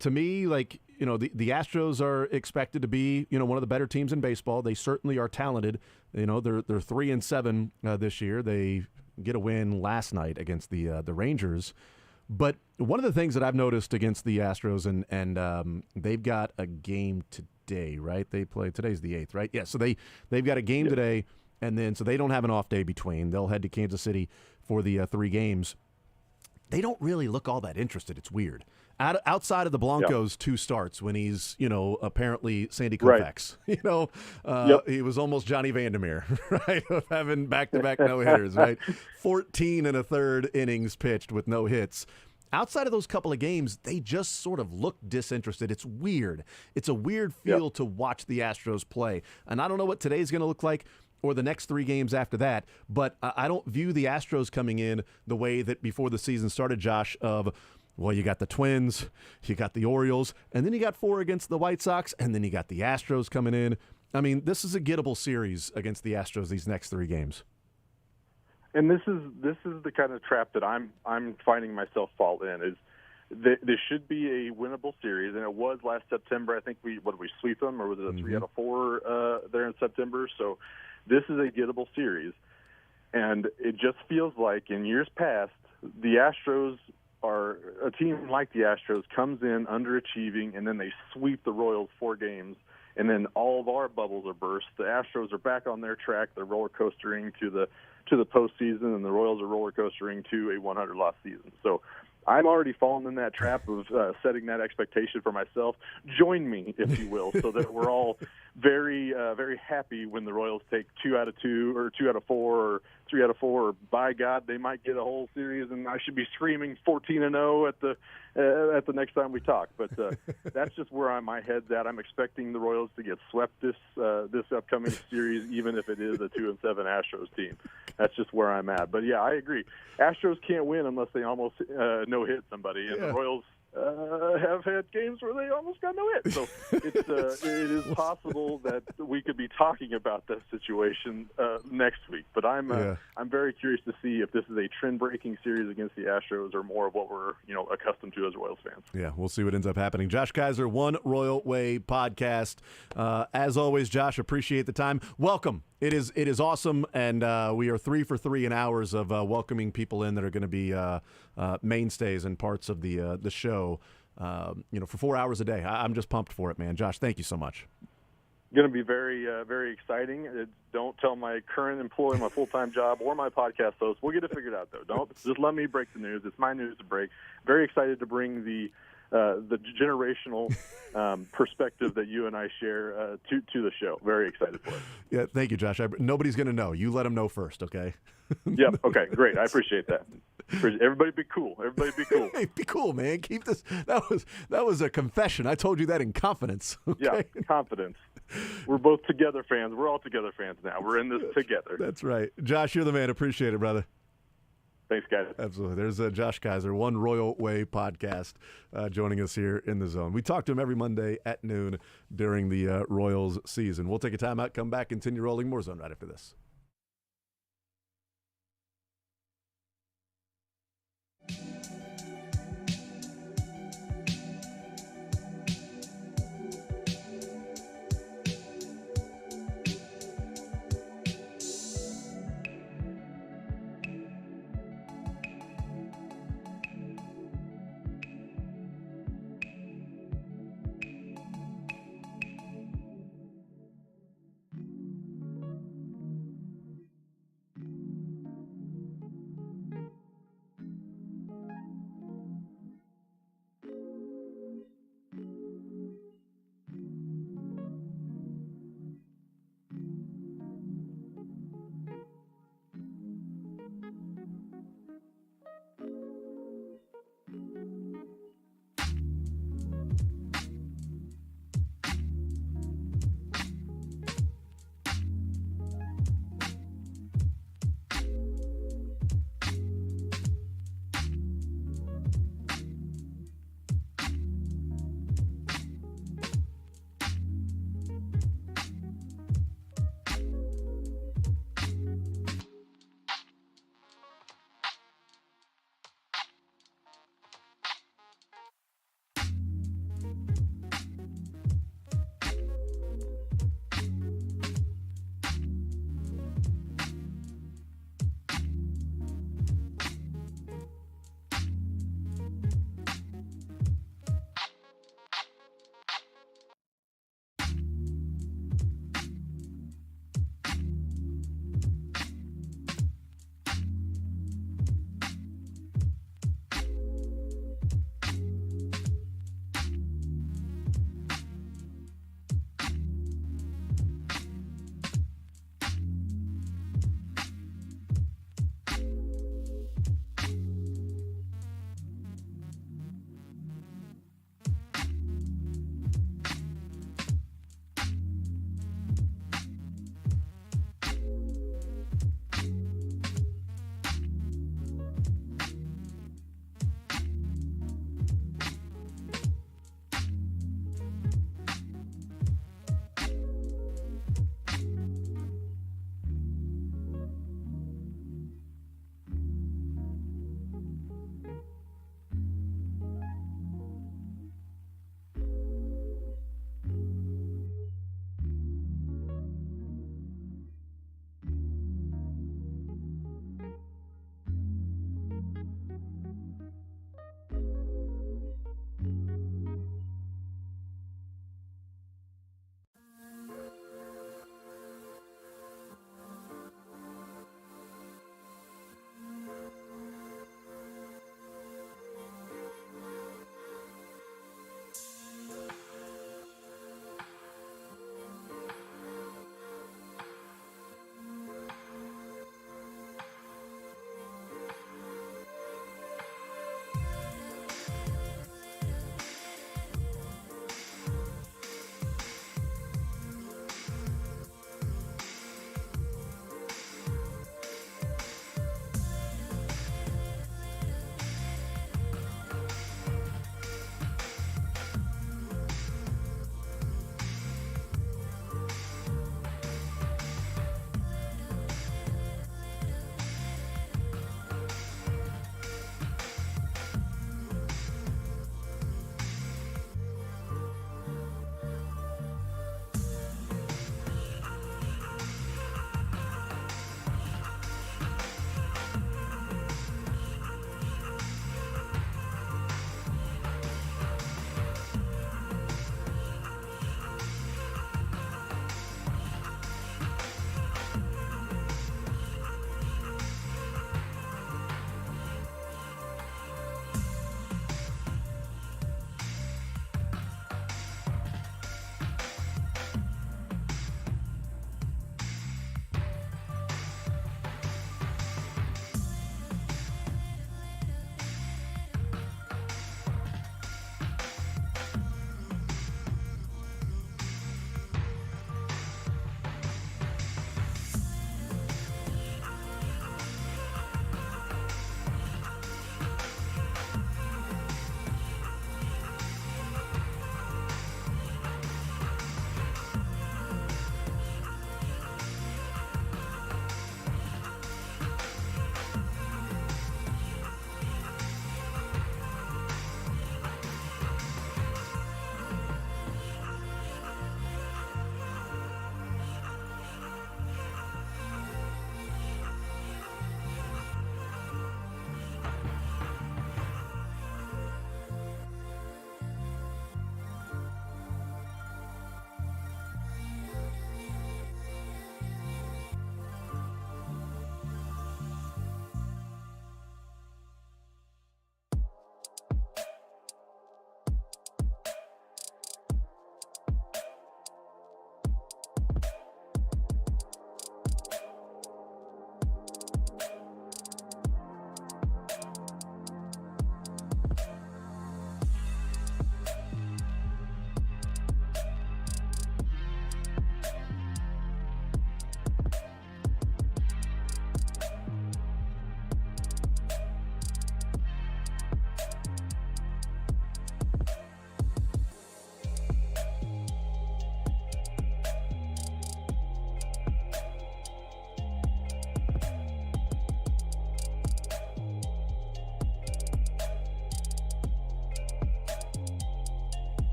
To me, the Astros are expected to be, one of the better teams in baseball. They certainly are talented. They're 3-7 this year. They get a win last night against the Rangers. But one of the things that I've noticed against the Astros, and they've got a game today, right? They play today's the 8th, right? Yeah. So they've got a game today, and then so they don't have an off day between. They'll head to Kansas City for the 3 games. they don't really look all that interested. It's weird. Outside of the Blancos' 2 starts when he's, apparently Sandy Koufax. Right. He was almost Johnny Vandermeer, right, of having back-to-back no-hitters, right? 14 and a third innings pitched with no hits. Outside of those couple of games, they just sort of look disinterested. It's weird. It's a weird feel to watch the Astros play. And I don't know what today's going to look like or the next 3 games after that, but I don't view the Astros coming in the way that before the season started, Josh, of, well, you got the Twins, you got the Orioles, and then you got 4 against the White Sox, and then you got the Astros coming in. I mean, this is a gettable series against the Astros these next 3 games. And this is the kind of trap that I'm finding myself fall in. Is this should be a winnable series, and it was last September. I think we sweep them, or was it a 3 out of 4 there in September? So this is a gettable series, and it just feels like in years past the Astros are a team like the Astros comes in underachieving, and then they sweep the Royals 4 games. And then all of our bubbles are burst. The Astros are back on their track. They're roller coastering to the postseason, and the Royals are roller coastering to a 100-loss season. So I'm already fallen in that trap of setting that expectation for myself. Join me, if you will, so that we're all very, very happy when the Royals take 2 out of 2 or 2 out of 4 or 3 out of 4. Or by God, they might get a whole series, and I should be screaming 14-0 at the next time we talk. But that's just where my head's at. I'm expecting the Royals to get swept this upcoming series, even if it is a 2-7 Astros team. That's just where I'm at. But yeah, I agree. Astros can't win unless they almost no-hit somebody, and the Royals have had games where they almost got no hit. So it is possible that we could be talking about that situation next week. But I'm very curious to see if this is a trend-breaking series against the Astros or more of what we're accustomed to as Royals fans. Yeah, we'll see what ends up happening. Josh Kaiser, One Royal Way podcast. As always, Josh, appreciate the time. Welcome. It is awesome, and we are 3 for 3 in hours of welcoming people in that are going to be mainstays and parts of the show. For 4 hours a day. I'm just pumped for it, man. Josh, thank you so much. Going to be very, very exciting. Don't tell my current employer, my full-time job, or my podcast host. We'll get it figured out, though. Don't just let me break the news. It's my news to break. Very excited to bring the generational perspective that you and I share to the show. Very excited for it. Yeah, thank you, Josh. Nobody's going to know. You let them know first, okay? Yep. Okay, great. I appreciate that. Everybody be cool. Everybody be cool. Hey, be cool, man. Keep this. That was a confession. I told you that in confidence. Okay? Yeah, confidence. We're both together fans. We're all together fans now. We're in this together. That's right. Josh, you're the man. Appreciate it, brother. Thanks, guys. Absolutely. There's Josh Kaiser, One Royal Way podcast, joining us here in the zone. We talk to him every Monday at noon during the Royals season. We'll take a timeout, come back, continue rolling more zone right after this.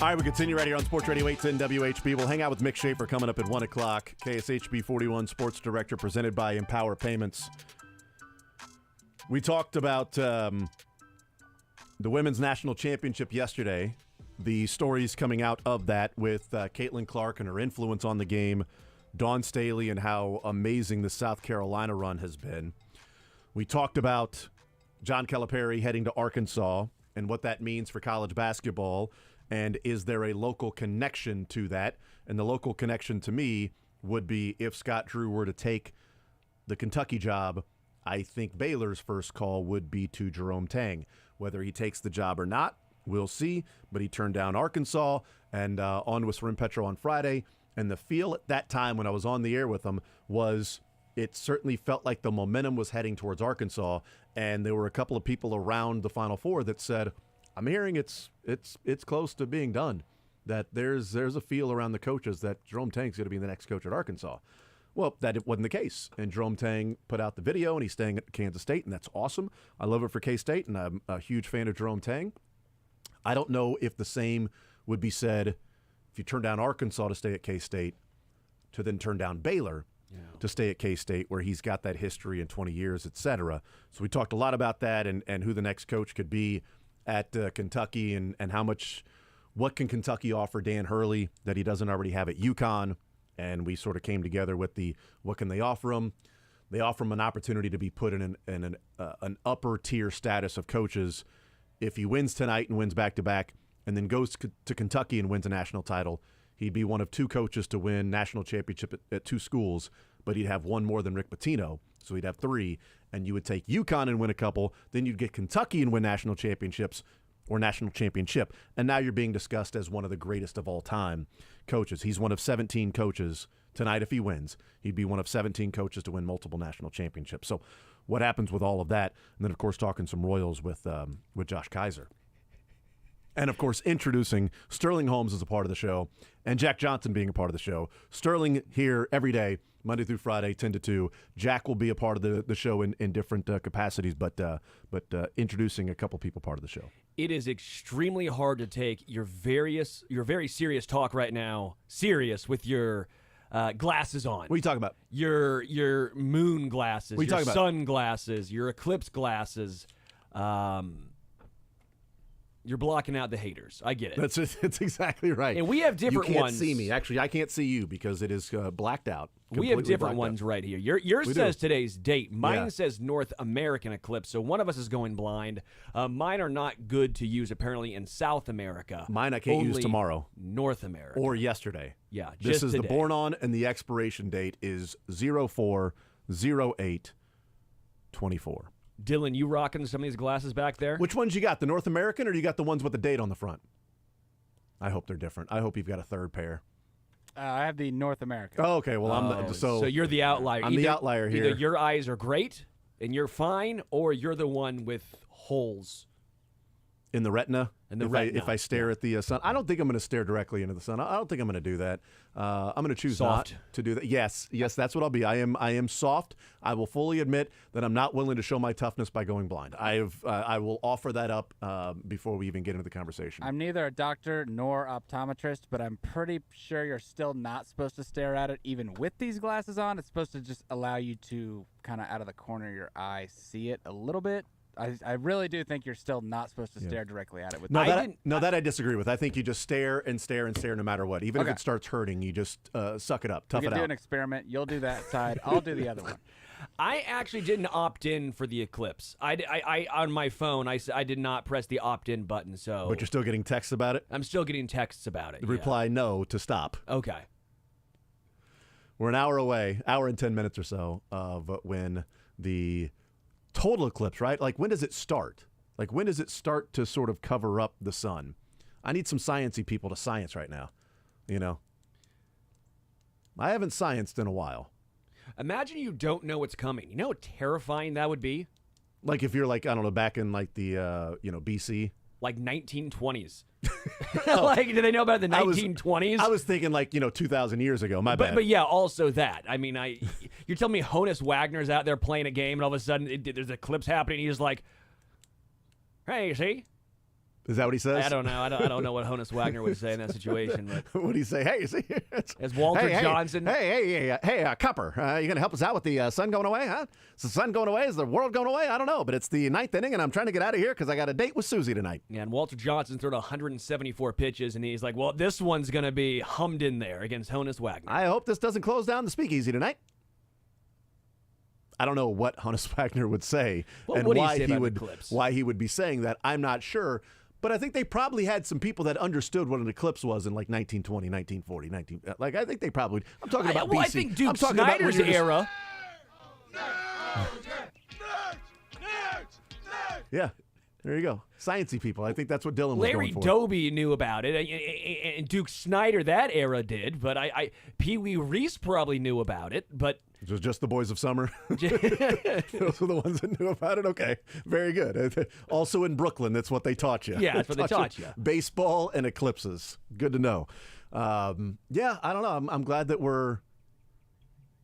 All right, we continue right here on Sports Radio 810 WHB. We'll hang out with Mick Schaefer coming up at 1 o'clock. KSHB 41 Sports Director, presented by Empower Payments. We talked about the Women's National Championship yesterday. The stories coming out of that with Caitlin Clark and her influence on the game, Dawn Staley, and how amazing the South Carolina run has been. We talked about John Calipari heading to Arkansas and what that means for college basketball. And is there a local connection to that? And the local connection to me would be if Scott Drew were to take the Kentucky job, I think Baylor's first call would be to Jerome Tang. Whether he takes the job or not, we'll see. But he turned down Arkansas and on with Rim Petro on Friday. And the feel at that time when I was on the air with him was it certainly felt like the momentum was heading towards Arkansas. And there were a couple of people around the Final Four that said, I'm hearing it's close to being done, that there's a feel around the coaches that Jerome Tang's going to be the next coach at Arkansas. Well, that wasn't the case. And Jerome Tang put out the video, and he's staying at Kansas State, and that's awesome. I love it for K-State, and I'm a huge fan of Jerome Tang. I don't know if the same would be said if you turn down Arkansas to stay at K-State to then turn down Baylor to stay at K-State, where he's got that history in 20 years, et cetera. So we talked a lot about that and who the next coach could be at Kentucky and what can Kentucky offer Dan Hurley that he doesn't already have at UConn. And we sort of came together with what can they offer him? They offer him an opportunity to be put in an upper tier status of coaches. If he wins tonight and wins back-to-back and then goes to Kentucky and wins a national title, he'd be one of two coaches to win national championship at two schools, but he'd have one more than Rick Pitino. So he'd have three, and you would take UConn and win a couple. Then you'd get Kentucky and win national championships or national championship. And now you're being discussed as one of the greatest of all time coaches. He's one of 17 coaches tonight if he wins. He'd be one of 17 coaches to win multiple national championships. So what happens with all of that? And then, of course, talking some Royals with Josh Kaiser. And, of course, introducing Sterling Holmes as a part of the show and Jack Johnson being a part of the show. Sterling here every day, Monday through Friday, 10 to 2. Jack will be a part of the show in different capacities, but introducing a couple people part of the show. It is extremely hard to take your very serious talk right now serious with your glasses on. What are you talking about? Your moon glasses, what are you your talking about? Sunglasses, your eclipse glasses. You're blocking out the haters. I get it. That's exactly right. And we have different ones. You can't ones. see me. Actually, I can't see you because it is blacked out. We have different ones right here. Yours says today's date. Mine says North American eclipse, so one of us is going blind. Mine are not good to use, apparently, in South America. Mine I can't use tomorrow. North America. Or yesterday. Yeah, This just is today. the born on, and the expiration date is 04/08/24. Dylan, you rocking some of these glasses back there? Which ones you got? The North American, or you got the ones with the date on the front? I hope they're different. I hope you've got a third pair. I have the North America. Oh, okay. Well, I'm so you're the outlier. I'm the outlier here. Either your eyes are great and you're fine, or you're the one with holes. In the retina? retina. If I stare at the sun. I don't think I'm going to stare directly into the sun. I don't think I'm going to do that. I'm going to choose Soft. not to do that. Yes, that's what I'll be. I am soft. I will fully admit that I'm not willing to show my toughness by going blind. I will offer that up before we even get into the conversation. I'm neither a doctor nor optometrist, but I'm pretty sure you're still not supposed to stare at it even with these glasses on. It's supposed to just allow you to kind of out of the corner of your eye see it a little bit. I really do think you're still not supposed to stare directly at it. That I disagree with. I think you just stare and stare and stare no matter what. Even if it starts hurting, you just suck it up, tough it out. We can do an experiment. You'll do that side. I'll do the other one. I actually didn't opt in for the eclipse. I on my phone, I did not press the opt-in button. So, but you're still getting texts about it? I'm still getting texts about it. Reply no to stop. Okay. We're an hour away, hour and 10 minutes or so of when the total eclipse, right? Like, when does it start? Like, when does it start to sort of cover up the sun? I need some sciencey people to science right now, you know? I haven't scienced in a while. Imagine you don't know what's coming. You know how terrifying that would be? Like, if you're like, I don't know, back in like the, BC. Like 1920s. Like, do they know about the 1920s? I was thinking like, 2,000 years ago. My bad. But yeah, also that. I mean, you're telling me Honus Wagner's out there playing a game, and all of a sudden there's an eclipse happening. He's like, "Hey, see, Is that what he says? I don't know. I don't know what Honus Wagner would say in that situation. But What do you say? Hey, see, as Walter Johnson, Hey, Cupper, you gonna help us out with the sun going away, huh? Is the sun going away? Is the world going away? I don't know, but it's the 9th inning, and I'm trying to get out of here because I got a date with Susie tonight. yeah, and Walter Johnson threw 174 pitches, and he's like, "Well, this one's gonna be hummed in there against Honus Wagner." I hope this doesn't close down the speakeasy tonight. I don't know what Honus Wagner would say What and would he why say he about would eclipse? why he would be saying that. I'm not sure, but I think they probably had some people that understood what an eclipse was in like 1920, 1940, like I think they probably. I'm talking about BC. I think Duke I'm talking about when Snyder's you're just- era. Yeah, there you go. Sciencey people. I think that's what Dylan was Larry going for. Doby knew about it, and Duke Snyder that era did. But Pee Wee Reese probably knew about it. But It was just the boys of summer. Those were the ones that knew about it. Okay, very good. Also in Brooklyn, that's what they taught you. Yeah, that's what they taught you. Baseball and eclipses. Good to know. Yeah, I don't know. I'm glad that we're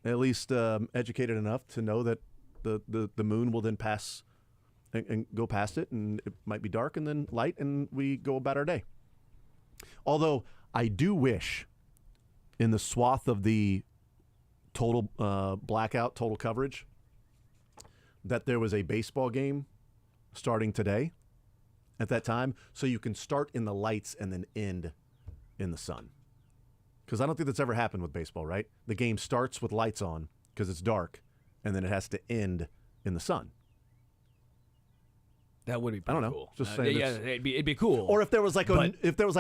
at least educated enough to know that the moon will then pass and go past it, and it might be dark and then light, and we go about our day. Although I do wish in the swath of the total blackout, total coverage, that there was a baseball game starting today at that time, so you can start in the lights and then end in the sun. Because I don't think that's ever happened with baseball, right? The game starts with lights on because it's dark, and then it has to end in the sun. that would be I pretty don't know. cool. Just saying yeah, that's- it'd be cool. Or if there was like But-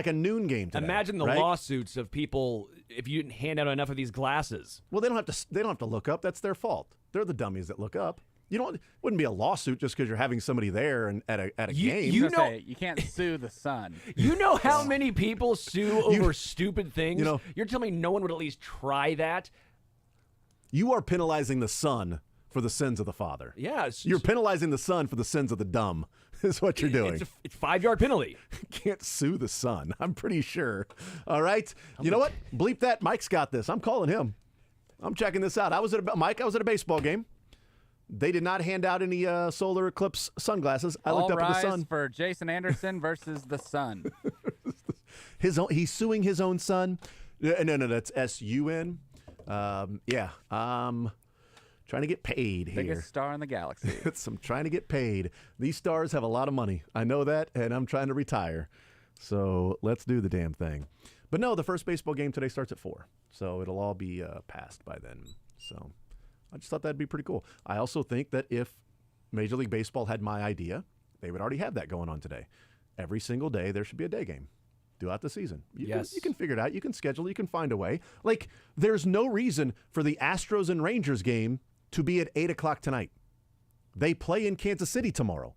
a noon game today. Imagine the right? lawsuits of people if you didn't hand out enough of these glasses. Well, they don't have to look up. That's their fault. They're the dummies that look up. Wouldn't be a lawsuit just because you're having somebody there and at a game. you I was know- gonna say, you can't sue the sun. You know how many people sue over stupid things? you know- You're telling me no one would at least try that? You are penalizing the son for the sins of the father. Yeah, You're penalizing the son for the sins of the dumb, is what you're doing. It's a 5-yard penalty. Can't sue the son, I'm pretty sure. All right? You know what? Bleep that. Mike's got this. I'm calling him. I'm checking this out. I was at a baseball game. They did not hand out any solar eclipse sunglasses. I looked All up at the rise sun. for Jason Anderson versus the sun. He's suing his own son. No, that's SUN. Yeah. Trying to get paid here. Biggest star in the galaxy. I'm trying to get paid. These stars have a lot of money. I know that, and I'm trying to retire. So let's do the damn thing. But no, the first baseball game today starts at 4. So it'll all be passed by then. So I just thought that'd be pretty cool. I also think that if Major League Baseball had my idea, they would already have that going on today. Every single day there should be a day game throughout the season. You can figure it out. You can schedule. You can find a way. Like, there's no reason for the Astros and Rangers game to be at 8 o'clock tonight. They play in Kansas City tomorrow,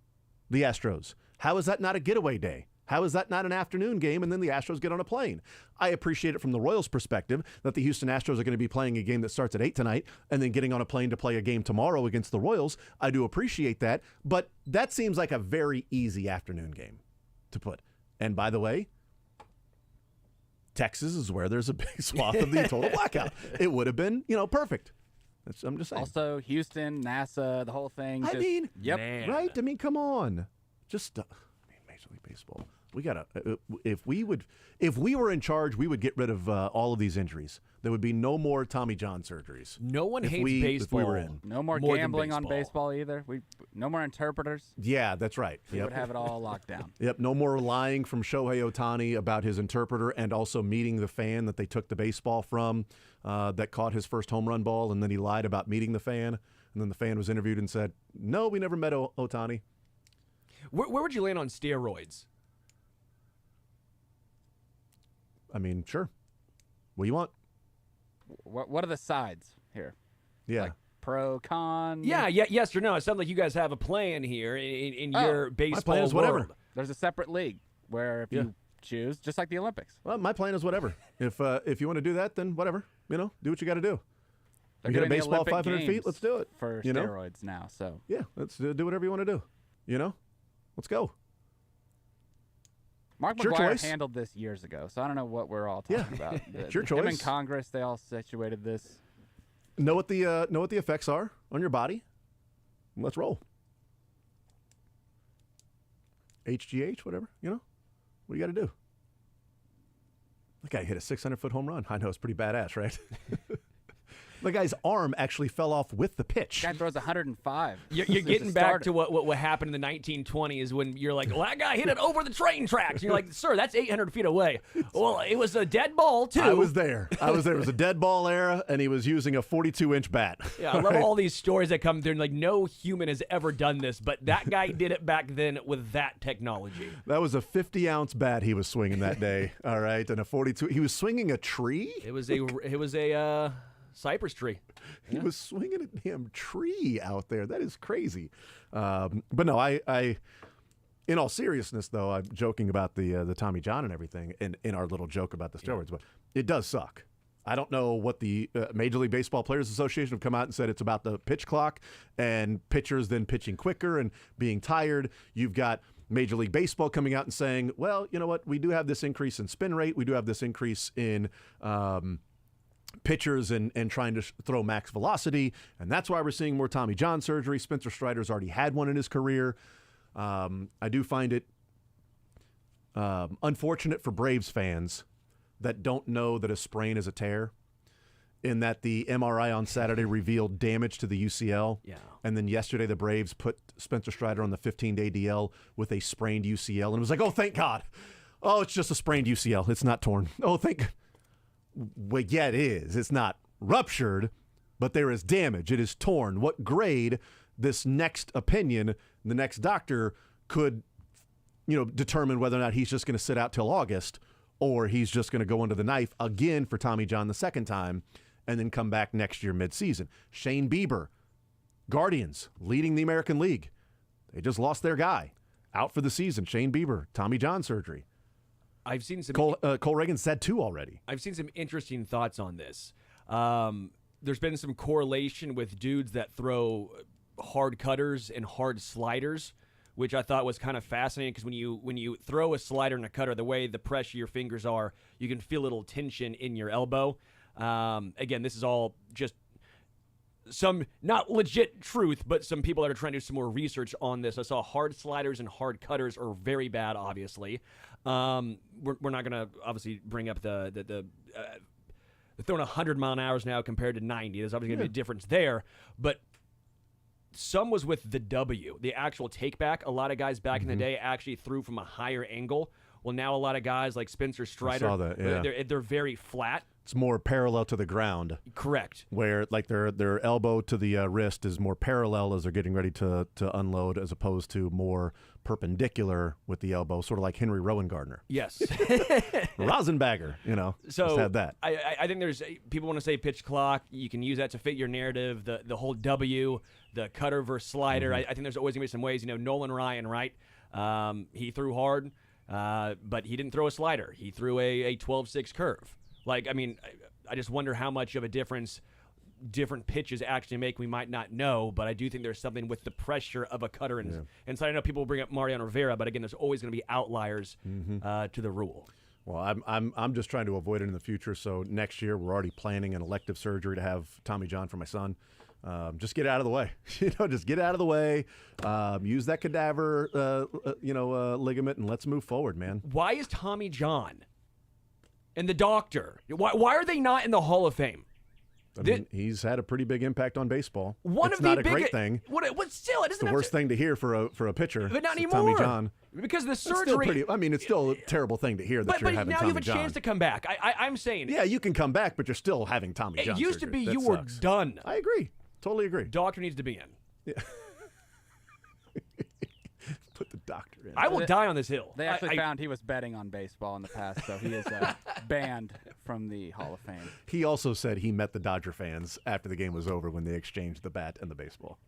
the Astros. How is that not a getaway day? How is that not an afternoon game and then the Astros get on a plane? I appreciate it from the Royals' perspective that the Houston Astros are going to be playing a game that starts at 8 tonight and then getting on a plane to play a game tomorrow against the Royals. I do appreciate that, but that seems like a very easy afternoon game to put. And by the way, Texas is where there's a big swath of the total blackout. It would have been, perfect. I'm just saying. Also, Houston, NASA, the whole thing. I mean, yep. Man. right? I mean, come on. Just, Major League Baseball. We gotta. If we were in charge, we would get rid of all of these injuries. There would be no more Tommy John surgeries. No one If hates we baseball. were in. No more than gambling on baseball either. No more interpreters. Yeah, that's right. We Yep. would have it all locked down. Yep. No more lying from Shohei Ohtani about his interpreter and also meeting the fan that they took the baseball from that caught his first home run ball, and then he lied about meeting the fan, and then the fan was interviewed and said, "No, we never met Ohtani." Where would you land on steroids? I mean, sure. What do you want? What are the sides here? Yeah. Like pro, con? Yeah, yes or no? It sounds like you guys have a plan here in your baseball plan is whatever. world. There's a separate league where if you choose, just like the Olympics. Well, my plan is whatever. If you want to do that, then whatever. Do what you got to do. They're You get a doing the baseball Olympic 500 feet, Games let's do it. For You know? steroids now, so. Yeah, let's do whatever you want to do. Let's go. Mark It's your McGuire choice. handled this years ago, so I don't know what we're all talking about. It's your Him and choice. Congress, they all situated this. Know what the effects are on your body. Let's roll. HGH, whatever. What do you got to do? The guy hit a 600-foot home run. I know, it's pretty badass, right? The guy's arm actually fell off with the pitch. Guy throws 105. You're He's a getting back starter. to what happened in the 1920s when you're like, well, that guy hit it over the train tracks. And you're like, sir, that's 800 feet away. Well, it was a dead ball, too. I was there. It was a dead ball era, and he was using a 42-inch bat. Yeah, I love all these stories that come through. And like, no human has ever done this, but that guy did it back then with that technology. That was a 50-ounce bat he was swinging that day, all right, and a 42. He was swinging a tree? It was a cypress tree. He was swinging a damn tree out there. That is crazy. But no, I in all seriousness, though, I'm joking about the Tommy John and everything in our little joke about the steroids, but it does suck. I don't know what the Major League Baseball Players Association have come out and said it's about the pitch clock and pitchers then pitching quicker and being tired. You've got Major League Baseball coming out and saying, well, you know what? We do have this increase in spin rate. We do have this increase in pitchers and trying to throw max velocity, and that's why we're seeing more Tommy John surgery. Spencer Strider's already had one in his career. I do find it unfortunate for Braves fans that don't know that a sprain is a tear, in that the MRI on Saturday revealed damage to the UCL. Yeah. And then yesterday the Braves put Spencer Strider on the 15-day DL with a sprained UCL, and it was like, oh, thank God. Oh, it's just a sprained UCL. It's not torn. Oh, thank Well, yeah, it is. It's not ruptured, but there is damage. It is torn. What grade this next opinion, the next doctor could, determine whether or not he's just going to sit out till August or he's just going to go under the knife again for Tommy John the second time and then come back next year midseason. Shane Bieber, Guardians, leading the American League. They just lost their guy. Out for the season. Shane Bieber, Tommy John surgery. I've seen some Cole Reagan's said two already. I've seen some interesting thoughts on this. There's been some correlation with dudes that throw hard cutters and hard sliders, which I thought was kind of fascinating because when you throw a slider and a cutter, the way the pressure your fingers are, you can feel a little tension in your elbow. Again, this is all just some not legit truth, but some people that are trying to do some more research on this. I saw hard sliders and hard cutters are very bad, obviously. We're not going to obviously bring up the throwing 100 mile an hour now compared to 90. There's obviously going to be a difference there, but some was with the W, the actual take back. A lot of guys back in the day actually threw from a higher angle. Well, now a lot of guys like Spencer Strider, I saw that, yeah. they're very flat. It's more parallel to the ground. Correct. Where like their elbow to the wrist is more parallel as they're getting ready to unload, as opposed to more perpendicular with the elbow, sort of like Henry Rowan Gardner. Yes. Rosenbagger, So just had that. I think there's people want to say pitch clock. You can use that to fit your narrative. The whole W, the cutter versus slider. I think there's always gonna be some ways. Nolan Ryan, right? He threw hard, but he didn't throw a slider. He threw a 12-6 curve. I just wonder how much of a difference different pitches actually make. We might not know, but I do think there's something with the pressure of a cutter. And so I know people will bring up Mariano Rivera, but again, there's always going to be outliers to the rule. Well, I'm just trying to avoid it in the future. So next year, we're already planning an elective surgery to have Tommy John for my son. Just get out of the way. Just get out of the way. Use that cadaver, ligament, and let's move forward, man. Why is Tommy John and the doctor, why are they not in the Hall of Fame? I mean, he's had a pretty big impact on baseball. It's not a great thing. What still? It It's the worst thing to hear for a pitcher. But not anymore. Tommy John. Because the It's still surgery. it's still a terrible thing to hear that you're but having now Tommy you have a John. chance to come back. I'm saying. Yeah, you can come back, but you're still having Tommy John. It used to surgery. be That you were sucks. done. I agree. Totally agree. Doctor needs to be in. Put the doctor in. I will die on this hill. They actually found he was betting on baseball in the past, so he is banned from the Hall of Fame. He also said he met the Dodger fans after the game was over when they exchanged the bat and the baseball.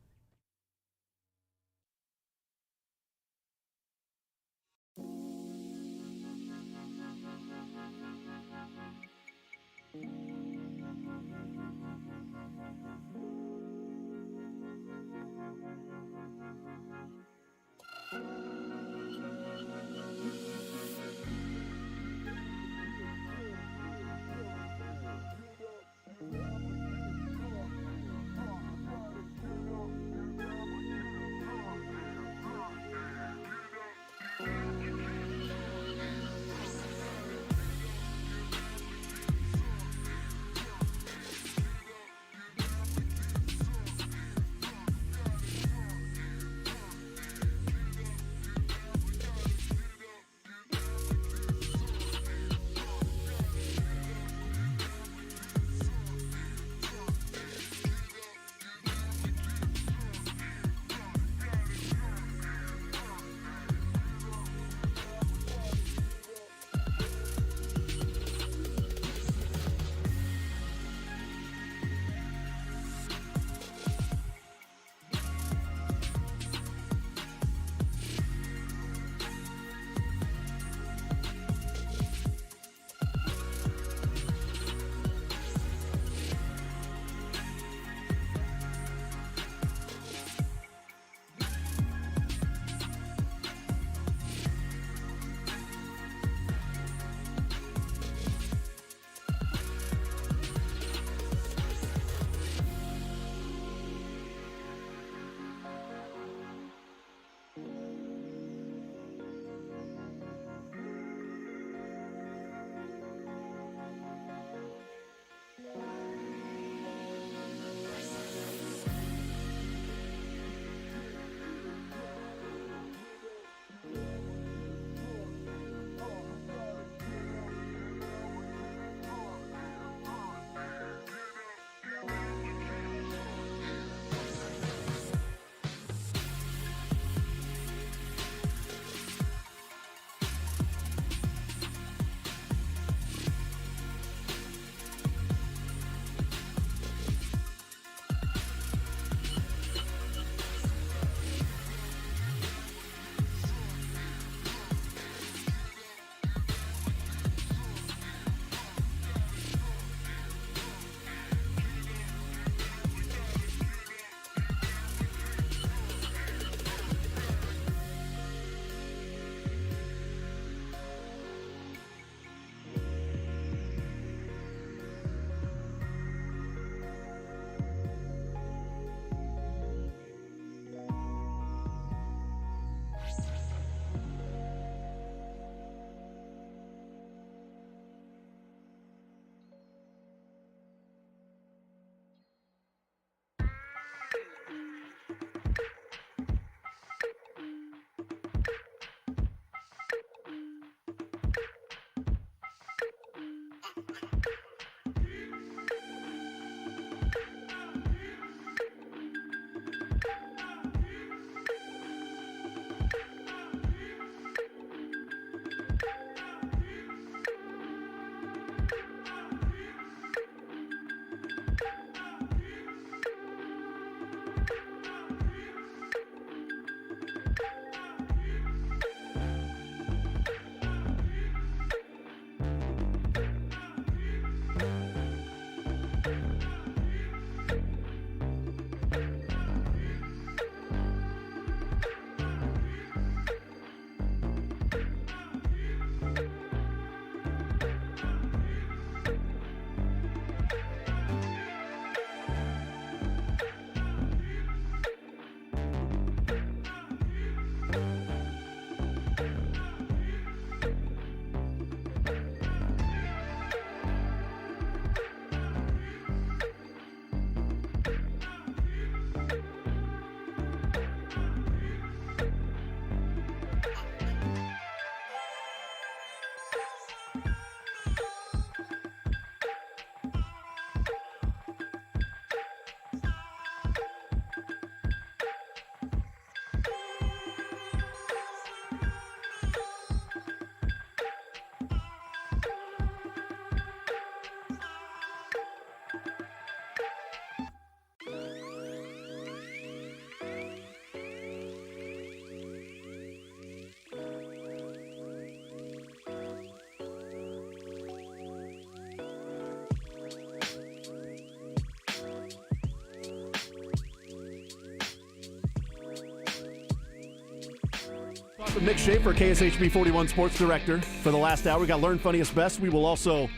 Mick Schaefer, KSHB 41 Sports Director, for the last hour. We got Learn Funniest Best. We will also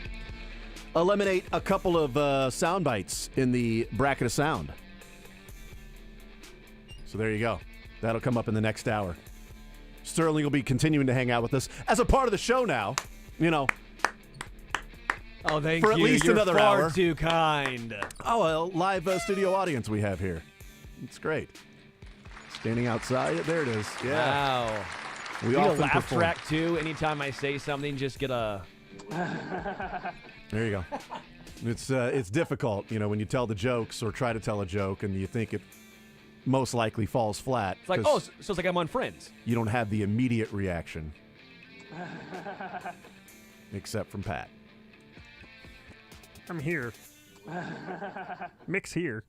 eliminate a couple of sound bites in the bracket of sound. So there you go. That'll come up in the next hour. Sterling will be continuing to hang out with us as a part of the show now. You know. Oh, thank for you. at least You're another far hour. too kind. Oh, a live studio audience we have here. It's great. Standing outside. There it is. Yeah. Wow. We need a often laugh perform. track too. Anytime I say something, just get a. There you go. It's difficult, when you tell the jokes or try to tell a joke and you think it most likely falls flat. It's like, 'cause so it's like I'm on Friends. you don't have the immediate reaction. Except from Pat. I'm here. Mick's here.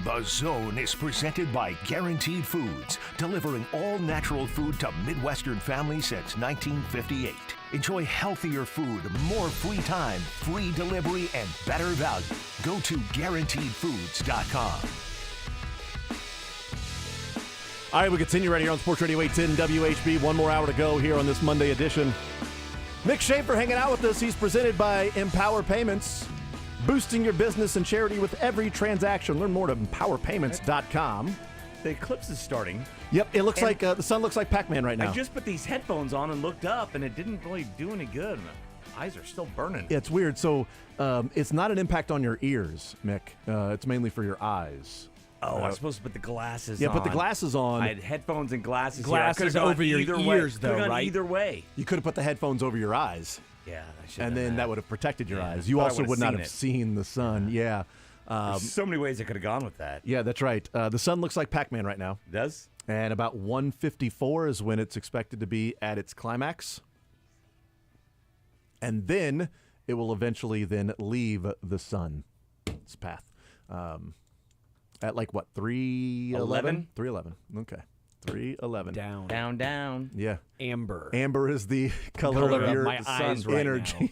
The Zone is presented by Guaranteed Foods, delivering all natural food to Midwestern families since 1958. Enjoy healthier food, more free time, free delivery, and better value. Go to GuaranteedFoods.com. All right, we continue right here on Sports Radio 810 WHB. One more hour to go here on this Monday edition. Mick Schaefer hanging out with us. He's presented by Empower Payments. Boosting your business and charity with every transaction. Learn more at empowerpayments.com. The eclipse is starting. Yep, it looks like the sun looks like Pac-Man right now. I just put these headphones on and looked up, and it didn't really do any good. My eyes are still burning. Yeah, it's weird. So it's not an impact on your ears, Mick. It's mainly for your eyes. Oh, I was supposed to put the glasses on. Yeah, put the glasses on. I had headphones and glasses. Glasses here. I could've over your gone either way. ears, though, Could've gone right? Either way. You could have put the headphones over your eyes. Yeah, I should. And then that would have protected your eyes. You But I also would've would not seen have it. seen the sun. Yeah. There's so many ways I could have gone with that. Yeah, that's right. The sun looks like Pac-Man right now. It does? And about 1:54 is when it's expected to be at its climax. And then it will eventually then leave the sun, its path. At like what, 3:11? 3:11. Okay. 3:11. Down. Down. Yeah. Amber. Amber is the color, Color of of your my eyes right energy.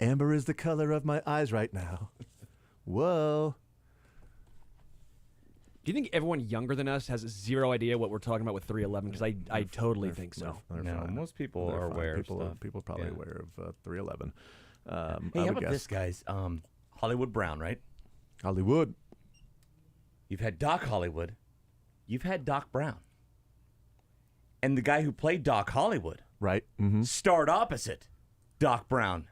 Amber is the color of my eyes right now. Whoa. Do you think everyone younger than us has zero idea what we're talking about with 311? Because I totally think so. They're No, fine. most people They're are fine. aware People, of stuff. people are probably Yeah. aware of 311. Hey, I how would about guess. this, guys? Hollywood Brown, right? Hollywood. You've had Doc Hollywood. You've had Doc Brown. And the guy who played Doc Hollywood Right. Mm-hmm. starred opposite Doc Brown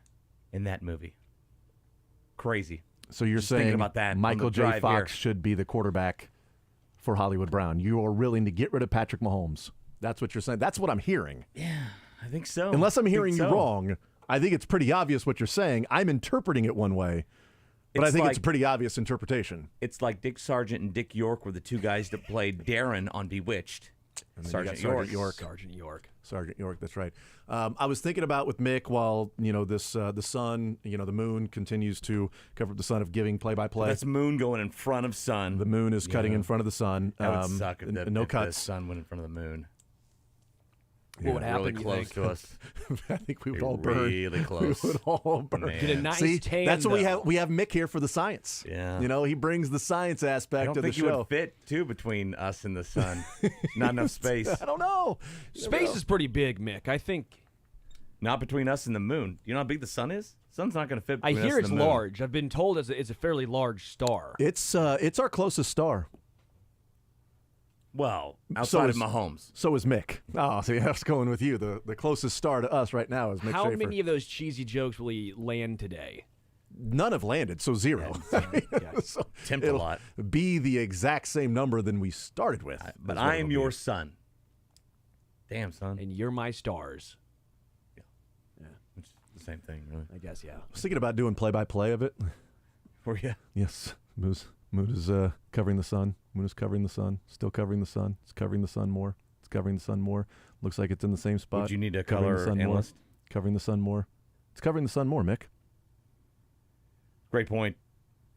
in that movie. Crazy. So you're Just thinking saying about that on Michael the J. drive Fox here. should be the quarterback for Hollywood Brown. You are willing to get rid of Patrick Mahomes. That's what you're saying. That's what I'm hearing. I think so. Unless I'm I think hearing you so. wrong, I think it's pretty obvious what you're saying. I'm interpreting it one way, but I It's think it's a like- pretty obvious interpretation. It's like Dick Sargent and Dick York were the two guys that played Darren on Bewitched. And then you Sergeant got Sergeant York. Sergeant York. Sergeant York, that's right. I was thinking about with Mick while this the sun, the moon continues to cover up the sun of giving play-by-play. That's Moon going in front of Sun. The moon is cutting in front of the sun. That would suck if, and the, no if cuts. the Sun went in front of the Moon. What would happen? Really you close think? to us. I think we would Be all burn. really close. We would all burn. Man. Get a nice See, tan. that's what we though. have. We have Mick here for the science. Yeah. He brings the science I aspect don't of the think you show. would fit, too, between us and the Sun. Not enough space. I don't know. Space is pretty big, Mick. I think. Not between us and the Moon. You know how big the Sun is? Sun's not going to fit I between us hear and it's the Moon. large. I've been told it's a fairly large star. It's our closest star. Well, outside is- of Mahomes. So is Mick. Oh, see, I was going with you. The closest star to us right now is Mick How Schaefer. many of those cheesy jokes will he land today? None have landed, so zero. So Tempt a it'll lot. be the exact same number than we started with. But is what I it'll am be. your son. Damn, son. And you're my stars. It's the same thing, really. I guess, yeah. I was thinking about doing play-by-play of it. Were you? Yes, Moon is covering the sun. Moon is covering the sun. Still covering the sun. It's covering the sun more. It's covering the sun more. Looks like it's in the same spot. Would you need a Covering the color sun analyst? more. Covering the sun more. It's covering the sun more, Mick. Great point.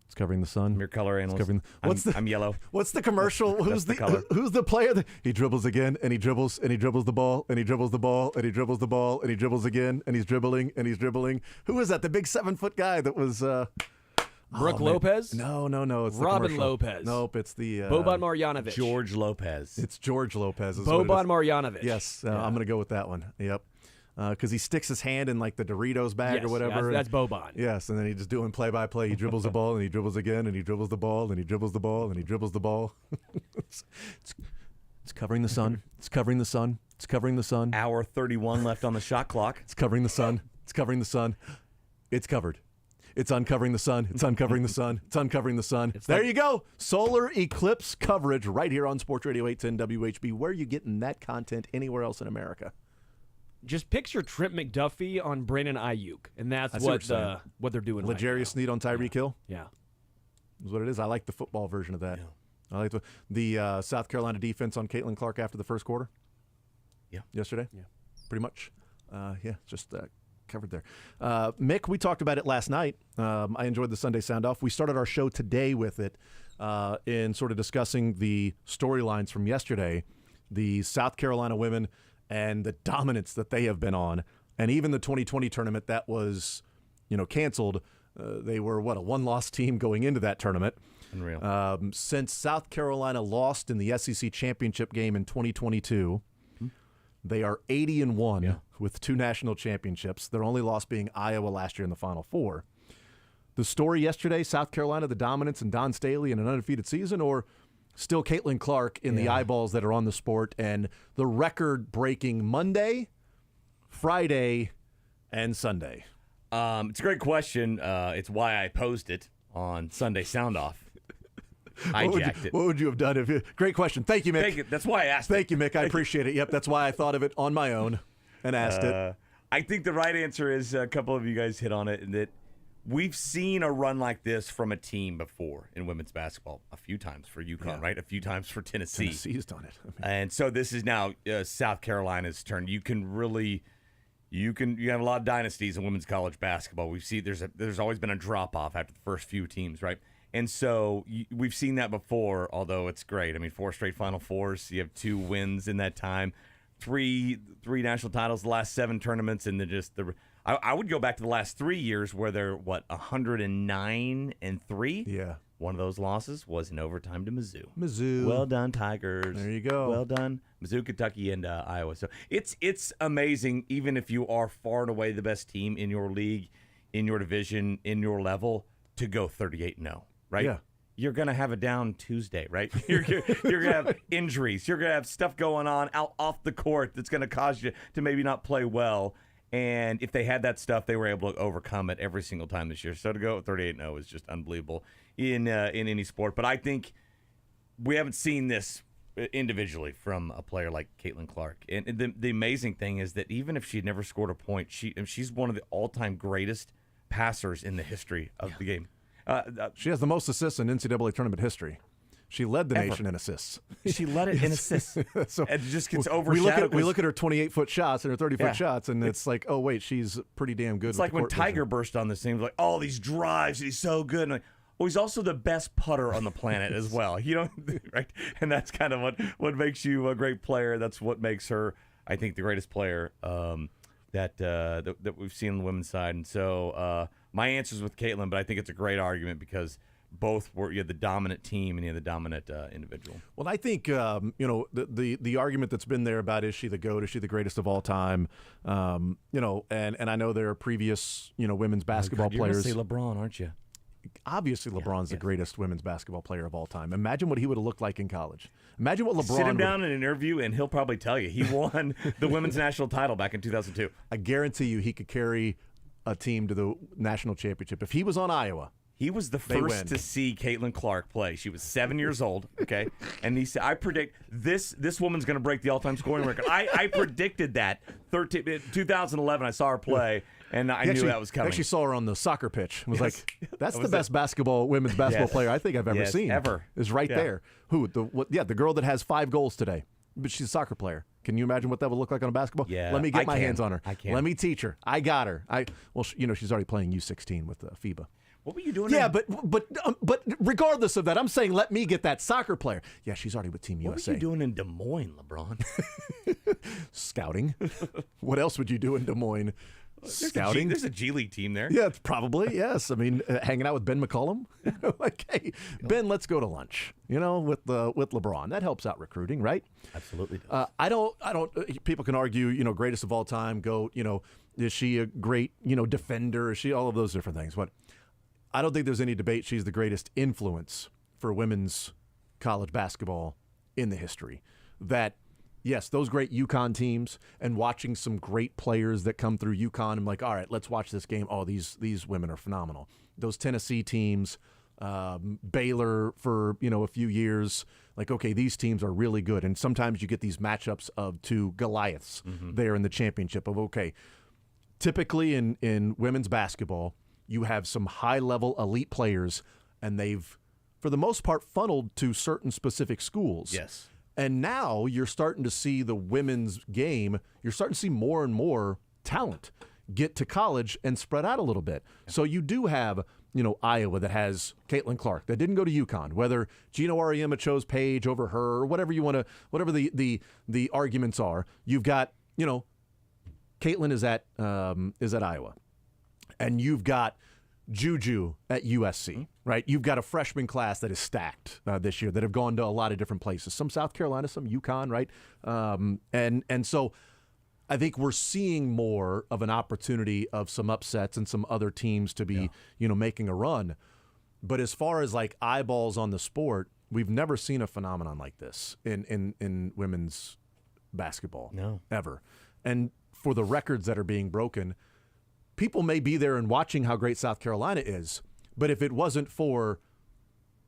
It's covering the sun. I'm your color It's analyst. covering. I'm yellow. What's the commercial? That's the color. Who's the player? He dribbles again, and he dribbles, and he dribbles the ball, and he dribbles the ball, and he dribbles the ball, and he dribbles again, and he's dribbling, and he's dribbling. Who is that? The big 7-foot guy that was. Brooke man. Lopez? No. It's the Robin commercial. Lopez. Nope, it's the Boban Marjanovic. George Lopez. It's George Lopez. Is what it Boban is. Marjanovic. Yes, I'm gonna go with that one. Yep, because he sticks his hand in like the Doritos bag Yes, or whatever. That's Boban. Yes, and then he just doing play-by-play. He dribbles the ball, and he dribbles again, and he dribbles the ball, and he dribbles the ball, and he dribbles the ball. It's covering the sun. It's covering the sun. It's covering the sun. Hour 31 left on the shot clock. It's covering the sun. It's covering the sun. It's covered. It's uncovering the sun. It's uncovering the sun. It's uncovering the sun. There you go. Solar eclipse coverage right here on Sports Radio 810 WHB. Where are you getting that content anywhere else in America? Just picture Trent McDuffie on Brandon Ayuk, and that's I see what what you're saying. what they're doing right L'Jarius Sneed on Tyreek Hill now. is what it is. I like the football version of that. I like the South Carolina defense on Caitlin Clark after the first quarter. Yeah. Yesterday. Yeah. Pretty much. Just covered there. Mick, we talked about it last night. I enjoyed the Sunday sound off. We started our show today with it. in sort of discussing the storylines from yesterday, the South Carolina women and the dominance that they have been on, and even the 2020 tournament that was, canceled. They were, a one-loss team going into that tournament. Unreal. Since South Carolina lost in the SEC championship game in 2022, they are 80-1 with 2 national championships. Their only loss being Iowa last year in the Final Four. The story yesterday, South Carolina, the dominance, and Don Staley in an undefeated season, or still Caitlin Clark in the eyeballs that are on the sport and the record-breaking Monday, Friday, and Sunday? It's a great question. It's why I posed it on Sunday Sound Off. Hijacked it. What would you have done if you? Great question. Thank you, Mick. That's why I asked Thank you, Mick. I appreciate it. Yep, that's why I thought of it on my own and asked it. I think the right answer is a couple of you guys hit on it, and that we've seen a run like this from a team before in women's basketball. A few times for UConn, right? A few times for Tennessee. Tennessee's done it. And so this is now South Carolina's turn. You have a lot of dynasties in women's college basketball. We see there's always been a drop off after the first few teams, right? And so we've seen that before, although it's great. I mean, 4 straight Final Fours. You have 2 wins in that time, 3 national titles, the last 7 tournaments, and I would go back to the last 3 years where they're 109-3. Yeah. One of those losses was in overtime to Mizzou. Mizzou. Well done, Tigers. There you go. Well done, Mizzou, Kentucky, and Iowa. So it's amazing, even if you are far and away the best team in your league, in your division, in your level, to go 38-0, right? Yeah. You're going to have a down Tuesday, right? You're going to have injuries. You're going to have stuff going on off the court that's going to cause you to maybe not play well. And if they had that stuff, they were able to overcome it every single time this year. So to go 38-0 is just unbelievable in any sport. But I think we haven't seen this individually from a player like Caitlin Clark. And the amazing thing is that even if she'd never scored a point, she's one of the all-time greatest passers in the history of the game. She has the most assists in NCAA tournament history. She led the nation in assists. She led it in assists. So it just gets overshadowed. We look at her 28-foot shots and her 30-foot shots, and it's like, oh, wait, she's pretty damn good. It's like when Tiger burst on the scene. Like, oh, these drives, he's so good. And like, oh, he's also the best putter on the planet as well. Right? And that's kind of what makes you a great player. That's what makes her, I think, the greatest player that we've seen on the women's side. And so my answer is with Caitlin, but I think it's a great argument because both you had the dominant team and you had the dominant individual. Well, I think the argument that's been there about is she the GOAT, is she the greatest of all time? And I know there are previous women's basketball players. You're gonna say LeBron, aren't you? Obviously, LeBron's the greatest women's basketball player of all time. Imagine what he would have looked like in college. Imagine what LeBron. Sit him down in an interview, and he'll probably tell you he won the women's national title back in 2002. I guarantee you, he could carry a team to the national championship if he was on Iowa. He was the first to see Caitlin Clark play. She was 7 years old, okay? And he said, I predict this woman's going to break the all-time scoring record. I predicted that. 2011, I saw her play, and I knew that was coming. I actually saw her on the soccer pitch. I was like, that's the best women's basketball player I think I've ever seen. Ever. Is right there. Who? The girl that has 5 goals today. But she's a soccer player. Can you imagine what that would look like on a basketball? Yeah, Let me get my hands on her. I can. Let me teach her. I got her. She's already playing U16 with FIBA. What were you doing? Yeah, but regardless of that, I'm saying let me get that soccer player. Yeah, she's already with Team USA. What were you doing in Des Moines, LeBron? Scouting. What else would you do in Des Moines? Scouting. There's a G League team there. Yeah, probably. Yes. I mean, hanging out with Ben McCollum. Like, hey, Ben, let's go to lunch. With LeBron. That helps out recruiting, right? Absolutely does. I don't. People can argue. Greatest of all time. GOAT. Is she a great defender? Is she all of those different things? But I don't think there's any debate she's the greatest influence for women's college basketball in the history. That, yes, those great UConn teams and watching some great players that come through UConn, I'm like, all right, let's watch this game. Oh, these women are phenomenal. Those Tennessee teams, Baylor for, a few years, like, okay, these teams are really good. And sometimes you get these matchups of 2 Goliaths there in the championship of, okay, typically in women's basketball, you have some high-level elite players, and they've, for the most part, funneled to certain specific schools. Yes. And now you're starting to see the women's game, you're starting to see more and more talent get to college and spread out a little bit. So you do have Iowa that has Caitlin Clark that didn't go to UConn, whether Gino Auriemma chose Paige over her or whatever you want to, whatever the arguments are, you've got, Caitlin is at Iowa, and you've got Juju at USC, right? You've got a freshman class that is stacked this year that have gone to a lot of different places, some South Carolina, some UConn, right? And so I think we're seeing more of an opportunity of some upsets and some other teams to be, making a run. But as far as like eyeballs on the sport, we've never seen a phenomenon like this in women's basketball. No. Ever. And for the records that are being broken, people may be there and watching how great South Carolina is, but if it wasn't for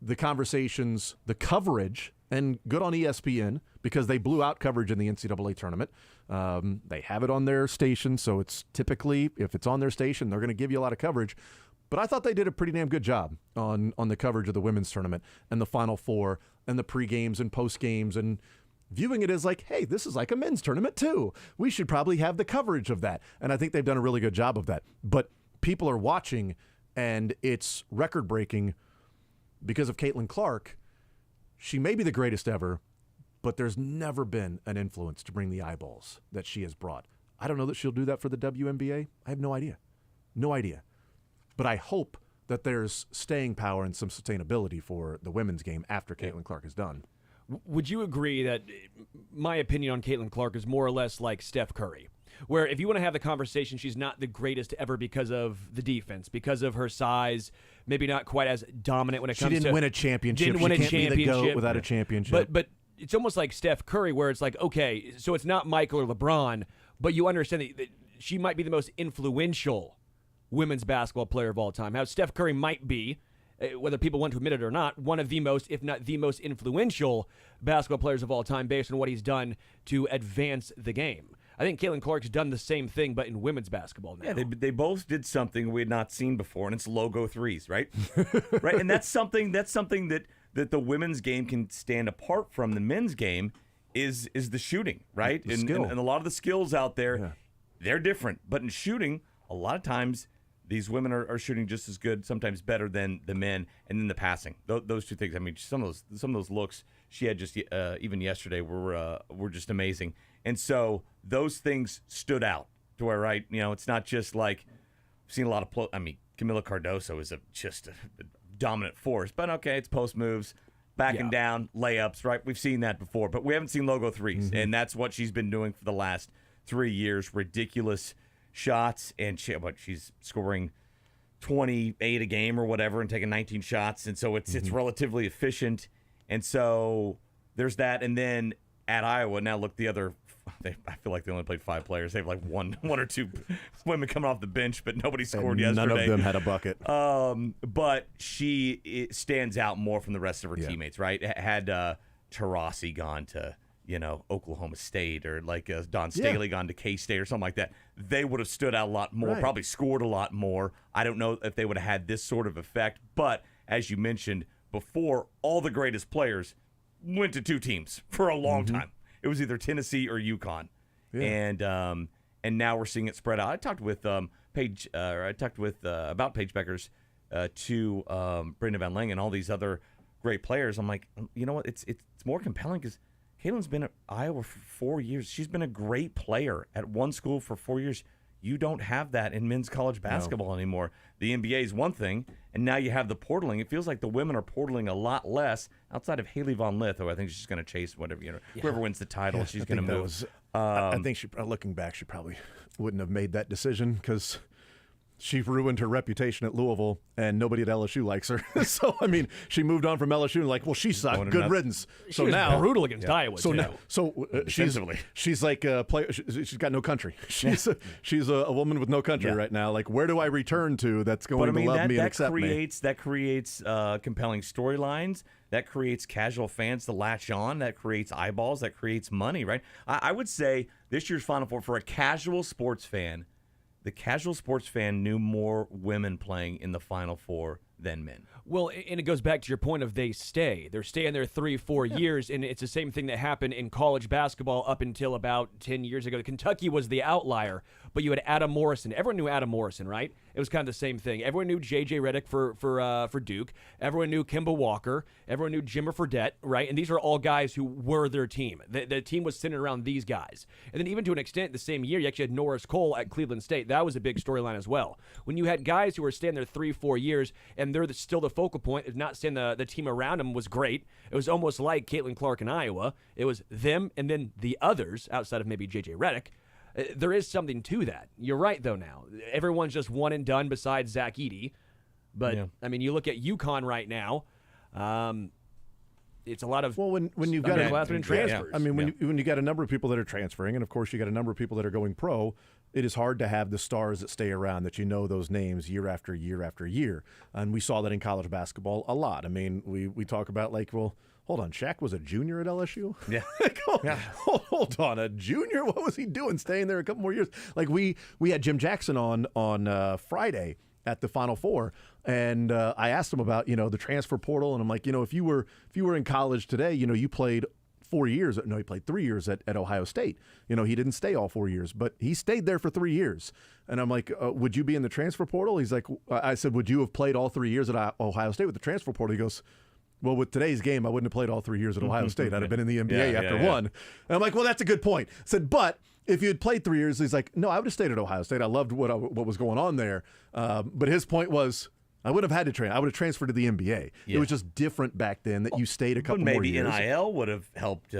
the conversations, the coverage, and good on ESPN because they blew out coverage in the NCAA tournament. They have it on their station, so it's typically, if it's on their station, they're going to give you a lot of coverage. But I thought they did a pretty damn good job on the coverage of the women's tournament and the Final Four and the pre-games and post-games and viewing it as like, hey, this is like a men's tournament too. We should probably have the coverage of that. And I think they've done a really good job of that. But people are watching, and it's record-breaking because of Caitlin Clark. She may be the greatest ever, but there's never been an influence to bring the eyeballs that she has brought. I don't know that she'll do that for the WNBA. I have no idea. No idea. But I hope that there's staying power and some sustainability for the women's game after Caitlin Clark is done. Would you agree that my opinion on Caitlin Clark is more or less like Steph Curry? Where if you want to have the conversation, she's not the greatest ever because of the defense, because of her size, maybe not quite as dominant when it comes to... She didn't win a championship. Didn't win a championship. Be the GOAT without a championship. But it's almost like Steph Curry where it's like, okay, so it's not Michael or LeBron, but you understand that she might be the most influential women's basketball player of all time. How Steph Curry might be, whether people want to admit it or not, one of the most, if not the most influential basketball players of all time based on what he's done to advance the game. I think Caitlin Clark's done the same thing, but in women's basketball now. Yeah, they both did something we had not seen before, and it's logo threes, right? Right, and that's something that the women's game can stand apart from the men's game is the shooting, right? The and skill. And a lot of the skills out there, they're different. But in shooting, a lot of times these women are shooting just as good, sometimes better than the men, and then the passing. Those two things. I mean, some of those looks she had just even yesterday were just amazing. And so those things stood out to where, right, it's not just like I've seen a lot of Camila Cardoso is just a dominant force, but okay, it's post moves, backing down, layups, right? We've seen that before, but we haven't seen logo threes, and that's what she's been doing for the last 3 years. Ridiculous shots, and she's scoring 28 a game or whatever and taking 19 shots, and so it's relatively efficient. And so there's that, and then at Iowa, now look, I feel like they only played 5 players. They have like one or two women coming off the bench, but nobody scored yesterday. None of them had a bucket. But she stands out more from the rest of her teammates, right? Had Taurasi gone to Oklahoma State or like Don Staley gone to K-State or something like that, they would have stood out a lot more, probably scored a lot more. I don't know if they would have had this sort of effect, but as you mentioned before, all the greatest players went to 2 teams for a long time. It was either Tennessee or UConn, and now we're seeing it spread out. I talked with Paige about Paige Beckers to Brenda Van Lange and all these other great players. I'm like, you know what? It's more compelling because Caitlin's been at Iowa for 4 years. She's been a great player at one school for 4 years. You don't have that in men's college basketball anymore. The NBA is one thing, and now you have the portaling. It feels like the women are portaling a lot less outside of Haley Von Lith, who I think she's going to chase whatever, whoever wins the title, she's going to move. I think looking back, she probably wouldn't have made that decision because she ruined her reputation at Louisville, and nobody at LSU likes her. So, I mean, she moved on from LSU and like, well, she sucked. Good riddance. She was brutal against Iowa, so too. now, she's like a player. She's got no country. She's a woman with no country right now. Like, where do I return to that's going to love me and accept me? That creates compelling storylines. That creates casual fans to latch on. That creates eyeballs. That creates money, right? I would say this year's Final Four, for a casual sports fan, the casual sports fan knew more women playing in the Final Four than men. Well, and it goes back to your point of they stay. They're staying there 3-4 years, and it's the same thing that happened in college basketball up until about 10 years ago. Kentucky was the outlier, but you had Adam Morrison. Everyone knew Adam Morrison, right? it was kind of the same thing. Everyone knew J.J. Redick for Duke. Everyone knew Kemba Walker. Everyone knew Jimmer Fredette, right? And these are all guys who were their team. The team was centered around these guys. And then even to an extent, the same year, you actually had Norris Cole at Cleveland State. That was a big storyline as well. When you had guys who were staying there 3-4 years, and they're still the focal point, if not saying the team around them was great. It was almost like Caitlin Clark in Iowa. It was them and then the others outside of maybe J.J. Redick. There is something to that. You're right, though, now. Everyone's just one and done besides Zach Edey. But, I mean, you look at UConn right now, it's a lot of when you've got underclassmen and transfers. I mean, when you got a number of people that are transferring, and of course you got a number of people that are going pro, it is hard to have the stars that stay around, that you know those names year after year after year. And we saw that in college basketball a lot. I mean, we talk about like, well, hold on, Shaq was a junior at LSU? Yeah. Hold on, a junior? What was he doing staying there a couple more years? Like we had Jim Jackson on Friday at the Final Four, and I asked him about, the transfer portal, and I'm like, if you were in college today, you played 4 years. No, he played 3 years at Ohio State. He didn't stay all 4 years, but he stayed there for 3 years. And I'm like, would you be in the transfer portal? He's like, I said, would you have played all 3 years at Ohio State with the transfer portal? He goes, well, with today's game, I wouldn't have played all 3 years at Ohio State. I'd have been in the NBA after one. And I'm like, well, that's a good point. I said, but if you had played 3 years, he's like, no, I would have stayed at Ohio State. I loved what was going on there. But his point was, I would have had to train. I would have transferred to the NBA. It was just different back then that you stayed a couple more years. Maybe NIL would have helped,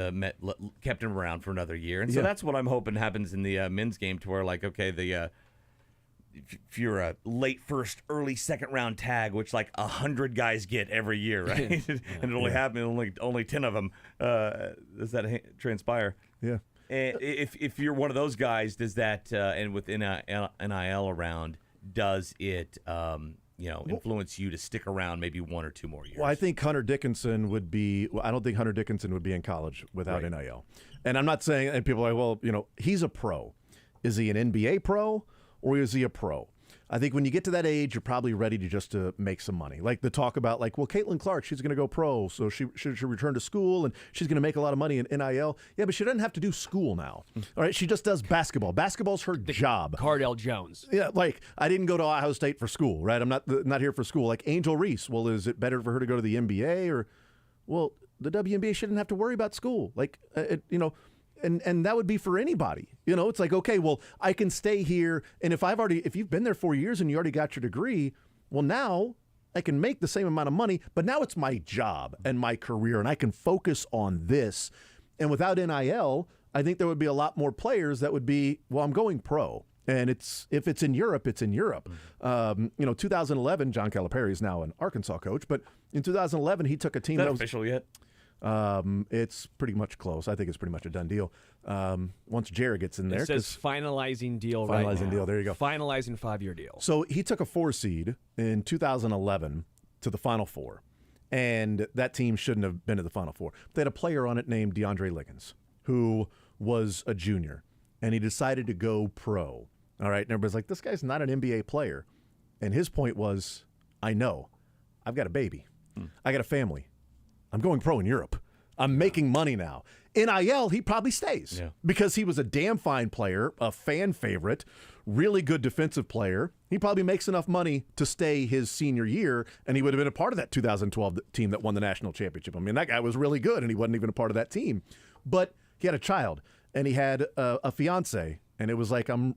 kept him around for another year. And so that's what I'm hoping happens in the men's game, to where, like, okay, if you're a late first, early second round tag, which like 100 guys get every year, right? And it only happened, only 10 of them does that transpire. Yeah. And if you're one of those guys, does that and with NIL around, does it influence you to stick around maybe 1 or 2 more years? Well, I think Hunter Dickinson would be. I don't think Hunter Dickinson would be in college without NIL. And I'm not saying. And people are like, well, he's a pro. Is he an NBA pro or is he a pro? I think when you get to that age, you're probably ready to make some money. Like the talk about, like, well, Caitlin Clark, she's going to go pro, so she should return to school, and she's going to make a lot of money in NIL. Yeah, but she doesn't have to do school now. All right, she just does basketball. Basketball's her job. Cardell Jones. Yeah, like, I didn't go to Ohio State for school, right? I'm not here for school. Like Angel Reese, well, is it better for her to go to the NBA? Or, well, the WNBA shouldn't have to worry about school. Like, And that would be for anybody. It's like, okay, well, I can stay here, and if you've been there 4 years and you already got your degree, well, now I can make the same amount of money, but now it's my job and my career, and I can focus on this. And without NIL, I think there would be a lot more players that would be, well, I'm going pro. And if it's in Europe, it's in Europe. 2011, John Calipari is now an Arkansas coach, but in 2011, he took a team that was official yet? It's pretty much close. I think it's pretty much a done deal. Once Jared gets in there. It says finalizing deal right now. Finalizing deal, there you go. Finalizing 5-year deal. So he took a 4 seed in 2011 to the Final Four, and that team shouldn't have been to the Final Four. They had a player on it named DeAndre Liggins, who was a junior, and he decided to go pro. All right, and everybody's like, this guy's not an NBA player. And his point was, I know. I've got a baby. I got a family. I'm going pro in Europe. I'm making money now. NIL, he probably stays because he was a damn fine player, a fan favorite, really good defensive player. He probably makes enough money to stay his senior year, and he would have been a part of that 2012 team that won the national championship. I mean, that guy was really good, and he wasn't even a part of that team. But he had a child, and he had a fiance, and it was like, I'm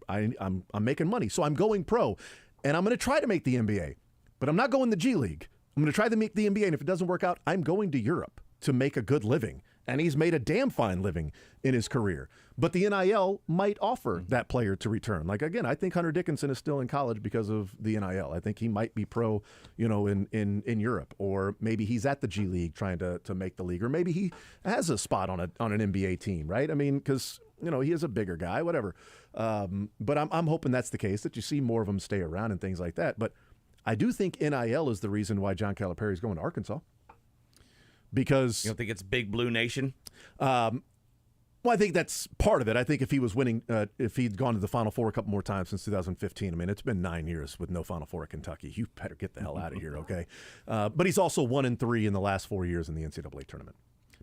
making money, so I'm going pro, and I'm going to try to make the NBA, but I'm not going the G League. I'm going to try to make the NBA, and if it doesn't work out, I'm going to Europe to make a good living. And he's made a damn fine living in his career. But the NIL might offer that player to return. Like, again, I think Hunter Dickinson is still in college because of the NIL. I think he might be pro, in Europe. Or maybe he's at the G League trying to make the league. Or maybe he has a spot on an NBA team, right? I mean, because, he is a bigger guy, whatever. But I'm hoping that's the case, that you see more of them stay around and things like that. But I do think NIL is the reason why John Calipari is going to Arkansas. Because you don't think it's Big Blue Nation? Well, I think that's part of it. I think if he was winning, if he'd gone to the Final Four a couple more times since 2015, I mean, it's been 9 years with no Final Four at Kentucky. You better get the hell out of here, okay? But he's also 1-3 in the last 4 years in the NCAA tournament.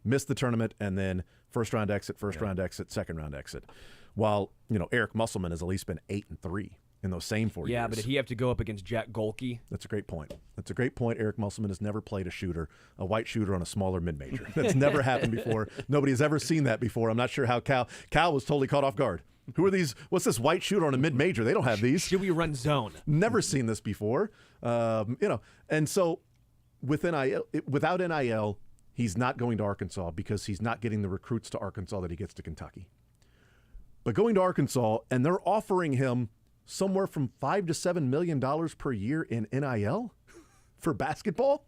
Missed the tournament, and then first round exit, second round exit. While Eric Musselman has at least been 8-3 in those same 4 years. Yeah, but did he have to go up against Jack Golke? That's a great point. That's a great point. Eric Musselman has never played a white shooter on a smaller mid-major. That's never happened before. Nobody has ever seen that before. I'm not sure how Cal was totally caught off guard. Who are these? What's this white shooter on a mid-major? They don't have these. Should we run zone? Never seen this before. And so without NIL, he's not going to Arkansas because he's not getting the recruits to Arkansas that he gets to Kentucky. But going to Arkansas, and they're offering him somewhere from $5 to $7 million per year in NIL for basketball.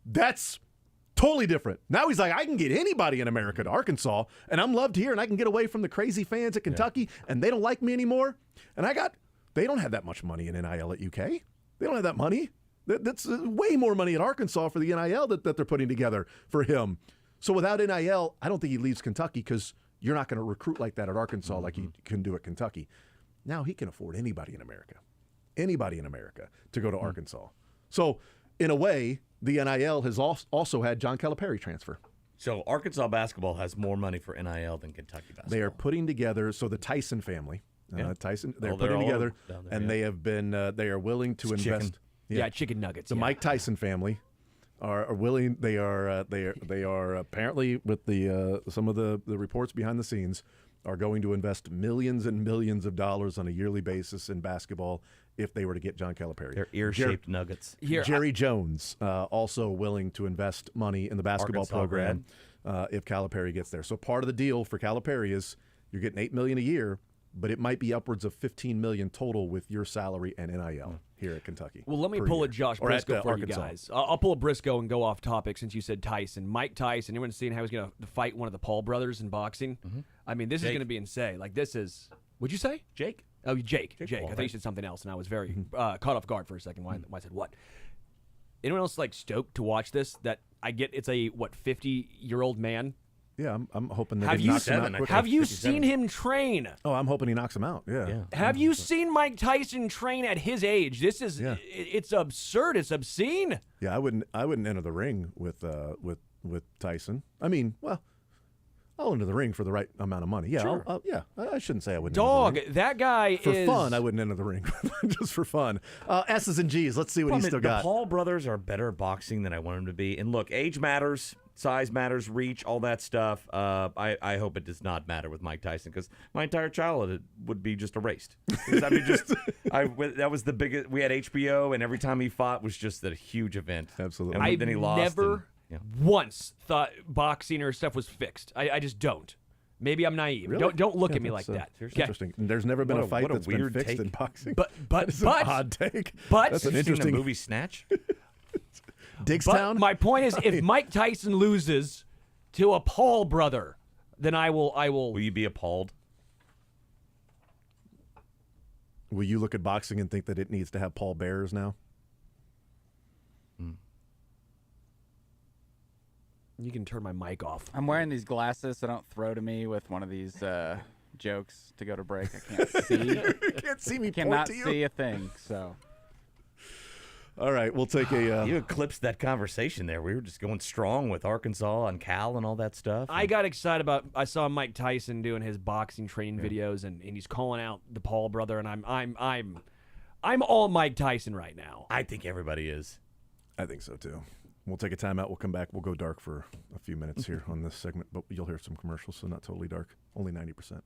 That's totally different. Now he's like, I can get anybody in America to Arkansas, and I'm loved here, and I can get away from the crazy fans at Kentucky, and they don't like me anymore. And they don't have that much money in NIL at UK. They don't have that money. That's way more money at Arkansas for the NIL that they're putting together for him. So without NIL, I don't think he leaves Kentucky because you're not going to recruit like that at Arkansas like you can do at Kentucky. Now he can afford anybody in America to go to Arkansas. So in a way, the NIL has also had John Calipari transfer. So Arkansas basketball has more money for NIL than Kentucky basketball. They are putting together, so the Tyson family, they're they're putting all together, down there, and they have been, they are willing to It's invest. chicken. Yeah, chicken nuggets. The Mike Tyson family are willing. They are apparently, with the some of the reports behind the scenes, are going to invest millions and millions of dollars on a yearly basis in basketball if they were to get John Calipari. They're ear-shaped nuggets. Jerry Jones also willing to invest money in the basketball Arkansas program if Calipari gets there. So part of the deal for Calipari is you're getting $8 million a year, but it might be upwards of $15 million total with your salary and NIL here at Kentucky. Well, let me per pull year. a Josh Or at, Briscoe for Arkansas. you guys. I'll pull a Briscoe and go off topic since you said Tyson. Mike Tyson, everyone's seeing how he's going to fight one of the Paul brothers in boxing. I mean, this is Jake. going to be insane. Like, this is... What'd you say? Jake? Oh, Jake. Paul, I thought you right? said something else, and I was very caught off guard for a second why I said what. Anyone else, like, stoked to watch this? That I get it's a, 50-year-old man? Yeah, I'm hoping that Have he you, knocks him out seven, I quickly. have you 57. seen him train? Oh, I'm hoping he knocks him out. Yeah. Have you seen Mike Tyson train at his age? This is Yeah. it's absurd. It's obscene. Yeah, I wouldn't enter the ring with Tyson. I mean, well, I'll enter the ring for the right amount of money. Yeah, Sure. I shouldn't say I wouldn't. Dog, enter the ring. that guy For is fun, I wouldn't enter the ring, just for fun. S's and G's. Let's see what he's still the got. Paul brothers are better at boxing than I want them to be. And look, age matters, size matters, reach, all that stuff. I hope it does not matter with Mike Tyson because my entire childhood would be just erased. 'Cause I mean, that was the biggest. We had HBO, and every time he fought was just a huge event. Absolutely. And I've then he lost. never and- once thought boxing or stuff was fixed. I just don't. Maybe I'm naive. Really? Don't look Yeah, at me like that's, that. It's interesting. There's never been What a a- fight what a that's been weird fixed take. in boxing. But That's an odd take. but- That's Have an you seen the interesting movie Snatch? Digstown. But my point is, if Mike Tyson loses to a Paul brother, then I will. Will you be appalled? Will you look at boxing and think that it needs to have Paul Bearers now? You can turn my mic off. I'm wearing these glasses, so don't throw to me with one of these jokes to go to break. I can't see. You can't see me point Cannot to you. see a thing. So All right, we'll take a. You eclipsed that conversation there. We were just going strong with Arkansas and Cal and all that stuff. I got excited about. I saw Mike Tyson doing his boxing training videos, and he's calling out the Paul brother, and I'm all Mike Tyson right now. I think everybody is. I think so too. We'll take a timeout. We'll come back. We'll go dark for a few minutes here on this segment, but you'll hear some commercials, so not totally dark. Only 90%.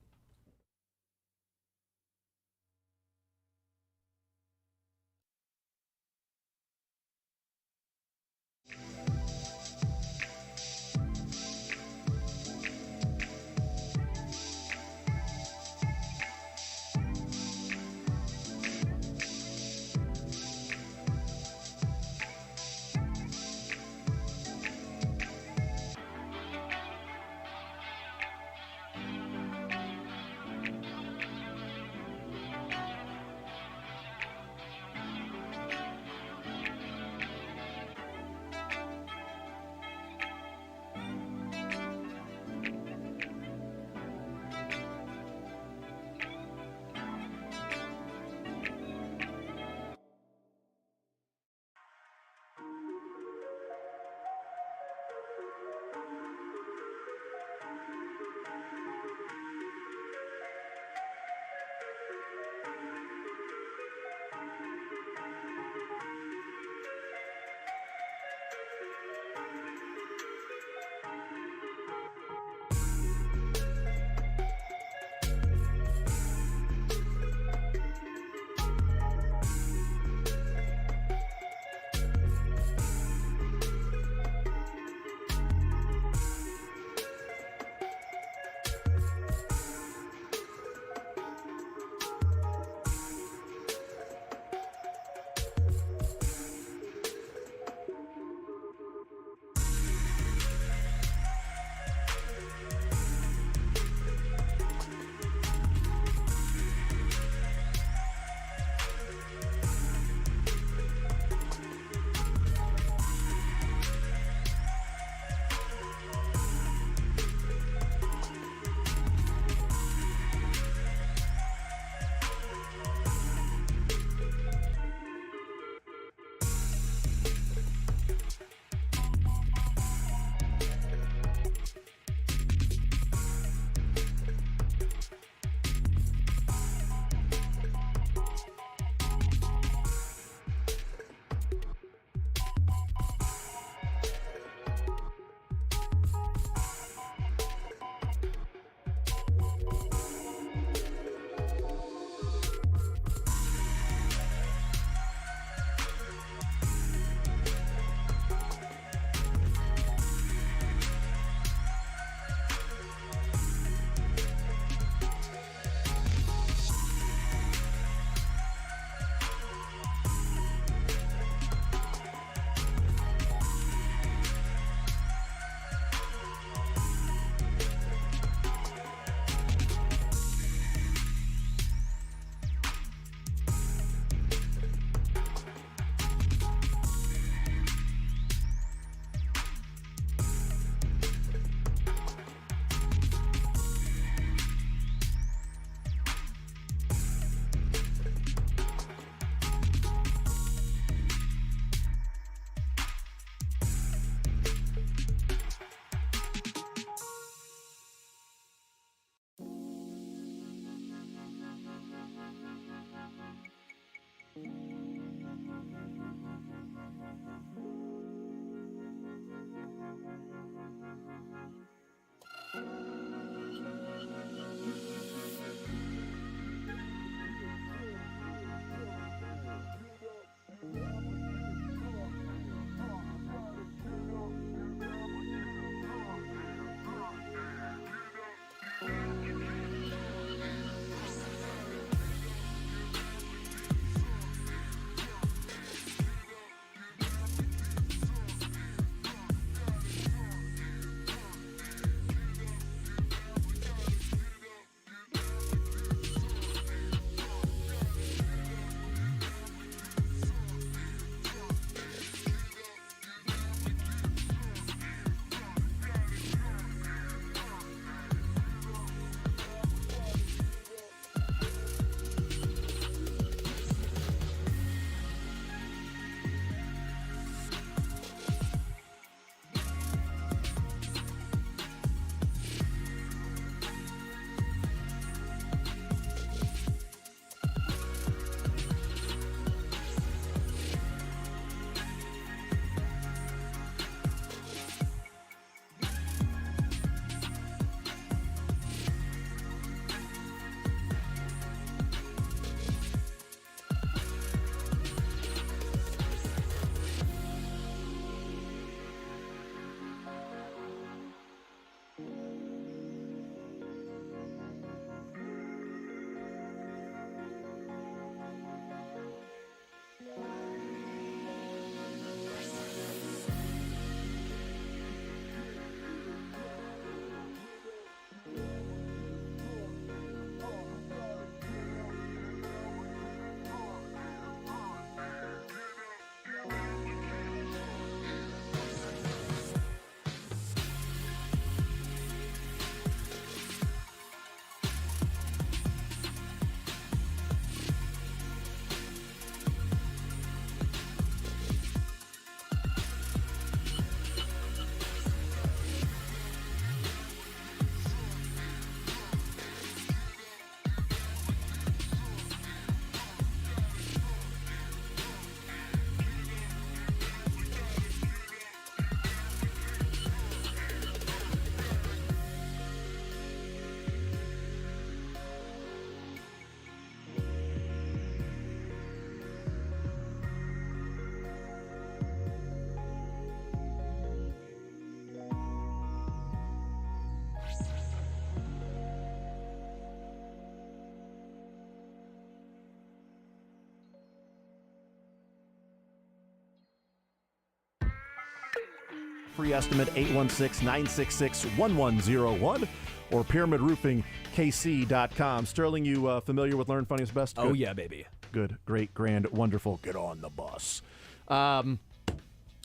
Free estimate 816-966-1101 or pyramidroofingkc.com. Sterling, you familiar with Learn Funniest Best? Oh, Good. yeah, baby. Good, great, grand, wonderful. Get on the bus.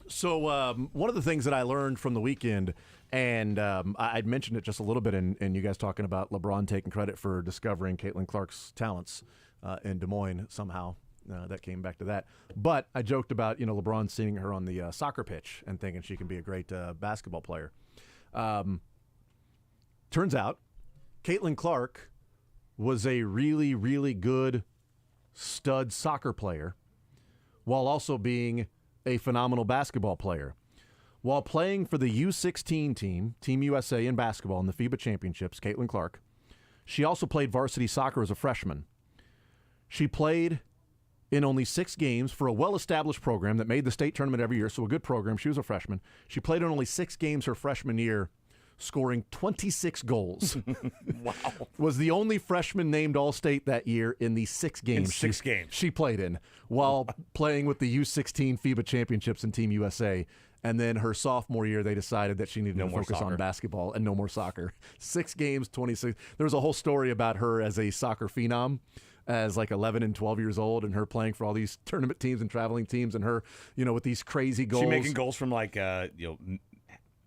So one of the things that I learned from the weekend, and I'd mentioned it just a little bit in you guys talking about LeBron taking credit for discovering Caitlin Clark's talents in Des Moines somehow. That came back to that. But I joked about, LeBron seeing her on the soccer pitch and thinking she can be a great basketball player. Turns out Caitlin Clark was a really, really good stud soccer player while also being a phenomenal basketball player. While playing for the U16 team, Team USA in basketball in the FIBA championships, Caitlin Clark, she also played varsity soccer as a freshman. She played in only 6 games for a well-established program that made the state tournament every year, so a good program. She was a freshman. She played in only 6 games her freshman year, scoring 26 goals. Wow. Was the only freshman named All-State that year in the 6 games. She played in while playing with the U16 FIBA championships and Team USA. And then her sophomore year, they decided that she needed to focus on basketball and no more soccer. 6 games, 26. There was a whole story about her as a soccer phenom, as like 11 and 12 years old, and her playing for all these tournament teams and traveling teams, and her, with these crazy goals. She making goals from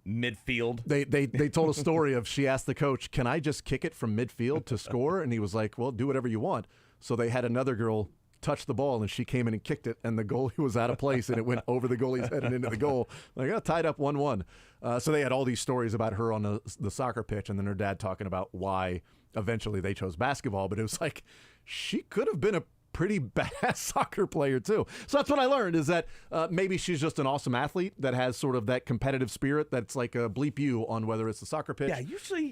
midfield. They told a story of, she asked the coach, "Can I just kick it from midfield to score?" And he was like, "Well, do whatever you want." So they had another girl touch the ball, and she came in and kicked it, and the goalie was out of place, and it went over the goalie's head and into the goal. Tied up 1-1. So they had all these stories about her on the soccer pitch, and then her dad talking about why eventually they chose basketball. But it was like, she could have been a pretty badass soccer player too. So that's what I learned, is that maybe she's just an awesome athlete that has sort of that competitive spirit that's like a bleep you on whether it's the soccer pitch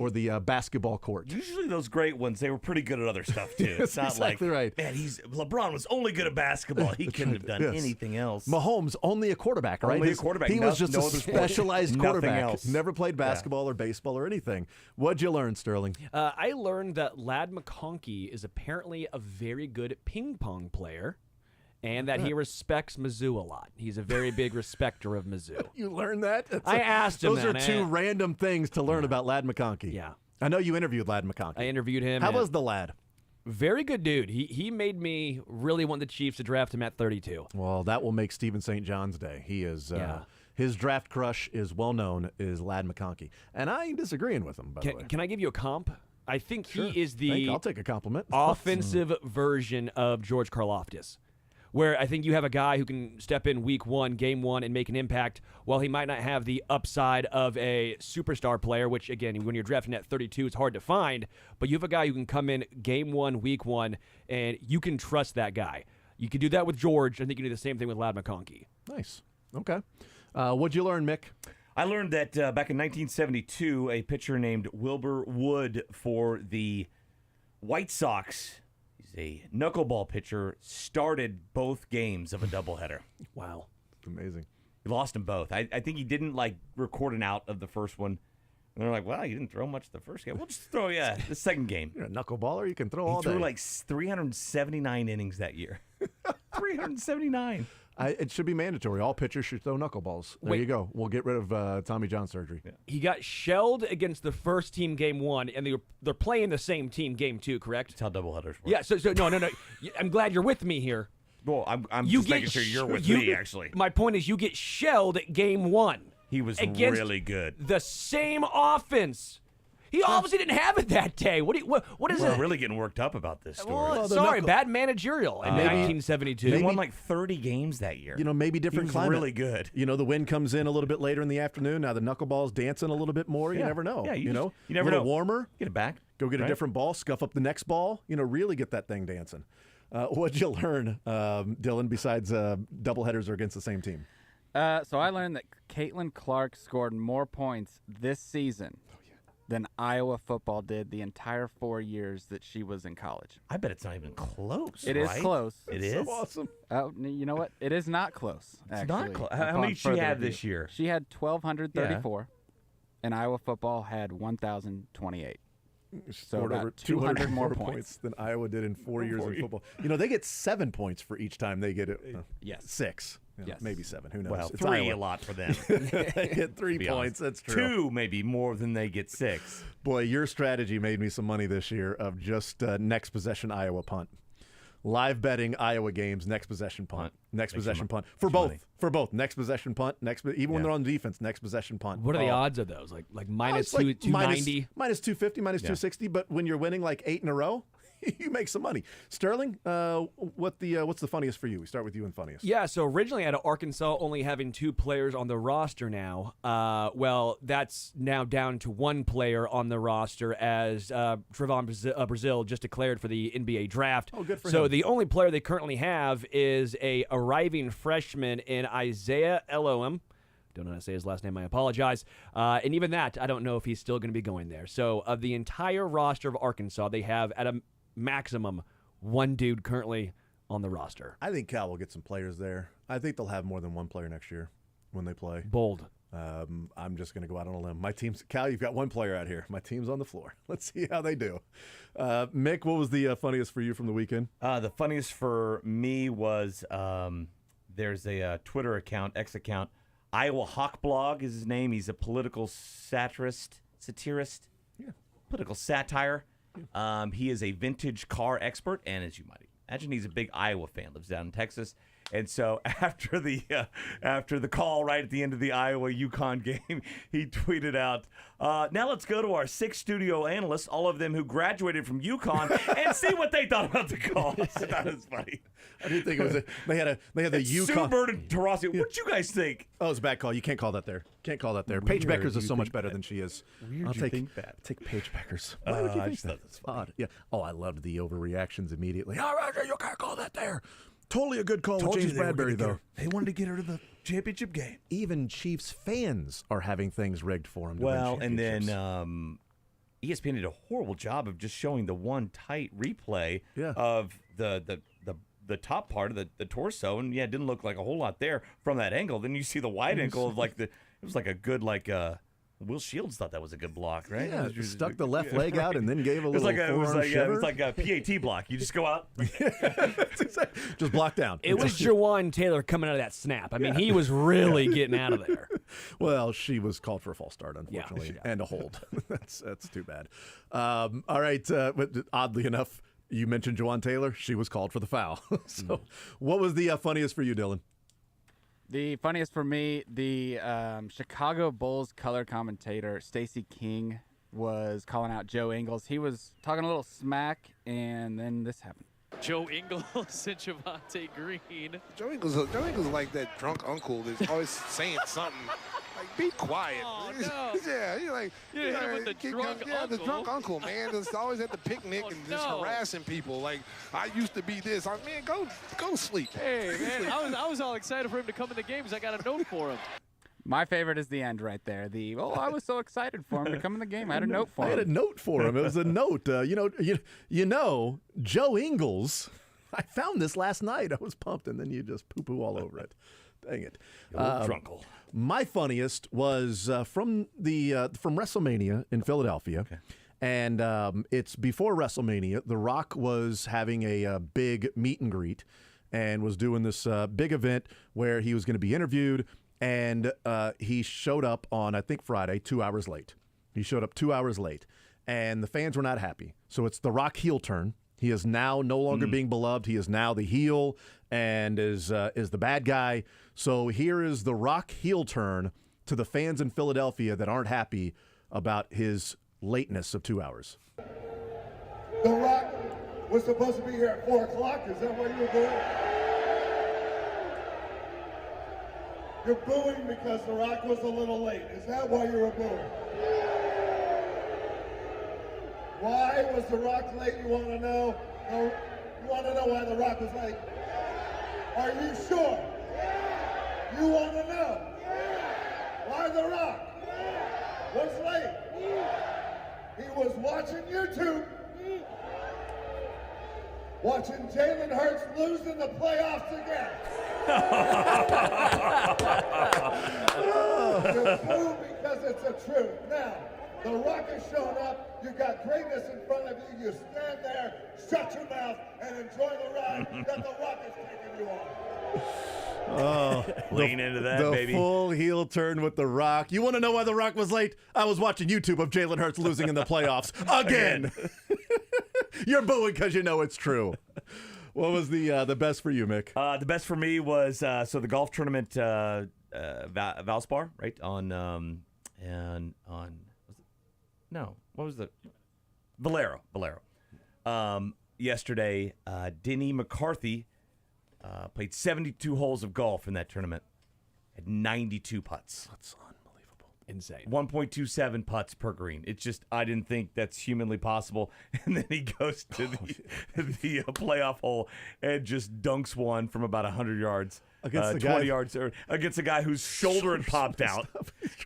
or the basketball court. Usually those great ones, they were pretty good at other stuff too. It's not exactly right. Man, LeBron was only good at basketball. He couldn't have done anything else. Mahomes, only a quarterback, right? Only a quarterback. He was just a specialized quarterback. Else. Never played basketball or baseball or anything. What'd you learn, Sterling? I learned that Ladd McConkey is apparently a very good ping pong player, and that he respects Mizzou a lot. He's a very big respecter of Mizzou. You learned that? I asked him Those that. are 2 random things to learn about Ladd McConkey. Yeah. I know you interviewed Ladd McConkey. I interviewed him. How was the lad? Very good dude. He made me really want the Chiefs to draft him at 32. Well, that will make Stephen St. John's day. He is his draft crush is well known, is Ladd McConkey. And I ain't disagreeing with him, by the way. Can I give you a comp? I think Sure. he is the I'll take a compliment. offensive version of George Karlaftis, where I think you have a guy who can step in week 1, game 1, and make an impact, while he might not have the upside of a superstar player, which, again, when you're drafting at 32, it's hard to find, but you have a guy who can come in game 1, week 1, and you can trust that guy. You can do that with George. I think you can do the same thing with Ladd McConkey. Nice. Okay. What'd you learn, Mick? I learned that back in 1972, a pitcher named Wilbur Wood for the White Sox, he's a knuckleball pitcher, started both games of a doubleheader. Wow. Amazing. He lost them both. I think he didn't record an out of the first one. And they're like, "Well, you didn't throw much the first game. We'll just throw the second game." You're a knuckleballer. You can throw all He threw day. 379 innings that year. 379. It should be mandatory. All pitchers should throw knuckleballs. There you go. We'll get rid of Tommy John surgery. Yeah. He got shelled against the first team game 1, and they're playing the same team game 2, correct? That's how doubleheaders work. Yeah, so no. I'm glad you're with me here. Well, I'm just making sure you're with me, actually. My point is, you get shelled at game 1. He was against really good. The same offense. He obviously didn't have it that day. What is We're it? really getting worked up about this story. Well, sorry, bad managerial in 1972. He won 30 games that year. Maybe different he was climate. really good. The wind comes in a little bit later in the afternoon. Now the knuckleball's dancing a little bit more. You never know. Yeah, you never a little know. warmer. Get it back. Go get a different ball. Scuff up the next ball. Really get that thing dancing. What'd you learn, Dylan, besides doubleheaders are against the same team? So I learned that Caitlin Clark scored more points this season than Iowa football did the entire 4 years that she was in college. I bet it's not even close. It is close. It is? So awesome. You know what? It is not close. It's actually, not close. How many did she have this year? She had 1,234, and Iowa football had 1,028. scored about over 200 more 204 points than Iowa did in 4 years in football. You know, they get 7 points for each time they get it. Yes. 6. Yes. Maybe 7. Who knows? Well, It's 3 Iowa. a lot for them. They get 3 be points. honest. That's true. 2 maybe more than they get 6. Boy, your strategy made me some money this year of just next possession Iowa punt. Live betting Iowa games, next possession punt. Next possession punt. For both. money. For both. Next possession punt. Even when Yeah. they're on defense, next possession punt. What are the odds of those? Like minus it's like 290? minus 250, minus 260. But when you're winning like 8 in a row, you make some money. Sterling, what's the funniest for you? We start with you and funniest. Yeah, so originally out of Arkansas only having 2 players on the roster now. Well, that's now down to 1 player on the roster as Trevon Brazil just declared for the NBA draft. Oh, good for so him. the only player they currently have is a arriving freshman in Isaiah Elohim. Don't know how to say his last name. I apologize. And even that, I don't know if he's still going to be going there. So of the entire roster of Arkansas, they have at a maximum 1 dude currently on the roster. I think Cal will get some players there. I think they'll have more than 1 player next year when they play. Bold. I'm just going to go out on a limb. My team's Cal. You've got 1 player out here. My team's on the floor. Let's see how they do. Mick, what was the funniest for you from the weekend? The funniest for me was there's a Twitter account, X account. Iowa Hawk Blog is his name. He's a political satirist. Political satire. He is a vintage car expert, and as you might imagine, he's a big Iowa fan. Lives down in Texas, and so after the call right at the end of the Iowa-UConn game, he tweeted out, "Now let's go to our 6 studio analysts, all of them who graduated from UConn, and see what they thought about the call." So that was funny. I didn't think it was. They had the Sue UConn. Bird and Tarasi. What'd you guys think? Oh, it's a bad call. You can't call that there. Can't call that there. Paige Weird Beckers is you so much think better that. than she is. Weird I'll you think that. Take Paige Beckers. Why would you I think just that? thought that's funny. Odd. Yeah. Oh, I loved the overreactions immediately. Oh, Roger, you can't call that there. Totally a good call with James Bradbury, though. They wanted to get her to the championship game. Even Chiefs fans are having things rigged for him. To Well, win and then championships. ESPN did a horrible job of just showing the one tight replay of the top part of the torso, and it didn't look like a whole lot there from that angle. Then you see the wide angle of it was like a good Will Shields thought that was a good block, right? Yeah, It was stuck the left leg out and then gave a little forearm shiver. it was like a PAT block. You just go out. Just block down. It was Jawan Taylor coming out of that snap. I mean, he was really getting out of there. Well, she was called for a false start, unfortunately, and a hold. That's too bad. All right, but oddly enough, you mentioned Jawan Taylor. She was called for the foul. So, what was the funniest for you, Dylan? The funniest for me, the Chicago Bulls color commentator Stacey King was calling out Joe Ingles. He was talking a little smack, and then this happened. Joe Ingles and Javonte Green. Joe Ingles is like that drunk uncle that's always saying something. Like, be quiet. Oh, no. Yeah, you're like, You hit him with the drunk yeah, the uncle. drunk uncle, man. That's always at the picnic and just no. harassing people. Like, I used to be this. Man, go sleep. Hey, man, I was all excited for him to come in the game because I got a note for him. My favorite is the end right there. I was so excited for him to come in the game. I had a note for him. I had a note for him. It was a note. You know, Joe Ingles. I found this last night. I was pumped, and then you just poo-poo all over it. Dang it. Drunkle. My funniest was from WrestleMania in Philadelphia. Okay. And it's before WrestleMania. The Rock was having a big meet and greet and was doing this big event where he was going to be interviewed. And he showed up on, I think, Friday, 2 hours late. He showed up 2 hours late. And the fans were not happy. So it's the Rock heel turn. He is now no longer being beloved. He is now the heel and is the bad guy. So here is the Rock heel turn to the fans in Philadelphia that aren't happy about his lateness of 2 hours. The Rock was supposed to be here at 4 o'clock. Is that what you're doing? You're booing because The Rock was a little late. Is that why you were booing? Why was The Rock late? You want to know? No, you want to know why The Rock was late? Are you sure? You want to know? Why The Rock was late? He was watching YouTube, watching Jalen Hurts lose in the playoffs again. You boo because it's the truth. Now, The Rock has shown up. You got greatness in front of you. You stand there, shut your mouth, and enjoy the ride that The Rock is taking you on. Oh, Lean into that, the baby. full heel turn with The Rock. You want to know why The Rock was late? I was watching YouTube of Jalen Hurts losing in the playoffs again. You're booing because you know it's true. What was the best for you, Mick? The best for me was so the golf tournament Valspar, right? On what was the Valero. Yesterday, Denny McCarthy played 72 holes of golf in that tournament. Had 92 putts. That's unbelievable. Insane. 1.27 putts per green. It's just, I didn't think that's humanly possible. And then he goes to the playoff hole and just dunks one from about 100 yards. Against the 20 guy- yards against a guy whose shoulder had popped out.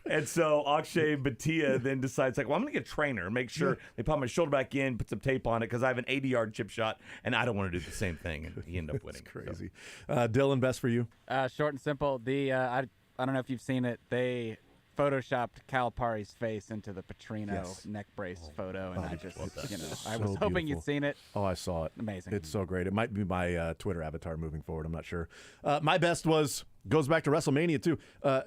And so Akshay Bhatia then decides, like, well, I'm going to get a trainer and make sure they pop my shoulder back in, put some tape on it because I have an 80-yard chip shot, and I don't want to do the same thing. And he ended up winning. Crazy. Dylan, best for you? Short and simple. I don't know if you've seen it. They photoshopped Calipari's face into the Petrino neck brace photo, and I was hoping beautiful. you'd seen it. Oh, I saw it. Amazing. It's so great. It might be my Twitter avatar moving forward. I'm not sure. My best goes back to WrestleMania, too.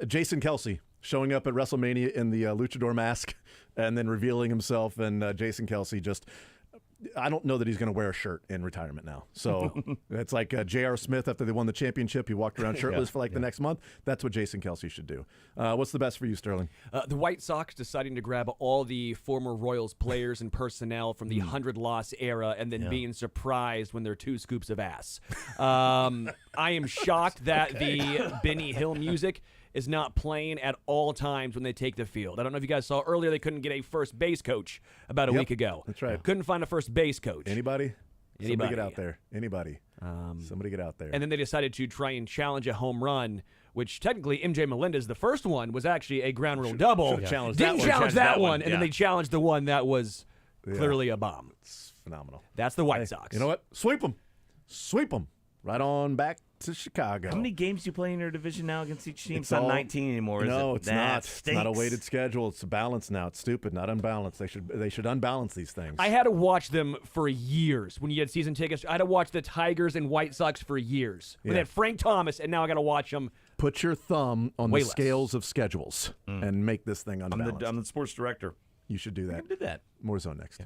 Jason Kelsey showing up at WrestleMania in the luchador mask and then revealing himself. And Jason Kelsey just... I don't know that he's going to wear a shirt in retirement now. So it's like J.R. Smith after they won the championship. He walked around shirtless for the next month. That's what Jason Kelsey should do. What's the best for you, Sterling? The White Sox deciding to grab all the former Royals players and personnel from the 100-loss era and then being surprised when they're 2 scoops of ass. I am shocked that the Benny Hill music is not playing at all times when they take the field. I don't know if you guys saw earlier they couldn't get a first base coach about a week ago. That's right. Couldn't find a first base coach. Anybody? Somebody Anybody. get out there. Anybody. Somebody get out there. And then they decided to try and challenge a home run, which technically MJ Melendez, the first one, was actually a ground rule double. Should've challenged Didn't that one. challenge that one, and yeah. then they challenged the one that was clearly a bomb. It's phenomenal. That's the White Sox. You know what? Sweep them. Sweep them. Right on back to Chicago. How many games do you play in your division now against each team? It's all- not 19 anymore, No, is it? it's That not. It's not a stinks. weighted schedule. It's a balance now. It's stupid, not unbalanced. They should unbalance these things. I had to watch them for years when you had season tickets. I had to watch the Tigers and White Sox for years. When they had Frank Thomas, and now I got to watch them. Put your thumb on Way the less. scales of schedules and make this thing unbalanced. I'm the sports director. You should do that. I can do that. More zone next.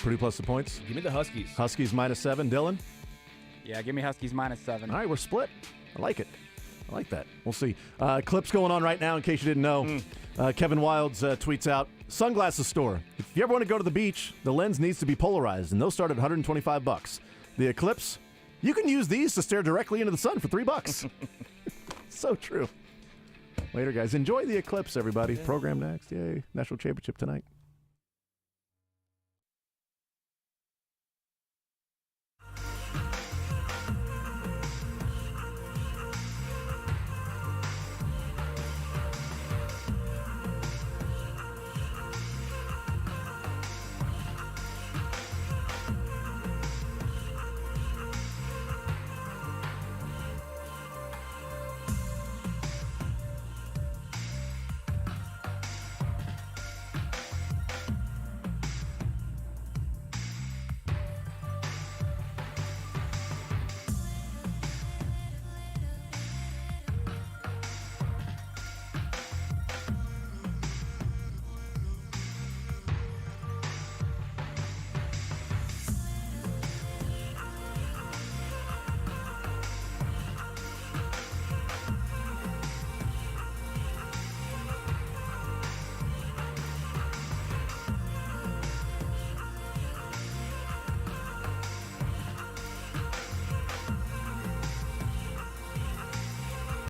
Pretty plus the points. Give me the Huskies. Huskies -7. Dylan? Yeah, give me Huskies -7. All right, we're split. I like it. I like that. We'll see. Clips going on right now, in case you didn't know. Kevin Wilds tweets out, sunglasses store. If you ever want to go to the beach, the lens needs to be polarized, and those start at $125. The Eclipse, you can use these to stare directly into the sun for $3. So true. Later, guys. Enjoy the Eclipse, everybody. Program next. Yay. National Championship tonight.